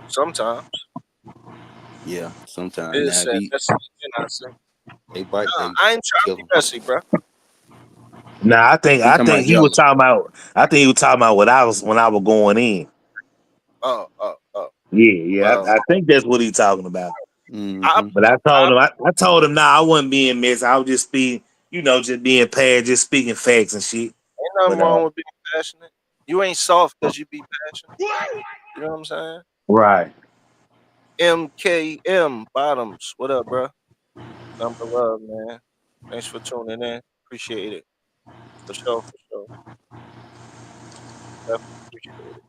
Sometimes Yeah, sometimes. it is Now, if said he, messy, you know what I'm saying? they bite, Nah, they I ain't trying to kill be them. messy, bro. Nah, I think You I talking think about he was yellow. talking about. I think he was talking about what I was when I was going in. Oh. Yeah, yeah. Well, I think that's what he's talking about. I Mm-hmm. But I I told him, nah, I wasn't being messy. I was just being, just being pad, just speaking facts and shit. ain't nothing But wrong with being passionate. You ain't soft because you be passionate. You know what I'm saying? right. MKM Bottoms, what up, bro? Number love, man. Thanks for tuning in. Appreciate it. For sure, for sure. Definitely appreciate it.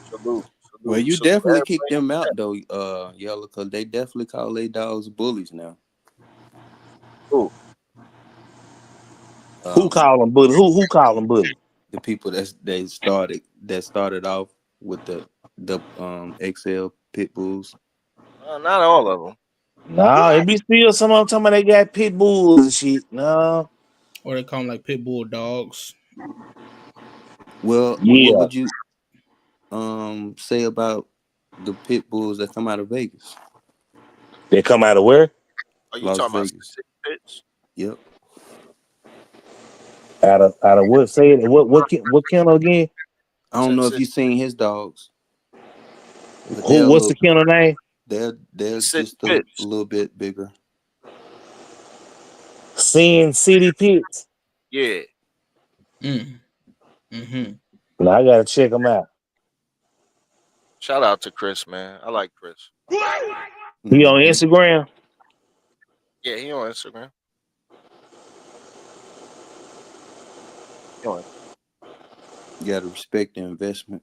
Salute, Well, salute, you salute. definitely kicked Everybody, them out though, Yellow, because they definitely call their dogs bullies now. cool. Who Um, call him bully? Who call him bully? the people that started off with the XL pit bulls. Not all of them. No, it be still some of them talking about they got pit bulls and shit. No. Or they call them like pit bull dogs. Well, what Yeah. would you say about the pit bulls that come out of Vegas, They come out of where? Are you Las talking about Vegas? City Pitch? Yep. Out of what? Say it. What kennel again? I don't Sin know if City, you seen his dogs, but Who? they're a What's the little kennel name? they're City just a Pitch. little bit bigger. Sin City Pits. Yeah. Mm. Mm-hmm. No, I gotta check them out. Shout out to Chris, man. I like Chris. He on Hmm. Instagram. Yeah, he on Instagram. He on You got to respect the investment.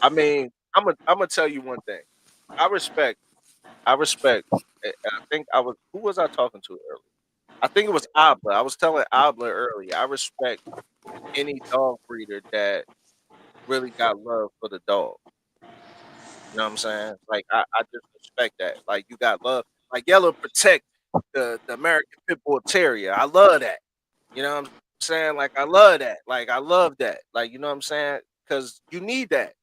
I mean, I'm gonna tell you one thing. I respect. I respect. I think I was. Who was I talking to earlier? I think it was Abla. I was telling Abla earlier. I respect any dog breeder that really got love for the dog. You know what I'm saying? Like I just respect that. Like you got love. Like Yellow protect the American Pit Bull Terrier. I love that. You know what I'm saying? Like I love that. Like I love that. Like you know what I'm saying? Because you need that.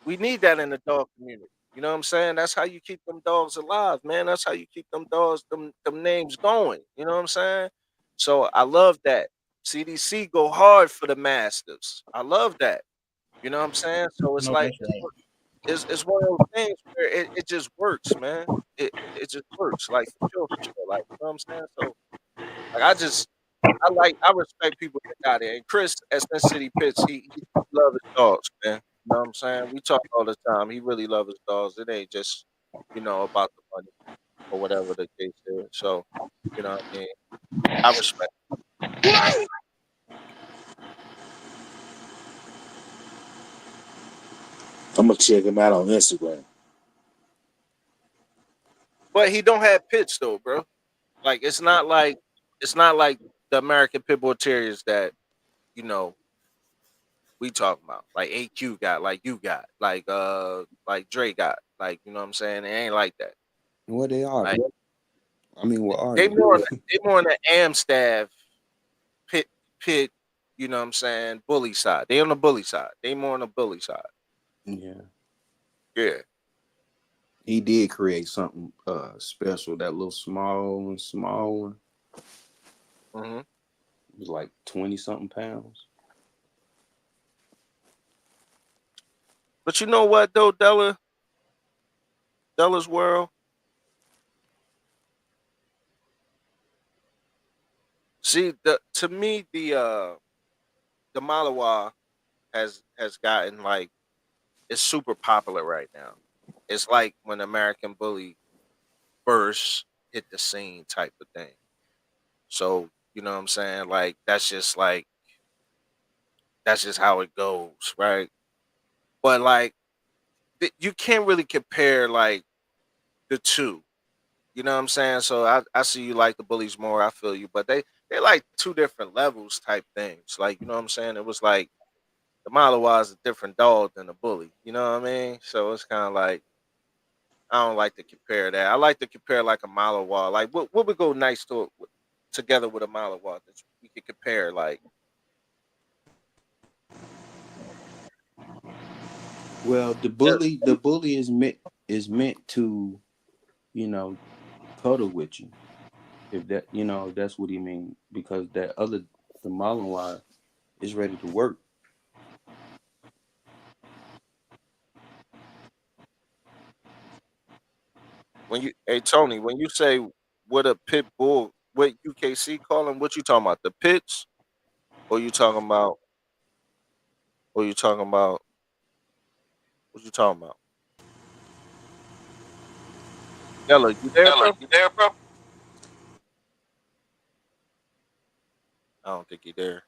We need that in the dog community. You know what I'm saying? That's how you keep them dogs alive, man. That's how you keep them dogs, them names going. You know what I'm saying? So I love that. CDC go hard for the masters. I love that. You know what I'm saying? So it's No, like that's right. it's one of those things where it just works, man. It just works, like for sure, for sure. Like you know what I'm saying? So like I respect people that got it. And Chris at Sin City Pits, he love his dogs, man. You know what I'm saying? We talk all the time. He really love his dogs. It ain't just, about the money or whatever the case is. So, you know what I mean? I respect. I'm gonna check him out on Instagram. But he don't have pits though, bro. Like it's not like the American Pit Bull Terriers that, you know, we talking about. Like AQ got, like you got, like Dre got. Like, you know what I'm saying? It ain't like that. What they are? Like I mean, what are they they? more on the Amstaff pit pit, you know what I'm saying, bully side. They on the bully side. They more on the bully side. Yeah, Yeah. he did create something special. That little small one Hmm. was like 20 something pounds. But you know what though, Della's world. See, to me the Malawa has gotten like it's super popular right now. It's like when American Bully first hit the scene type of thing. So you know what I'm saying? Like that's just how it goes, right? But like you can't really compare like the two. You know what I'm saying? So I see you like the bullies more. I feel you, but they like two different levels type things. Like you know what I'm saying? It was like the Malawa is a different dog than the bully. You know what I mean? So it's kind of like I don't like to compare that. I like to compare like a Malawa. Like what would go nice together with a Malawa that we could compare? Like Well, the bully is meant to, you know, cuddle with you. If that, that's what he mean, because the Malinois is ready to work. when you, hey Tony, when you say what a pit bull, what UKC call him, what you talking about? The pits, or you talking about, or you talking about, what you talking about? Yella, you there, Ella, bro? you there, bro? I don't think he there.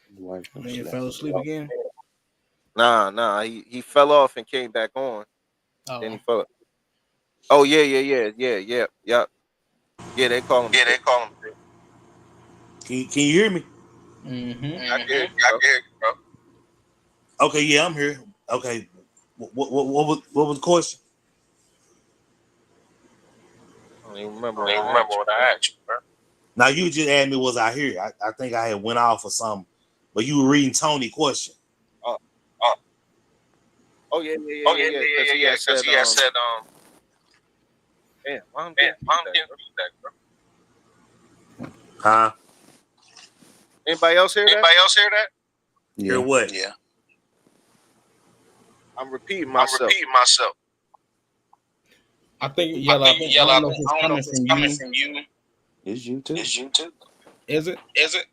His wife gonna Man, slap fell him. asleep again. Nah, he fell off and came back on. Then Oh, he fell. Oh yeah. Yeah, they call him yeah, they pit. call him. Can you hear me? Mm-hmm. I Mm-hmm. can hear you, I bro. can hear you, bro. Okay, yeah, I'm here. Okay, what was the question? I don't even remember I don't what even I remember asked you, what bro. I asked you, bro. Now you just asked me was I here? I think I had went off or something, but you were reading Tony question. Oh, Oh, oh yeah, oh yeah, yeah, Because yeah, he yeah, yeah. had Because said, he had said, damn, why I'm man, getting I'm feedback, getting bro? feedback, bro. Huh? Anybody else hear that? Anybody else hear that? Hear Yeah. what? Yeah. I'm repeating I'm myself. repeating myself. I think I Yella. I think think I Yella. don't know if it's I don't know coming if it's from coming you. from you. It's you too. It's you too. Is it? Is it?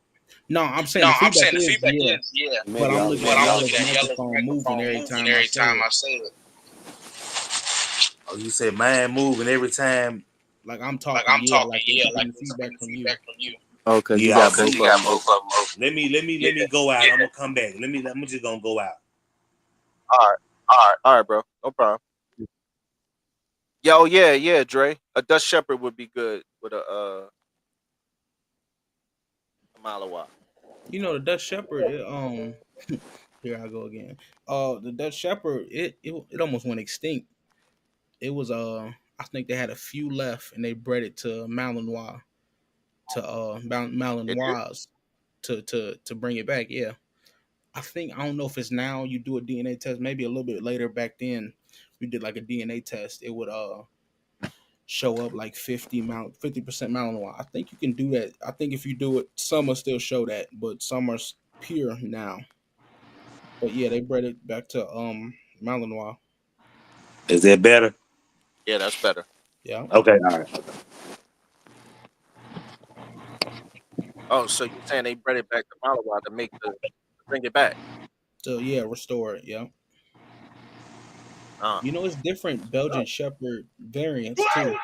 No, I'm saying No, the I'm feedback saying the is feedback yeah, is yeah. but Maybe I'm all of looking But at y'all. I'm Yella's looking at Yella's microphone moving microphone every moving time I every say time it. I say it. Oh, you said man moving every time. Like I'm Like talking, I'm yeah, talking, like yeah, it's like getting it's feedback getting from you. feedback from you. Oh, because you Yeah, got Because both you of got them both open. of them open. let me go out. Yeah. I'm gonna come back. I'm just gonna go out. All right, All right. all right, bro. No problem. Yeah, Dre. A Dutch Shepherd would be good with a Malawa. You know the Dutch Shepherd. Here I go again. The Dutch Shepherd. It almost went extinct. It was I think they had a few left, and they bred it to Malinois It did. Malinois to bring it back. Yeah. I don't know if it's now you do a DNA test, maybe a little bit later back then we did like a DNA test, it would show up like 50% Malinois. I think you can do that. I think if you do it, some will still show that, but some are pure now. But yeah, they bred it back to Malinois. Is that better? Yeah, that's better. Yeah. Okay, all right. Oh, so you're saying they bred it back to Malawa to bring it back? So yeah, restore it. Yeah. Uh, You know it's different Belgian Shepherd variants too.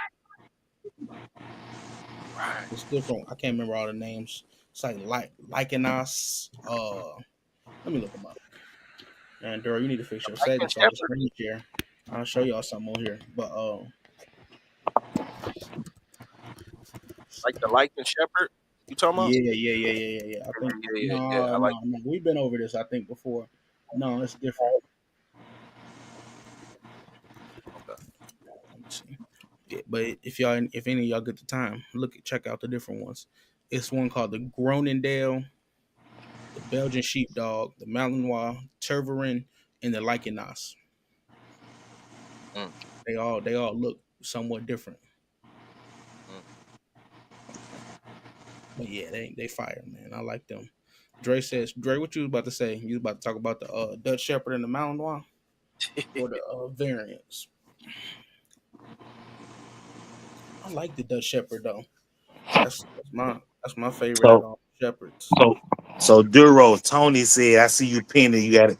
right. It's different. I can't remember all the names. It's like Lycanos. Let me look them up. And Dora, you need to fix your Like settings so I can Shepherd, screen share. I'll show y'all something on here. But like the Lycan Shepherd. You talking about? yeah. I think Yeah. I like. no. We've been over this. I think before. No, it's different. Okay. Let me see. Yeah, but if any of y'all get the time, check out the different ones. It's one called the Gronendale, the Belgian Sheepdog, the Malinois, Tervuren, and the Lycanos. Mm, They all look somewhat different. mm. But yeah, they fire, man. I like them. Dre, what you was about to say? You was about to talk about the Dutch Shepherd and the Malinois or the variants. I like the Dutch Shepherd though. That's my favorite out So of all shepherds. so so Duro Tony said I see you pinned it. You got it.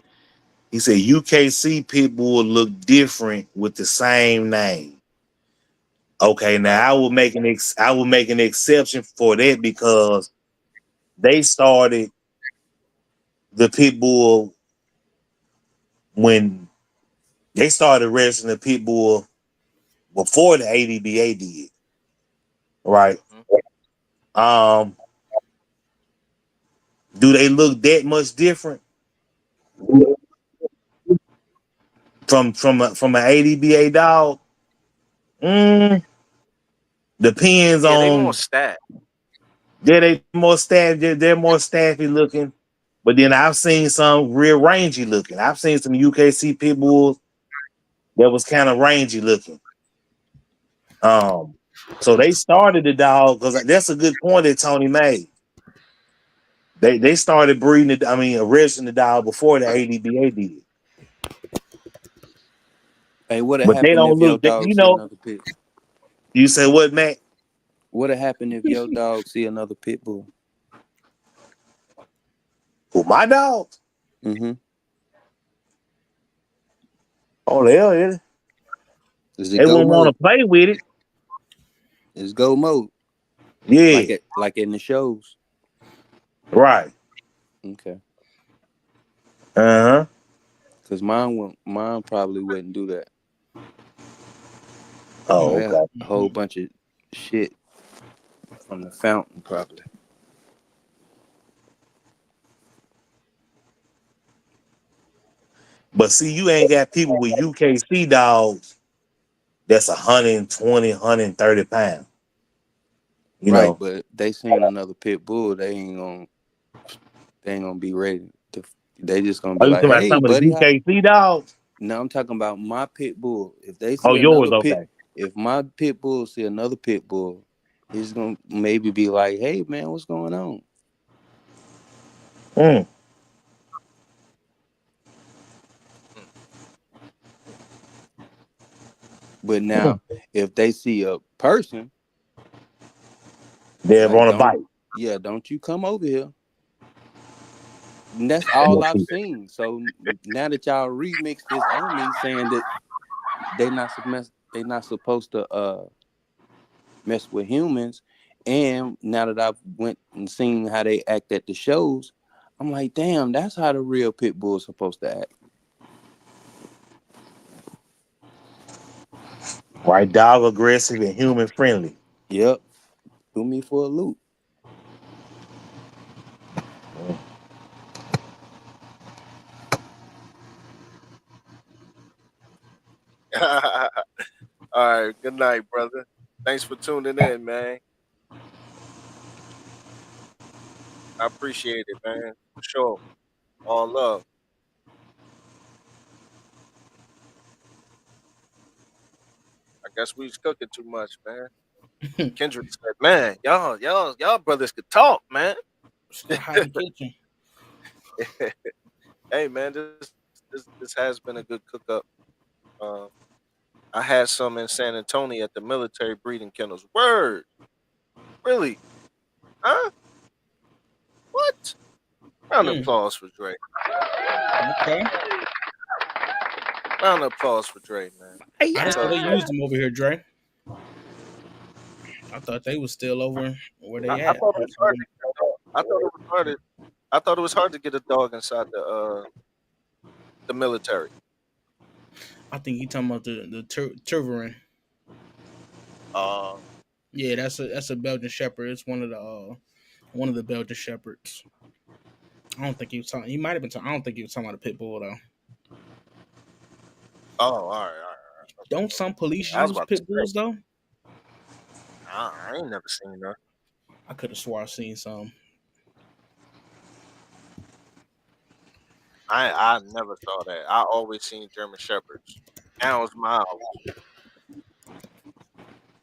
He said UKC pit bull look different with the same name. Okay, now Oh, I will make an exception for that because they started the pit bull when they started registering the pit bull before the ADBA did, right? mhm. Um, do they look that much different from an ADBA dog? Mm, depends Yeah, they more on stat. they more staff. They're more staffy looking, but then I've seen some real rangy looking. I've seen some UKC pit bulls that was kind of rangy looking. Um, so they started the dog because that's a good point that Tony made. They started breeding it. I mean, arresting the dog before the ADBA did, Hey, what'd but they happen don't if your look. That dog you see know, another pit? you say what, Matt? What'd happen if your dog see another pit bull? Who my dog? Mm-hmm. Oh, Is it they go wouldn't want mode? to play with it. It's go mode. Yeah, Like in the shows. right. Okay. Uh huh. Cause mine probably wouldn't do that. Oh, Well, okay. a whole bunch of shit from the fountain, probably. But see, you ain't got people with UKC dogs that's 120, 130 pounds. You Right, know, but if they seen another pit bull, they ain't gonna be ready to. They just gonna are be you like, talking about "Hey, some of the buddy, how?" UKC dogs? No, I'm talking about my pit bull. If they Oh, see yours, another pit, okay. if my pit bull see another pit bull, he's gonna maybe be like, "Hey, man, what's going on?" Mm. Mm. But Mm. now, if they see a person, They're like, on a bite. don't you come over here. And that's all I've seen. So now that y'all remix this on me, saying that they not supposed to mess with humans, and now that I've went and seen how they act at the shows, I'm like, damn, that's how the real pit bull is supposed to act. Right, dog aggressive and human friendly. Yep, threw me for a loop. All right. Good night, brother. Thanks for tuning in, man. I appreciate it, man. For sure. All love. I guess we was cooking too much, man. Kendrick said, "Man, y'all brothers could talk, man." Still hot in the kitchen. Hey, man, this has been a good cook up. Um, I had some in San Antonio at the military breeding kennels. Word, really? Huh? What? Round of Mm, applause for Dre. okay. Round of applause for Dre, man. I I didn't know tell they Dre. used them over here, Dre. I thought they was still over where they I at. thought it was hard to get a dog. I thought it was hard to. I thought it was hard to get a dog inside the military. I think he talking about the Tervuren. Uh, Yeah, that's a Belgian Shepherd. It's one of the Belgian Shepherds. I don't think he was talking. He might have been talking. I don't think he was talking about a pit bull though. oh, all right. Don't some Yeah, police I was use about to pit say. bulls though? I ain't never seen that. I could have swore I seen some. I never saw that. I always seen German shepherds. Pounds miles.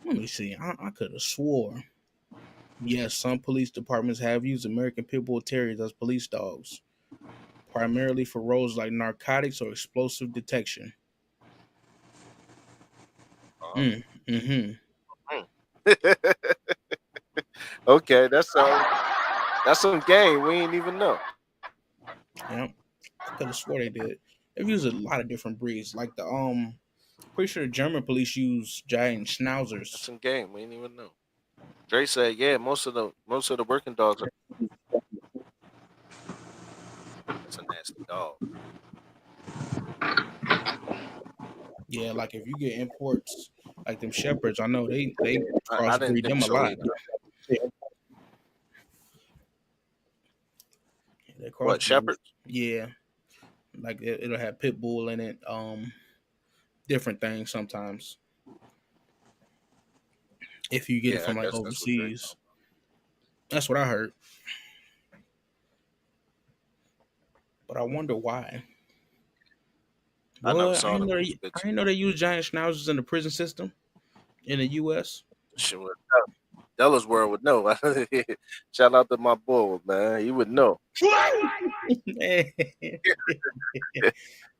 Let me see. I could have swore. Yes, some police departments have used American Pit Bull Terriers as police dogs, primarily for roles like narcotics or explosive detection. Uh, Mm, mm-hmm. hmm. Okay, that's some game we ain't even know. Yep. I could have swore they did. they've used a lot of different breeds. Like the pretty sure the German police use giant That's schnauzers. in game. We didn't even know. Dre said, yeah, most of the working dogs are. That's a nasty dog. Yeah, like if you get imports like them shepherds, I know they I didn't crossbreed think them a so lot. either. They What crossbreed. shepherds? Yeah, like it'll have pit bull in it. Different things sometimes if you get it Yeah, I from like guess that's what Dre overseas. thought. That's what I heard, but I wonder why. I never What? saw them I bitches. didn't know they use giant schnauzers in the prison system in the U.S. Shit, Della's world would know. Shout out to my boy, man. He would know.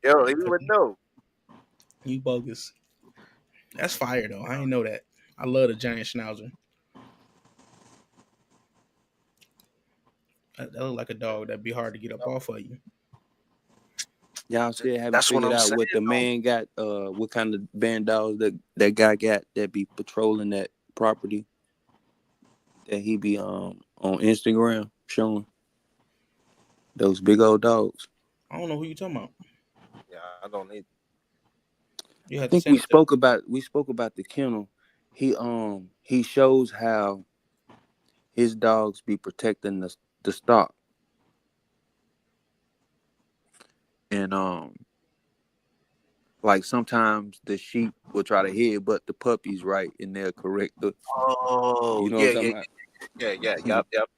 Yo, he would know. You bogus. That's fire though. I ain't know that. I love the giant schnauzer. That look like a dog that'd be hard to get up off of you. Y'all still haven't That's what figured I'm out saying, what the though. man got, what kind of band dogs that guy got that be patrolling that property that he be on Instagram showing those big old dogs. I don't know who you talking about. Yeah, I don't need. You I have to think send it to me. we spoke about the kennel. He shows how his dogs be protecting the stock, and like sometimes the sheep will try to headbutt the puppies, right, and they'll correct the, Oh, you know yeah, what I'm yeah, talking yeah, yeah. about. Yep, yep, yep,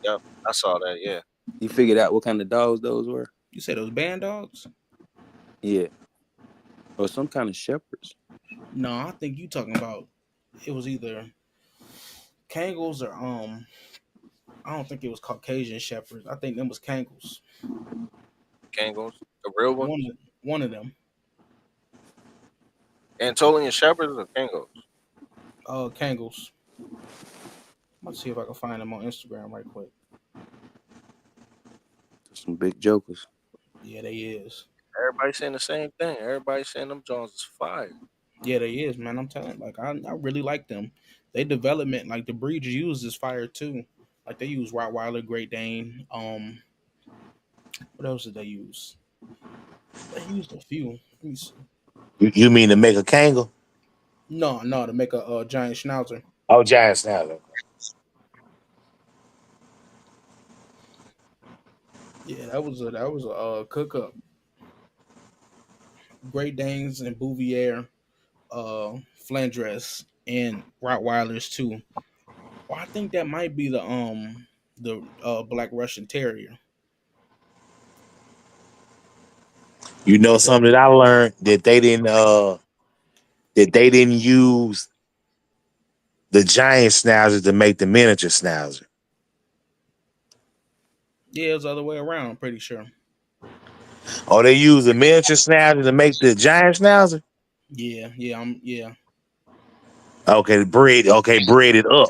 yep. I saw that. Yeah. You figured out what kind of dogs those were? You said those band dogs? Yeah, or some kind of shepherds. No, I think you talking about it was either Kangles or I don't think it was Caucasian shepherds. I think them was Kangles. Kangos, the real ones. One of them. Anatolian shepherds or Kangos? Kangles. Let's see if I can find them on Instagram right quick. Some big jokers. Yeah, they is. Everybody saying the same thing. Everybody saying them Jones is fire. Yeah, they is, man. I'm telling you, like I really like them. They development, like the breeds used is fire too. Like they use Rottweiler, Great Dane. What else did they use? They used a few. Let me see. You mean to make a Kangal? No, no, to make a, giant schnauzer. Oh, giant snapper. Yeah, that was a cook up. Great Danes and Bouvier, Flandres, and Rottweilers too. Or I think that might be the Black Russian Terrier. You know But something that I learned that they didn't use the giant schnauzer to make the miniature schnauzer. yeah, it was the other way around. I'm pretty sure. Or they used the miniature schnauzer to make the giant schnauzer. Yeah. Okay, bred it up. Yep,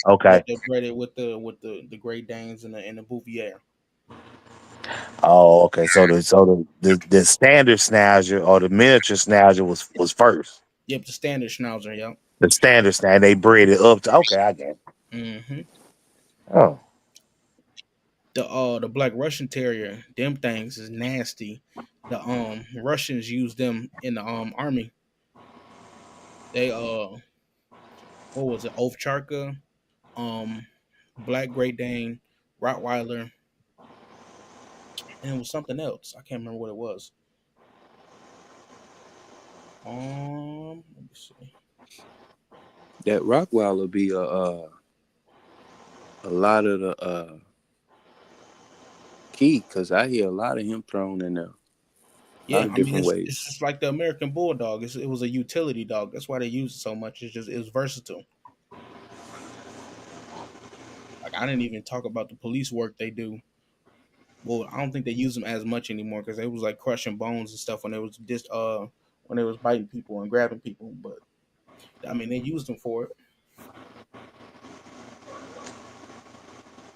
Okay. they bred it with the Great Danes and the Bouvier. Oh, okay. So the standard schnauzer or the miniature schnauzer was first. Yep, the standard Schnauzer. Yep. The standard schnauzer they bred it up to. Okay, I get it. hmm Oh, The Black Russian Terrier, them things is nasty. The Russians use them in the army. They what was it? Ovcharka, um Black Great Dane, Rottweiler, and it was something else. I can't remember what it was. Let me see. That Rockweiler be a lot of the key because I hear a lot of him thrown in there, a lot Yeah, of I mean different it's ways. just like the American Bulldog. It was a utility dog. That's why they use it so much. It's versatile. Like I didn't even talk about the police work they do. Well, I don't think they use them as much anymore because they was like crushing bones and stuff when they was biting people and grabbing people. But I mean, they used them for it.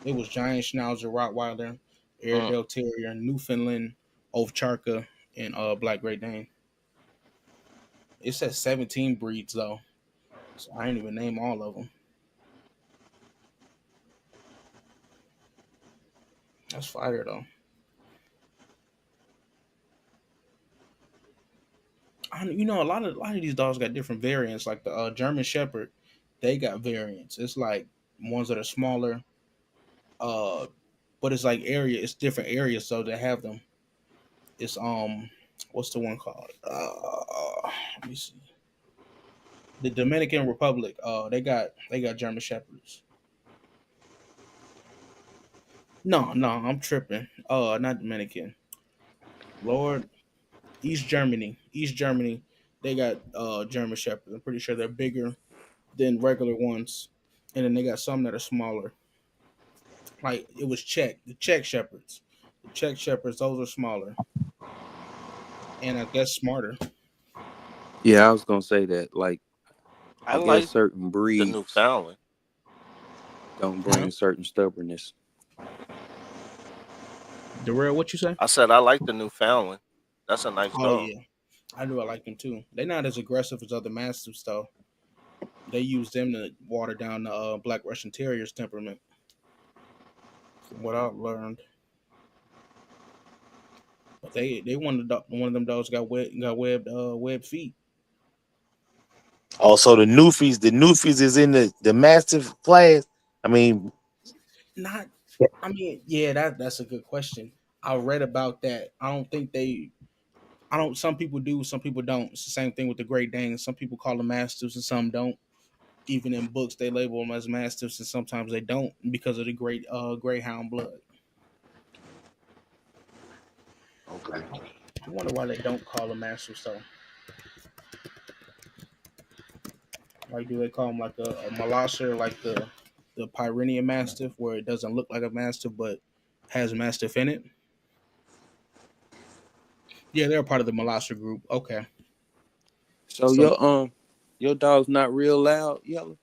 It was Giant Schnauzer, Rottweiler, Mm. Airedale Terrier, Newfoundland, Ovcharka, and Black Great Dane. It says 17 breeds though, so I ain't even name all of them. That's fire though. A lot of these dogs got different variants. Like the German Shepherd, they got variants. It's like ones that are smaller, uh, but it's like it's different areas. So they have them. It's what's the one called? Let me see. The Dominican Republic. They got German Shepherds. No, no, I'm tripping. Not Dominican. Lord, East Germany. East Germany. They got German Shepherds. I'm pretty sure they're bigger than regular ones, and then they got some that are smaller. Like it was the Czech Shepherds. The Czech Shepherds, those are smaller and I guess smarter. Yeah, I was gonna say that. Like, I I guess like certain the breeds Newfoundland. don't Huh? bring certain stubbornness. Darrell, what you say? I said I like the Newfoundland. That's a nice Oh dog. yeah, I do. I like them too. They're not as aggressive as other mastiffs though. They use them to water down the Black Russian Terrier's temperament, from what I've learned. But they one of them dogs got webbed feet. Also, the Newfies is in the Mastiff class. I mean, Not, I mean, yeah, that's a good question. I read about that. I don't think they. I don't. Some people do. Some people don't. It's the same thing with the Great Danes. Some people call them mastiffs and some don't. Even in books, they label them as mastiffs, and sometimes they don't because of the great greyhound blood. okay. I wonder why they don't call them mastiffs though. Like, do they call them like a molosser, like the Pyrenean Mastiff, where it doesn't look like a Mastiff but has Mastiff in it? Yeah, they're a part of the molosser group. Okay, So so your dog's not real loud, yellow.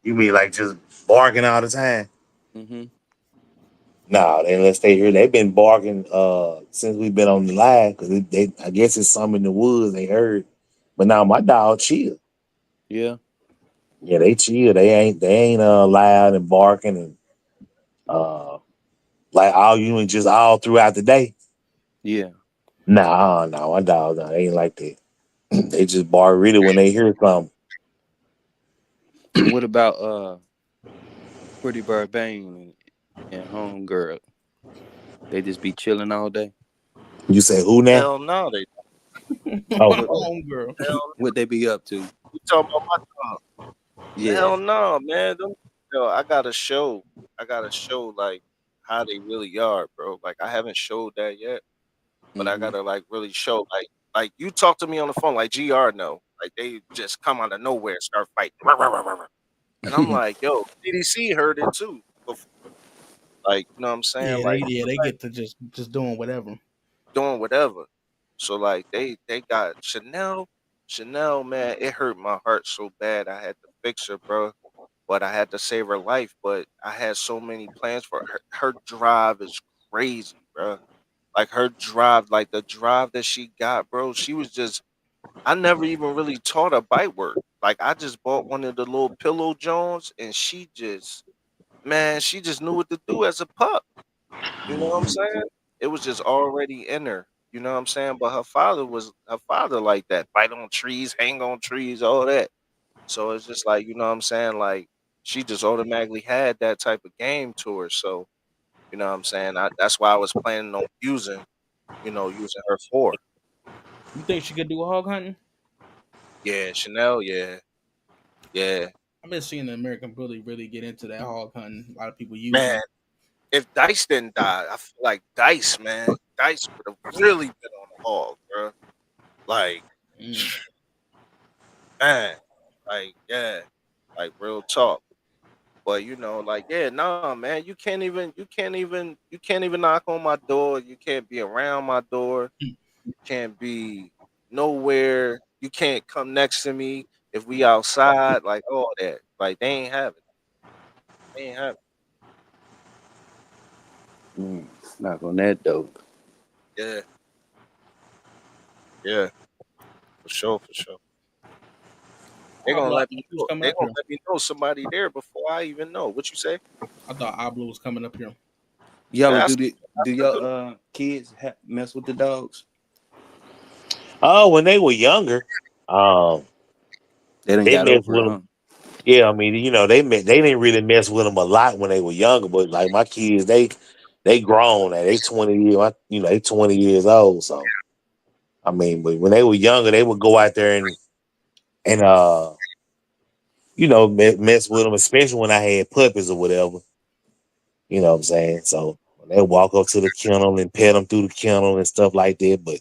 You mean like just barking all the time? Mm-hmm. No, they let's stay here. They've been barking since we've been on the line because they I guess it's some in the woods they heard. But now my dog chill. Yeah. Yeah, they chill. They ain't loud and barking and uh like all you and just all throughout the day. Yeah. Nah, no, my dog no, they ain't like that. They just bark really when they hear something. And what about Pretty Bird Bane and Homegirl? They just be chilling all day. You say who now? Hell no, they Oh, What oh. homegirl. hell. what they be up to? You talking about my dog? Yeah. Hell no, man. Yo, I gotta show. I gotta show like how they really are, bro. Like I haven't showed that yet, but I Mm-hmm. gotta like really show. Like you talk to me on the phone, like Gr know, like they just come out of nowhere and start fighting, rah, rah, rah, rah, rah. And I'm like, yo, CDC heard it too. Like you know what I'm saying? Yeah, they get to just doing whatever. Doing whatever. So like they got Chanel, man, it hurt my heart so bad. I had to fix her, bro. But I had to save her life. But I had so many plans for her. Her drive is crazy, bro. Like her drive, like the drive that she got, bro. She was just I never even really taught her bite work. Like I just bought one of the little pillow Jones and she just man, she just knew what to do as a pup. You know what I'm saying? It was just already in her. You know what I'm saying? But her father like that. Bite on trees, hang on trees, all that. So it's just like, you know what I'm saying? Like she just automatically had that type of game to her. So, you know what I'm saying? That's why I was planning on using her for. You think she could do a hog hunting? Yeah, Chanel, yeah. Yeah. I've been seeing the American Bully really get into that hog hunting. A lot of people use Man, them. if Dice didn't die, I feel like Dice, man. Dice would have really been on the hog, bro. Like, Mm. man. Like, yeah. Like real talk. But like, yeah, nah, man, you can't even knock on my door. You can't be around my door. You can't be nowhere. You can't come next to me if we outside, like all that. Like they ain't having it. They ain't having Mm, knock on that dope. Yeah, yeah, for sure, for sure. They're I gonna thought let me Ablu was know. coming They're up gonna here. let me know somebody there before I even know. What you say? I thought Ablu was coming up here. Y'all Yeah, do I your do. kids mess with the dogs? Oh, when they were younger, um, They done they got messed over with it, them. huh? Yeah, I mean, they didn't really mess with them a lot when they were younger, but like my kids, they grown now. They 20 years, they 20 years old. So I mean, but when they were younger, they would go out there and mess with them, especially when I had puppies or whatever. You know what I'm saying? So when they walk up to the kennel and pet them through the kennel and stuff like that. But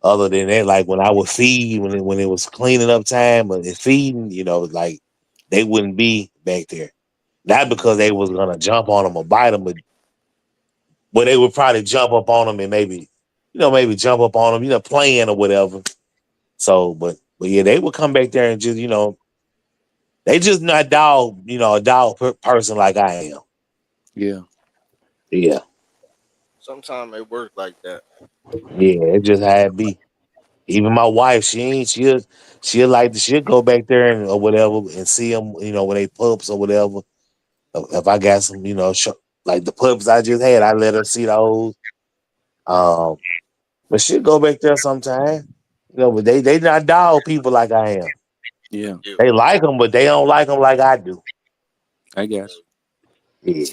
other than that, like when I would feed, when it was cleaning up time and feeding, like they wouldn't be back there. Not because they was gonna jump on them or bite them, but they would probably jump up on them and maybe jump up on them, playing or whatever. So, but yeah, they would come back there and just, they just not a dog person like I am. Yeah. Yeah, Sometimes it work like that. yeah, it just had to be. Even my wife, she ain't she'll go back there and or whatever and see them, when they pups or whatever. If I got some, like the pups I just had, I let her see those. Um, but she'll go back there sometime. But they not dog people like I am. Yeah. Yeah. They like them, but they don't like them like I do. I guess. Yeah.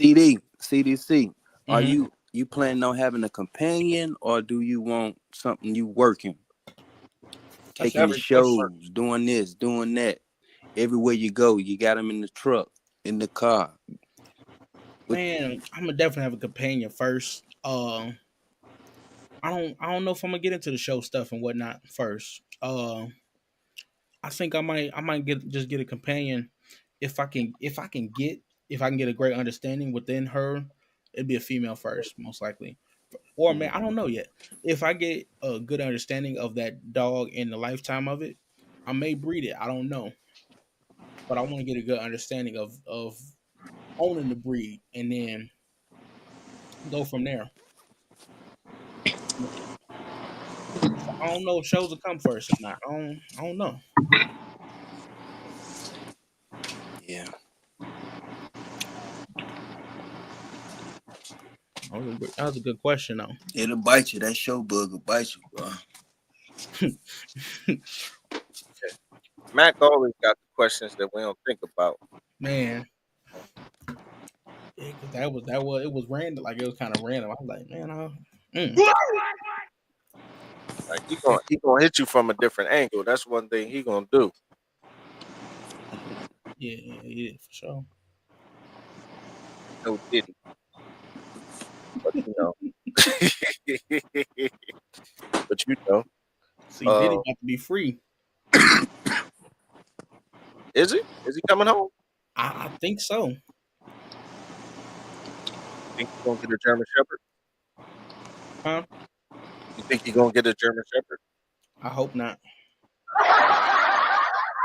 CDC. Are Hmm. you planning on having a companion, or do you want something you working, That's a taking the great question. shows, doing this, doing that? Everywhere you go, you got them in the truck, in the car. What? Man, I'm gonna definitely have a companion first. I don't know if I'm gonna get into the show stuff and whatnot first. I think I might get a companion if I can get a great understanding within her. It'd be a female first, most likely, or man, I don't know yet. If I get a good understanding of that dog and the lifetime of it, I may breed it. I don't know, but I want to get a good understanding of owning the breed and then go from there. I don't know if shows will come first or not. I don't know. Yeah. That was a good question though. It'll bite you. That show bug will bite you, bro. Okay. Mac always got the questions that we don't think about. Man, yeah, because that was it was random. Like it was kind of random. I was like, man, Like he gonna hit you from a different angle. That's one thing he gonna do. yeah, yeah, yeah, for sure. No Diddy, but but See, Diddy uh, about to be free. is he? Is he coming home? I think so. Think he gonna get a German Shepherd? Huh? You think he gonna get a German Shepherd? I hope not. I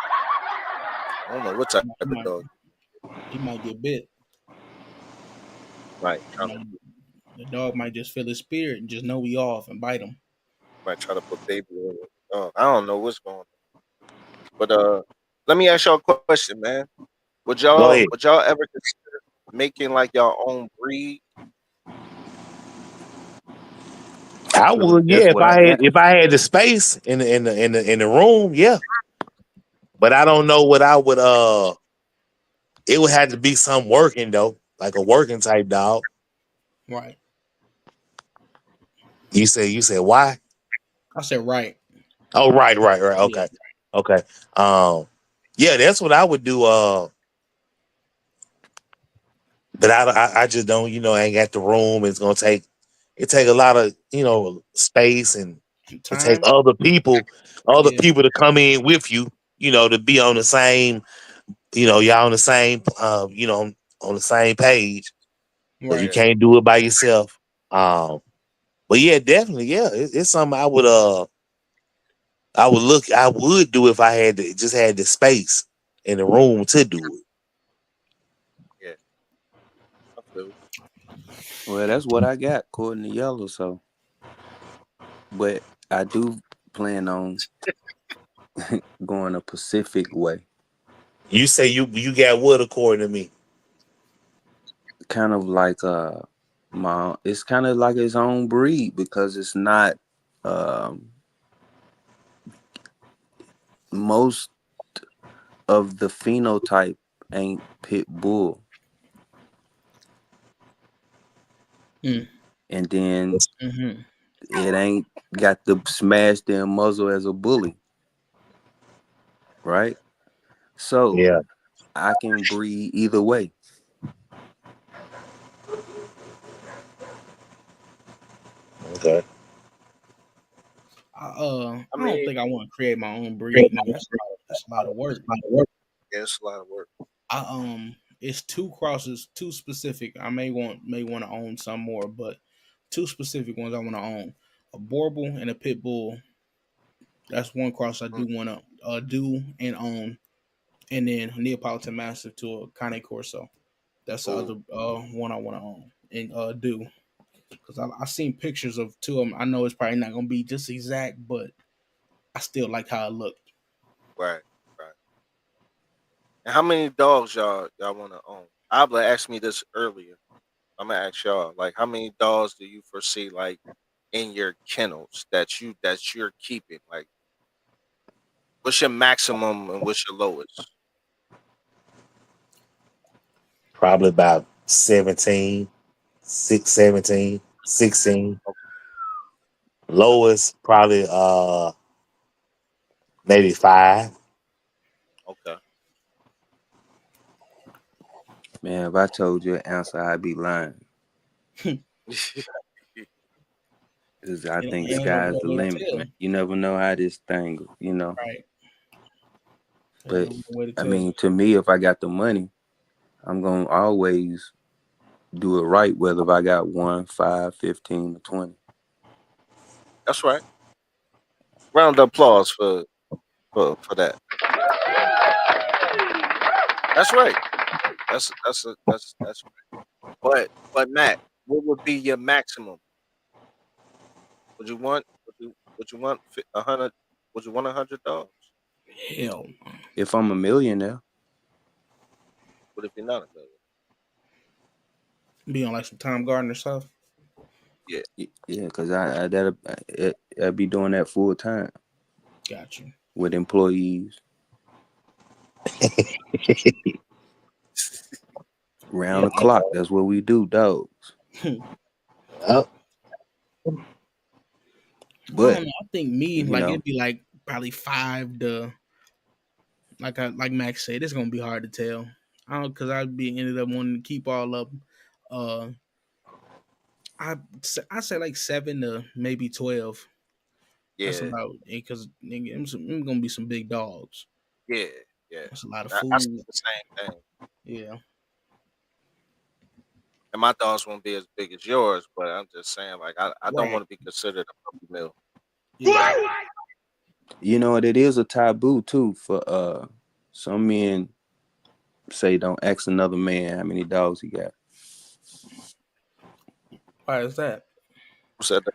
don't know what type He of might, dog. he might get bit. Right, He might, the dog might just feel his spirit and just know we off and bite him. might try to put baby in it. I don't know what's going on. But let me ask y'all a question, man. Would Go y'all ahead. would y'all ever consider making like y'all own breed? I That's would, yeah, that's if what I I had got. if I had the space in the room, yeah. But I don't know what I would it would have to be some working though, like a working type dog. Right. You said why? I said right. Oh, right. Yeah. Okay. Okay. Um yeah, that's what I would do. But I just don't, ain't got the room. It's gonna take a lot of, space and it take Time. other Yeah. people to come in with you, to be on the same, y'all on the same on the same page. Because you Right. Yeah, can't do it by yourself. But yeah, definitely, yeah. It's something I would do if I had the space in the room to do it. yeah, I feel. Well, that's what I got according to Yellow. So, but I do plan on going a Pacific way, You say you got what according to me? kind of like my. It's kind of like its own breed because it's not um most of the phenotype ain't pit bull, Mm. and then Mm-hmm. it ain't got the smash damn muzzle as a bully, right? So Yeah. I can breed either way. Okay. I I don't mean, think I want to create my own breed, nigga. That's a lot of work. yeah, it's a lot of work. It's two crosses, two specific. I may want to own some more, but two specific ones I want to own: a Borbal and a Pit Bull. That's one cross I Mm, do want to do and own, and then a Neapolitan Mastiff to a Cane Corso. That's the other ooh, one I want to own and do because I seen pictures of two of them. I know it's probably not gonna be just exact, but I still like how it looked. right, right. And how many dogs y'all want to own? Abla asked me this earlier. I'm gonna ask y'all, like, how many dogs do you foresee, like, in your kennels that you're keeping? Like, what's your maximum and what's your lowest? Probably about 17, 6, 17, 16. Okay, Lowest probably maybe 5. okay. Man, if I told you an answer, I'd be lying. Cause I think Ain't no sky's real the way to limit, man. tell, You never know how this thing. right? Ain't no But real way to I tell. mean, to me, if I got the money, I'm gonna always do it right, whether if I got one, 5, 15, or 20. That's right. Round of applause for that. That's right. That's right. But Matt, what would be your maximum? Would you want 100? Would you want 100 dollars? Hell, If I'm a millionaire, What if you're not a millionaire? be on like some Tom Gardner stuff. Yeah, yeah, cause I'd be doing that full time Got you. with employees Yeah, round the clock. That's what we do, dogs. Oh, I don't But know. I think me you like know, it'd be like probably 5 to like Max said. It's gonna be hard to tell. I don't because I'd be ended up wanting to keep all of them. Uh, I say like 7 to maybe 12. That's yeah, about it because them gonna be some big dogs. yeah, yeah. That's a lot of I food. said the same thing. Yeah, And my dogs won't be as big as yours, but I'm just saying, like, I don't right. want to be considered a puppy mill. Yeah, it is a taboo too for some men say don't ask another man how many dogs he got. why is that? Who said that?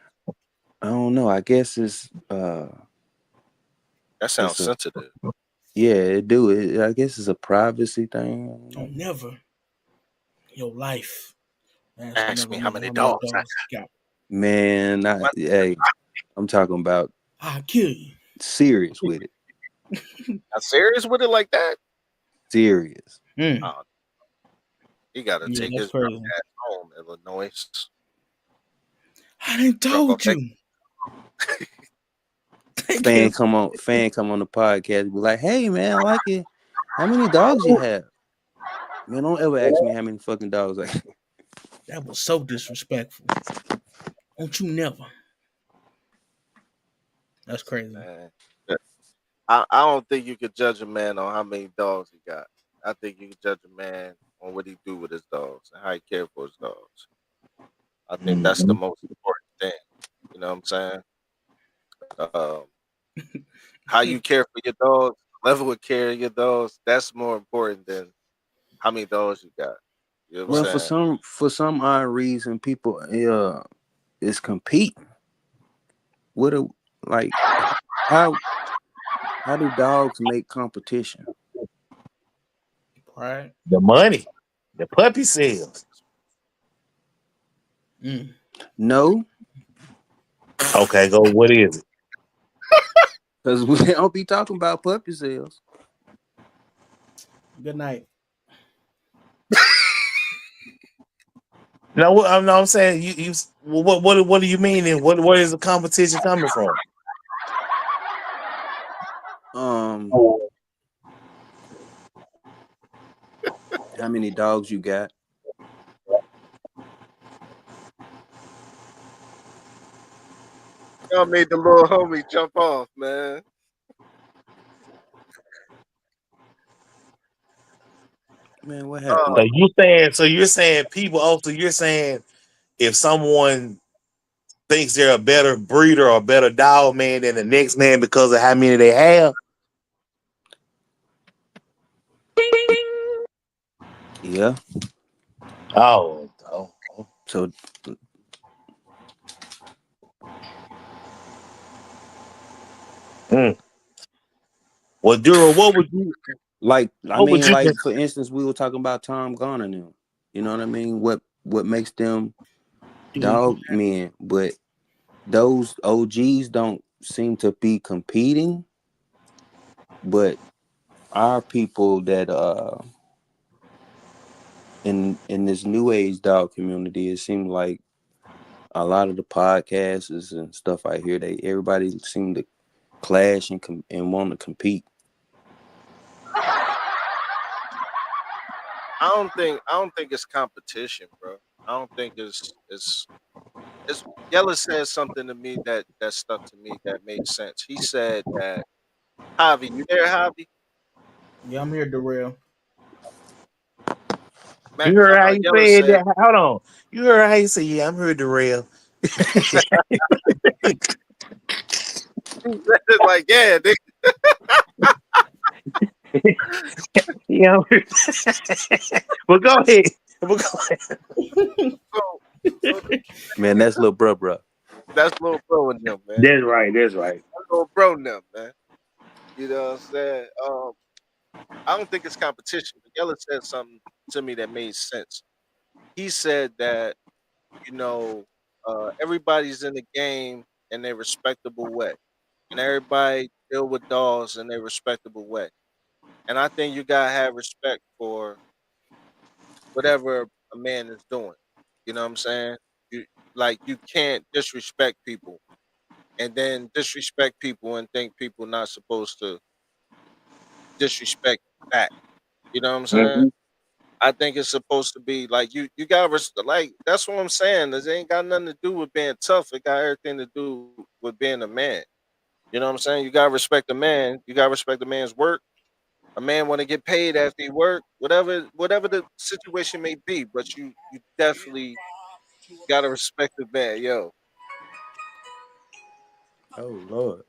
I don't know. I guess That sounds it's a sensitive. yeah, it do. I guess it's a privacy thing. I don't know. Don't never in your life ask Ask another me how man many how many dogs I dogs he got. Man, got. hey, I'm talking about I'll kill you. serious with it. Not serious with it like that. Serious. Mm. Oh, he got to Yeah, take that's his dumb crazy. ass home, Illinois. I didn't Drop off told that. you. Take him. Fan come on the podcast and be like, hey man, like it. How many dogs you have? Man, don't ever ask me how many fucking dogs I have. That was so disrespectful. Don't you never. That's crazy. Man. I don't think you could judge a man on how many dogs he got. I think you can judge a man on what he do with his dogs and how he care for his dogs. I think that's the mhm. most important thing. You know what I'm saying? Um, how you care for your dogs, level of care of your dogs, that's more important than how many dogs you got. You know what I'm Well, Right. saying? for some odd reason, people is competing. What a like how how do dogs make competition? Pride. The money, the puppy sales. Mm. No, Okay, go. What is it? because we don't be talking about puppy sales. Good night. No, no, I'm saying you. What do you mean? And what is the competition coming from? Um, how many dogs you got? Y'all made the little homie jump off, man. Man, what Uh, happened? So you're saying people. Also, you're saying if someone thinks they're a better breeder or a better dog man than the next man because of how many they have. Yeah. Oh. So Mm. Well, Duro, like I what would mean, you like for instance, we were talking about Tom Garner now. You know what I mean? What makes them Mm. dog men, but those OGs don't seem to be competing, but our people that in this new age dog community, it seems like a lot of the podcasts and stuff I hear, they everybody seem to clash and want to compete. I don't think it's competition, bro. I don't think it's Yella said something to me that stuck to me that made sense. He said that Javi, you there, Javi? Yeah, I'm here, Darrell. You Matt, heard how you Yella said said that? Hold on. You heard how you said, yeah, I'm here to rail. like, yeah, they, Yeah. Well, go ahead. Well, go ahead. so Man, that's little bruh. that's little bro in them, man. That's right. That's right. That's little bro in them, man. You know what I'm saying? I don't think it's competition. But Yella said something to me that made sense. He said that you know everybody's in the game in a respectable way, and everybody deal with dogs in a respectable way. And I think you gotta have respect for whatever a man is doing. You know what I'm saying? You like you can't disrespect people and then disrespect people and think people not supposed to disrespect back. You know what I'm saying? Mhm. I think it's supposed to be like you got like that's what I'm saying. This ain't got nothing to do with being tough. It got everything to do with being a man. You know what I'm saying? You gotta respect a man. You gotta respect a man's work. A man want to get paid after he work, whatever the situation may be. But you definitely gotta respect the man, yo. Oh Lord,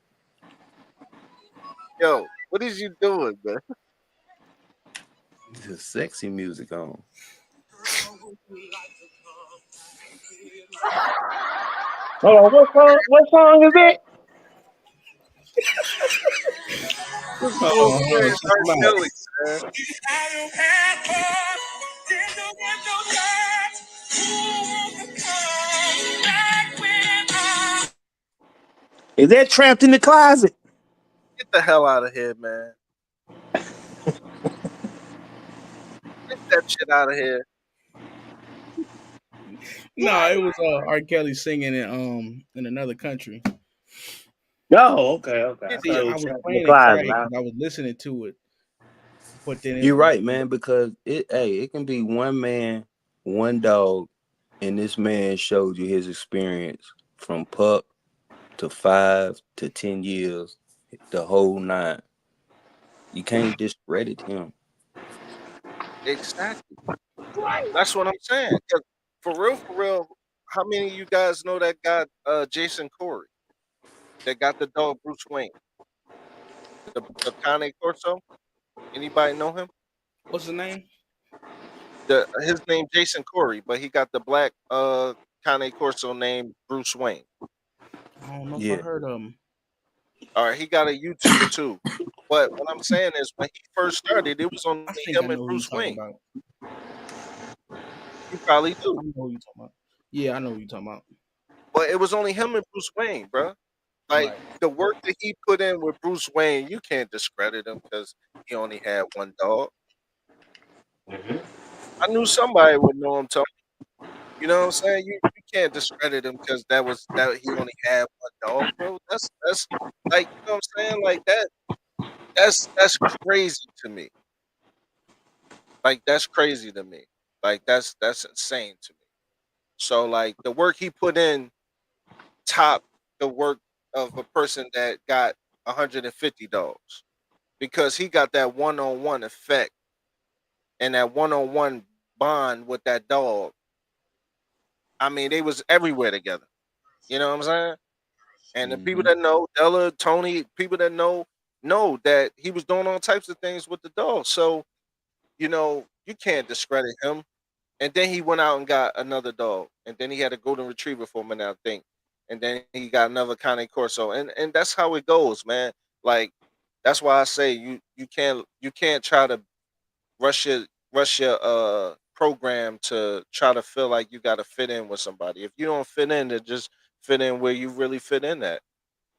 Yo, what is you doing, man? this is sexy music on. Hold on. What song is that? This little Hold on, playing check R. him out. Kelly, man. Is that Trapped in the Closet? Get the hell out of here, man. Get that shit out of here. No, it was R. Kelly singing in another country. Oh, okay. I Get See, thought the it I was was Trapped in the playing it Closet. quiet because I was listening to it, but then it You're was right, man, because it can be one man, one dog, and this man showed you his experience from pup to 5 to 10 years, the whole nine. You can't discredit him. exactly. That's what I'm saying. 'Cause for real, how many of you guys know that got Jason Corey that got the dog Bruce Wayne, the Cane Corso? Anybody know him? what's the name? The his name Jason Corey, but he got the black Cane Corso named Bruce Wayne. I don't know if I Yeah. heard All right, he got a YouTube too. But what I'm saying is, when he first started, it was only I him think and I know Bruce who you're Wayne. talking about. You probably do, I know who you're talking about. Yeah, I know who you're talking about. but it was only him and Bruce Wayne, bro. Like Right. the work that he put in with Bruce Wayne, you can't discredit him because he only had one dog. I knew somebody would know him. You know what I'm saying? You can't discredit him because that he only had one dog, bro. That's like, you know what I'm saying? Like that's crazy to me. Like that's crazy to me. Like that's insane to me. So like the work he put in top the work of a person that got 150 dogs because he got that one-on-one effect and that one-on-one bond with that dog. I mean, they was everywhere together. You know what I'm saying? And the people Hmm. that know Della, Tony, people that know that he was doing all types of things with the dog. So you can't discredit him. And then he went out and got another dog, and then he had a golden retriever for him, and I think, and then he got another Cane Corso, and that's how it goes, man. Like that's why I say you can't try to rush your program to try to feel like you got to fit in with somebody. If you don't fit in, then just fit in where you really fit in at.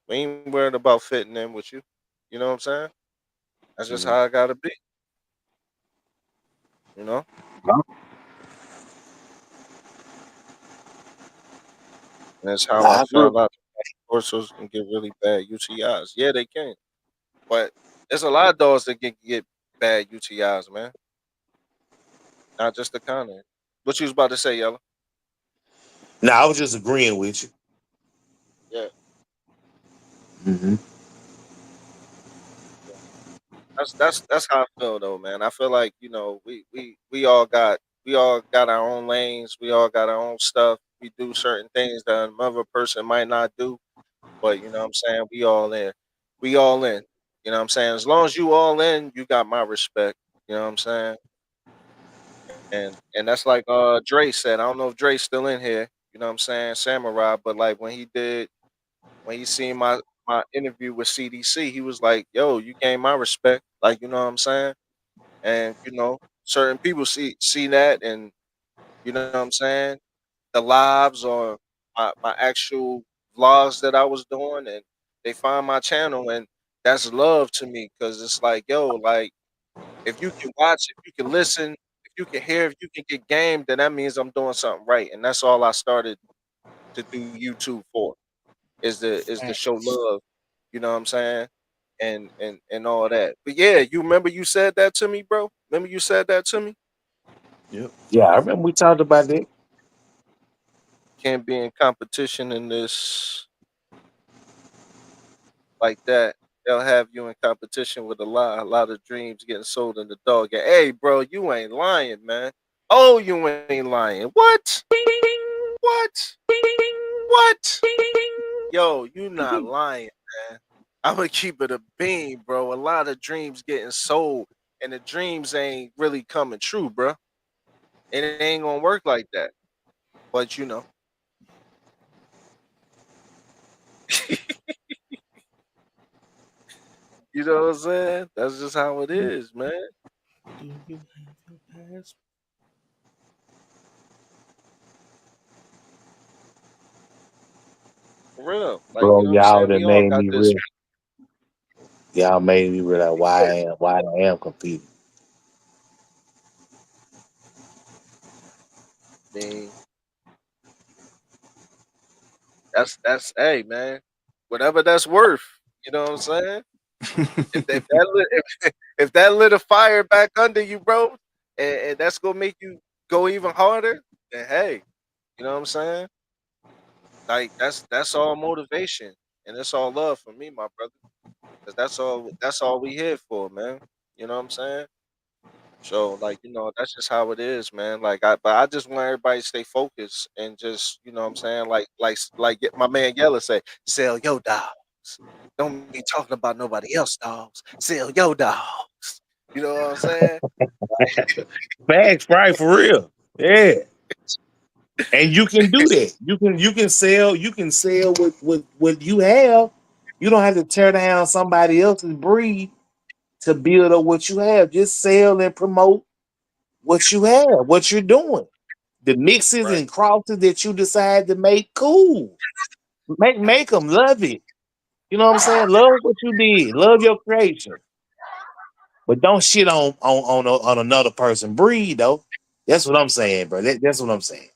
We ain't worried about fitting in with you. You know what I'm saying? That's just Yeah. how I gotta be. You know, and that's how I I agree. found out Corsos can get really bad UTIs. Yeah, they can, but there's a lot of dogs that can get bad UTIs, man. Not just the kind. What you was about to say, Yellow? No, I was just agreeing with you. Yeah, Hmm. yeah. That's how I feel though, man. I feel like we all got our own lanes. We all got our own stuff. We do certain things that another person might not do. But you know what I'm saying? We all in. We all in. You know what I'm saying? As long as you all in, you got my respect. You know what I'm saying? And that's like Dre said. I don't know if Dre's still in here. You know what I'm saying? Samurai, but like when he seen my interview with CDC, he was like, "Yo, you gained my respect." Like, you know what I'm saying? And certain people see that, and you know what I'm saying? The lives or my actual vlogs that I was doing, and they find my channel, and that's love to me because it's like, yo, like if you can watch, if you can listen, if you can hear, if you can get game, then that means I'm doing something right, and that's all I started to do YouTube for is to show Facts. love. You know what I'm saying? And all that. But yeah, you remember you said that to me, bro? Remember you said that to me? Yep. Yeah, I remember we talked about that. Can't be in competition in this like that. They'll have you in competition with a lot of dreams getting sold in the dog. And hey, bro, you ain't lying, man. Oh, you ain't lying. What? What? What? Yo, you not lying, man. I'm gonna keep it a beam, bro. A lot of dreams getting sold, and the dreams ain't really coming true, bro. And it ain't gonna work like that. But you know what I'm saying? That's just how it is, man. Do you have your pass? For real. Like, Bro, you know what I'm y'all saying? We that all made got me this. real. Y'all made me realize why I am competing. I mean, that's hey, man. Whatever that's worth. You know what I'm saying? If that lit a fire back under you, bro, and that's gonna make you go even harder, then hey, you know what I'm saying? Like that's all motivation and it's all love for me, my brother. Cause that's all we here for, man. You know what I'm saying? So like, that's just how it is, man. But I just want everybody to stay focused and just, you know what I'm saying? Like my man Yella say, sell your dogs. Don't be talking about nobody else dogs. Sell your dogs. You know what I'm saying? Facts, right? For real. Yeah. And you can do that. You can sell with what you have. You don't have to tear down somebody else's breed to build up what you have. Just sell and promote what you have, what you're doing. The mixes Right. and crosses that you decide to make, cool. Make them love it. You know what I'm saying? Love what you did. Love your creation. But don't shit on another person breed though. That's what I'm saying, bro. That's what I'm saying.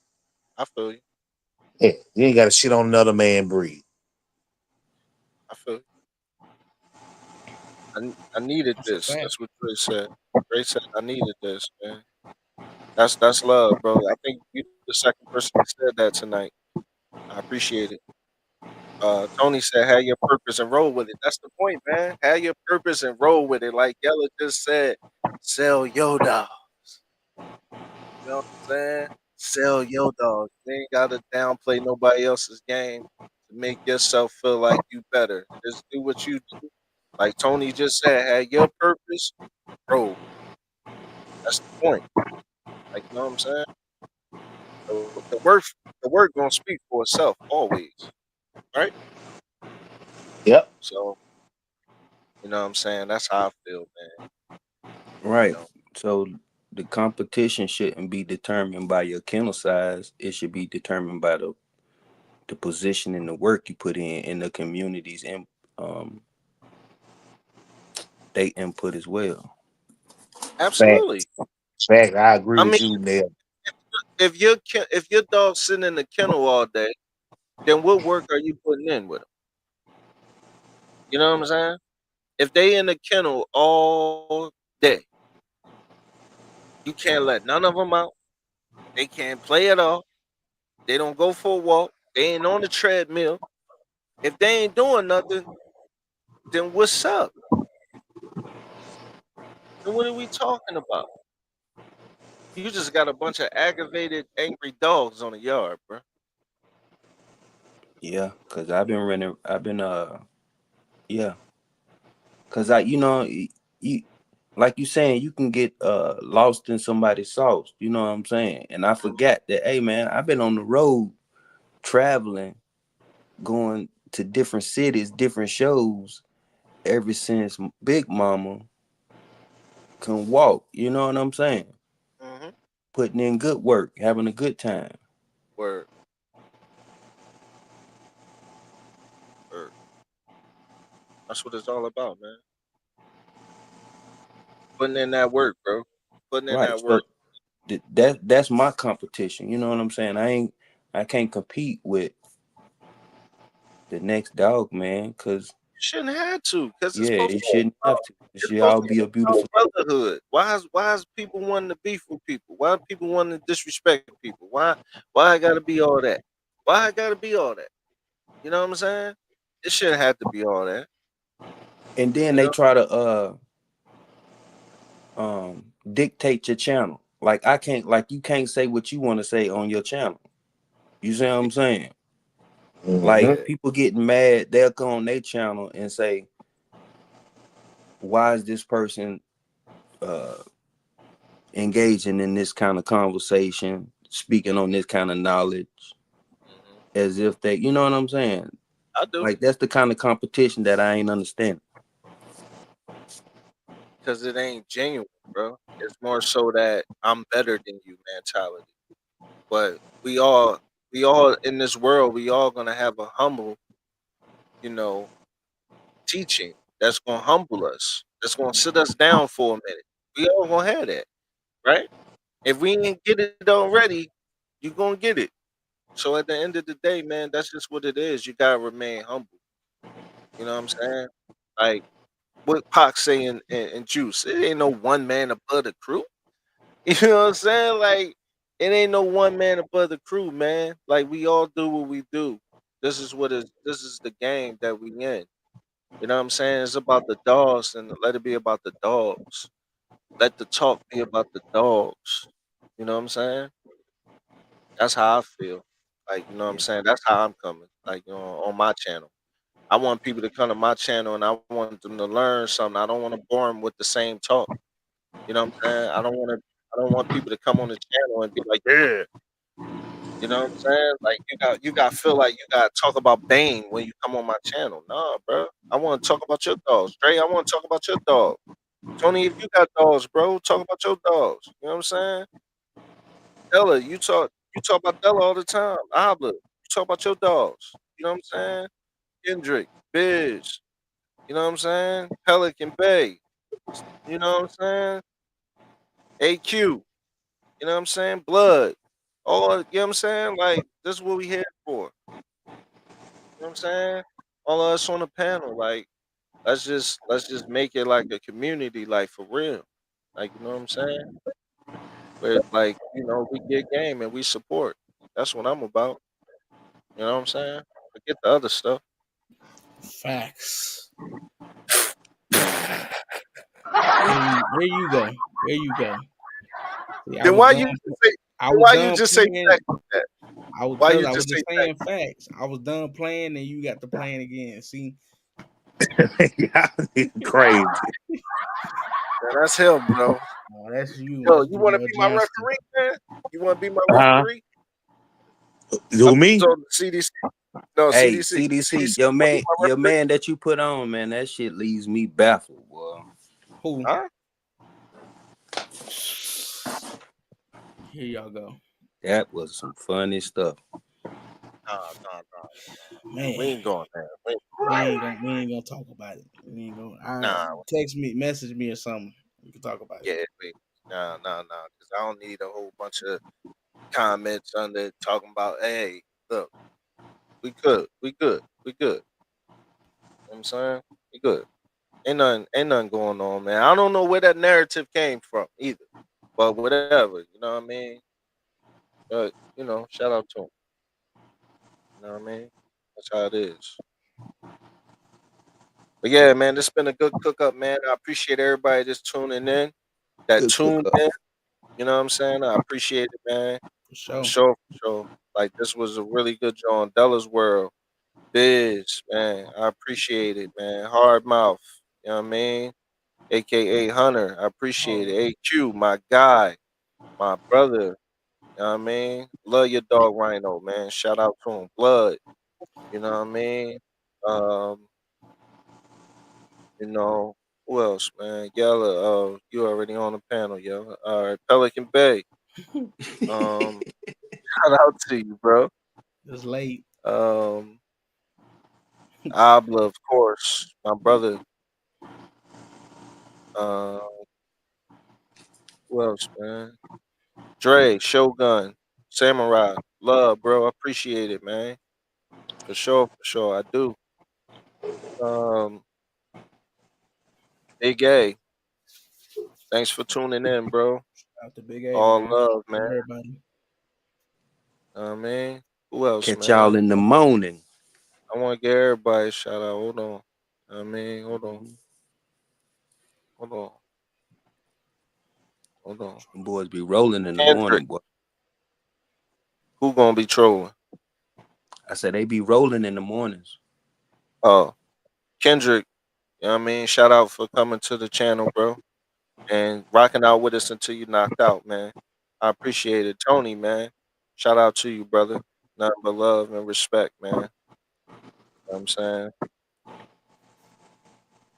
I feel you. Yeah, you ain't got to shit on another man breed. I feel you. I needed That's a this. fact. That's what Dre said. Dre said I needed this, man. That's love, bro. I think you the second person that said that tonight. I appreciate it. Tony said, "Have your purpose and roll with it." That's the point, man. Have your purpose and roll with it. Like Yella just said, sell your dog. You know what I'm saying? Sell your dog. You ain't gotta downplay nobody else's game to make yourself feel like you better. Just do what you do. Like Tony just said, have your purpose, roll. That's the point. Like you know what I'm saying? The work gonna speak for itself always, right? Yep. So you know what I'm saying? That's how I feel, man. You Right. know, So the competition shouldn't be determined by your kennel size. It should be determined by the position and the work you put in the communities and um they input as well. absolutely. Facts. Facts. I agree I mean, with you there. if your dog's sitting in the kennel all day, then what work are you putting in with him? You know what I'm saying? If they in the kennel all day, you can't let none of them out. They can't play at all. They don't go for a walk. They ain't on the treadmill. If they ain't doing nothing, then what's up? Then what are we talking about? You just got a bunch of aggravated, angry dogs on the yard, bro. Yeah, cuz I've been yeah, cuz I you like you saying you can get lost in somebody's sauce, you know what I'm saying? And I forgot that hey man, I've been on the road traveling, going to different cities, different shows ever since Big Mama can walk. You know what I'm saying? Mm-hmm. Putting in good work, having a good time. Word, word. That's what it's all about, man. Putting in that work, bro. Putting in Right. that So work. that's my competition. You know what I'm saying? I can't compete with the next dog, man, because You shouldn't have to, because yeah, it shouldn't have to. It it's should supposed all to be be a beautiful. about brotherhood. Why is people wanting to beef with people? Why are people wanting to disrespect people? Why I gotta be all that? Why I gotta be all that? You know what I'm saying? It shouldn't have to be all that. And then You they know? try to dictate your channel. Like I can't like you can't say what you want to say on your channel. You see what I'm saying? Hmm. Like Yeah. people getting mad, they'll come on their channel and say, "Why is this person uh, engaging in this kind of conversation, speaking on this kind of knowledge, Hmm. as if they, you know what I'm saying? I do, Like that's the kind of competition that I ain't understand." because it ain't genuine, bro. It's more so that I'm better than you mentality. But we all in this world, we all gonna have a humble, you know, teaching that's gonna humble us. That's gonna sit us down for a minute. We all gonna have that, right? If we ain't get it already, you gonna get it. So at the end of the day, man, that's just what it is. You gotta remain humble. You know what I'm saying? Like what Pac saying and Juice. It ain't no one man above the crew. You know what I'm saying? Like it ain't no one man above the crew, man. Like we all do what we do. This is the game that we in. You know what I'm saying? It's about the dogs and let it be about the dogs. Let the talk be about the dogs. You know what I'm saying? That's how I feel. Like, you know what I'm Yeah, saying? That's how I'm coming. Like, you know, on my channel. I want people to come to my channel and I want them to learn something. I don't want to bore them with the same talk. You know what I'm saying? I don't want people to come on the channel and be like, yeah. You know what I'm saying? Like you got to feel like you got to talk about Bane when you come on my channel. Nah, bro. I want to talk about your dogs. Dre, I want to talk about your dog. Tony, if you got dogs, bro, talk about your dogs. You know what I'm saying? Della, you talk about Della all the time. Abla, you talk about your dogs. You know what I'm saying? Kendrick, Biz, you know what I'm saying? Pelican Bay, you know what I'm saying? AQ, you know what I'm saying? Blood. All you know what I'm saying? Like this is what we here for. You know what I'm saying? All of us on the panel, like let's just make it like a community, like for real. Like you know what I'm saying? Where it's like, we get game and we support. That's what I'm about. You know what I'm saying? Forget the other stuff. Facts. There you go. There you go. See, Then why you just say I then was why you done just say playing. facts with that? I was Why because you I was just say just facts? saying facts. I was done playing, and you got to playing again. See, Y'all crazy. Man, that's him, bro. oh, that's you. Yo, That's you wanna your be my Johnson. referee, man? You wanna be my Huh? referee? You I'm just me? on the CDC. No, Hey, CDC. CDC, CDC, you wanna be my your referee? man that you put on, man, that shit leaves me baffled, boy. Who? Huh? Here y'all go, That was some funny stuff. Nah. We man. ain't going there. We ain't gonna talk about it. We ain't gonna. Nah, Text me, message me or something. We can talk about it. yeah, wait. Nah. Because I don't need a whole bunch of comments under talking about, hey, look, we good, we good. You know what I'm saying? We good. Ain't nothing going on, man. I don't know where that narrative came from either. But whatever, you know what I mean? But shout out to him. You know what I mean? That's how it is. But yeah, man, this been a good cook up, man. I appreciate everybody just tuning in. That Good cook tuned up. in. You know what I'm saying? I appreciate it, man. For For sure. sure, for sure. Like this was a really good John Della's world. Biz, man. I appreciate it, man. Hard mouth. You know what I mean? AKA Hunter. I appreciate it. AQ, my guy, my brother. You know what I mean? Love your dog Rhino, man. Shout out to him. Blood. You know what I mean? Um, you know, who else, man? Yella, you already on the panel, Yella. All right, Pelican Bay. Um, shout out to you, bro. It's late. Um, Abla, of course, my brother. Uh, who else, man? Dre, Shogun, Samurai. Love, bro. I appreciate it, man. For sure. I do. Um, Big A, thanks for tuning in, bro. Out the Big A, All man. love, man. Everybody. I mean, who else, Catch y'all man? in the morning. I want to get everybody a shout out. Hold on. I mean, hold on, hold on. Them boys be rolling in the Kendrick, morning, boy. who gonna be trolling? I said they be rolling in the mornings. Oh, Kendrick. You know what I mean? Shout out for coming to the channel, bro, and rocking out with us until you knocked out, man. I appreciate it, Tony, man. Shout out to you, brother. Nothing but love and respect, man. You know what I'm saying?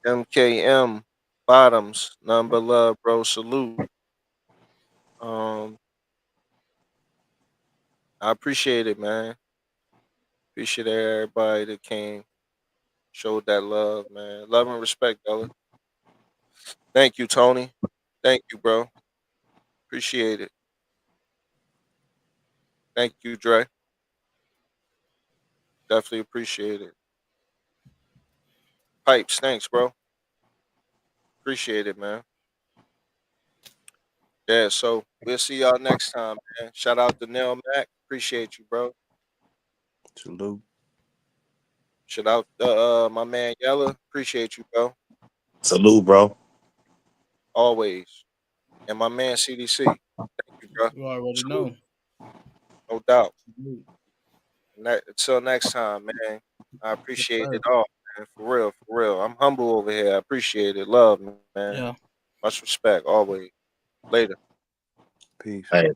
MKM Bottoms, nothing but love, bro. Salute. Um, I appreciate it, man. Appreciate everybody that came, showed that love, man. Love and respect, Ella. Thank you, Tony. Thank you, bro. Appreciate it. Thank you, Dre. Definitely appreciate it. Pipes, thanks, bro. Appreciate it, man. Yeah, so we'll see y'all next time, man. Shout out to Nell Mac. Appreciate you, bro. Salute. Shout out my man Yella. Appreciate you, bro. Salute, bro. Always. And my man CDC. Thank you, bro. You already Salute. know. No doubt. Yes, Until next time, man. I appreciate sir. it all, man. For real, for real. I'm humble over here. I appreciate it. Love, man. Yeah. Much respect, always. Later. Peace. Hey.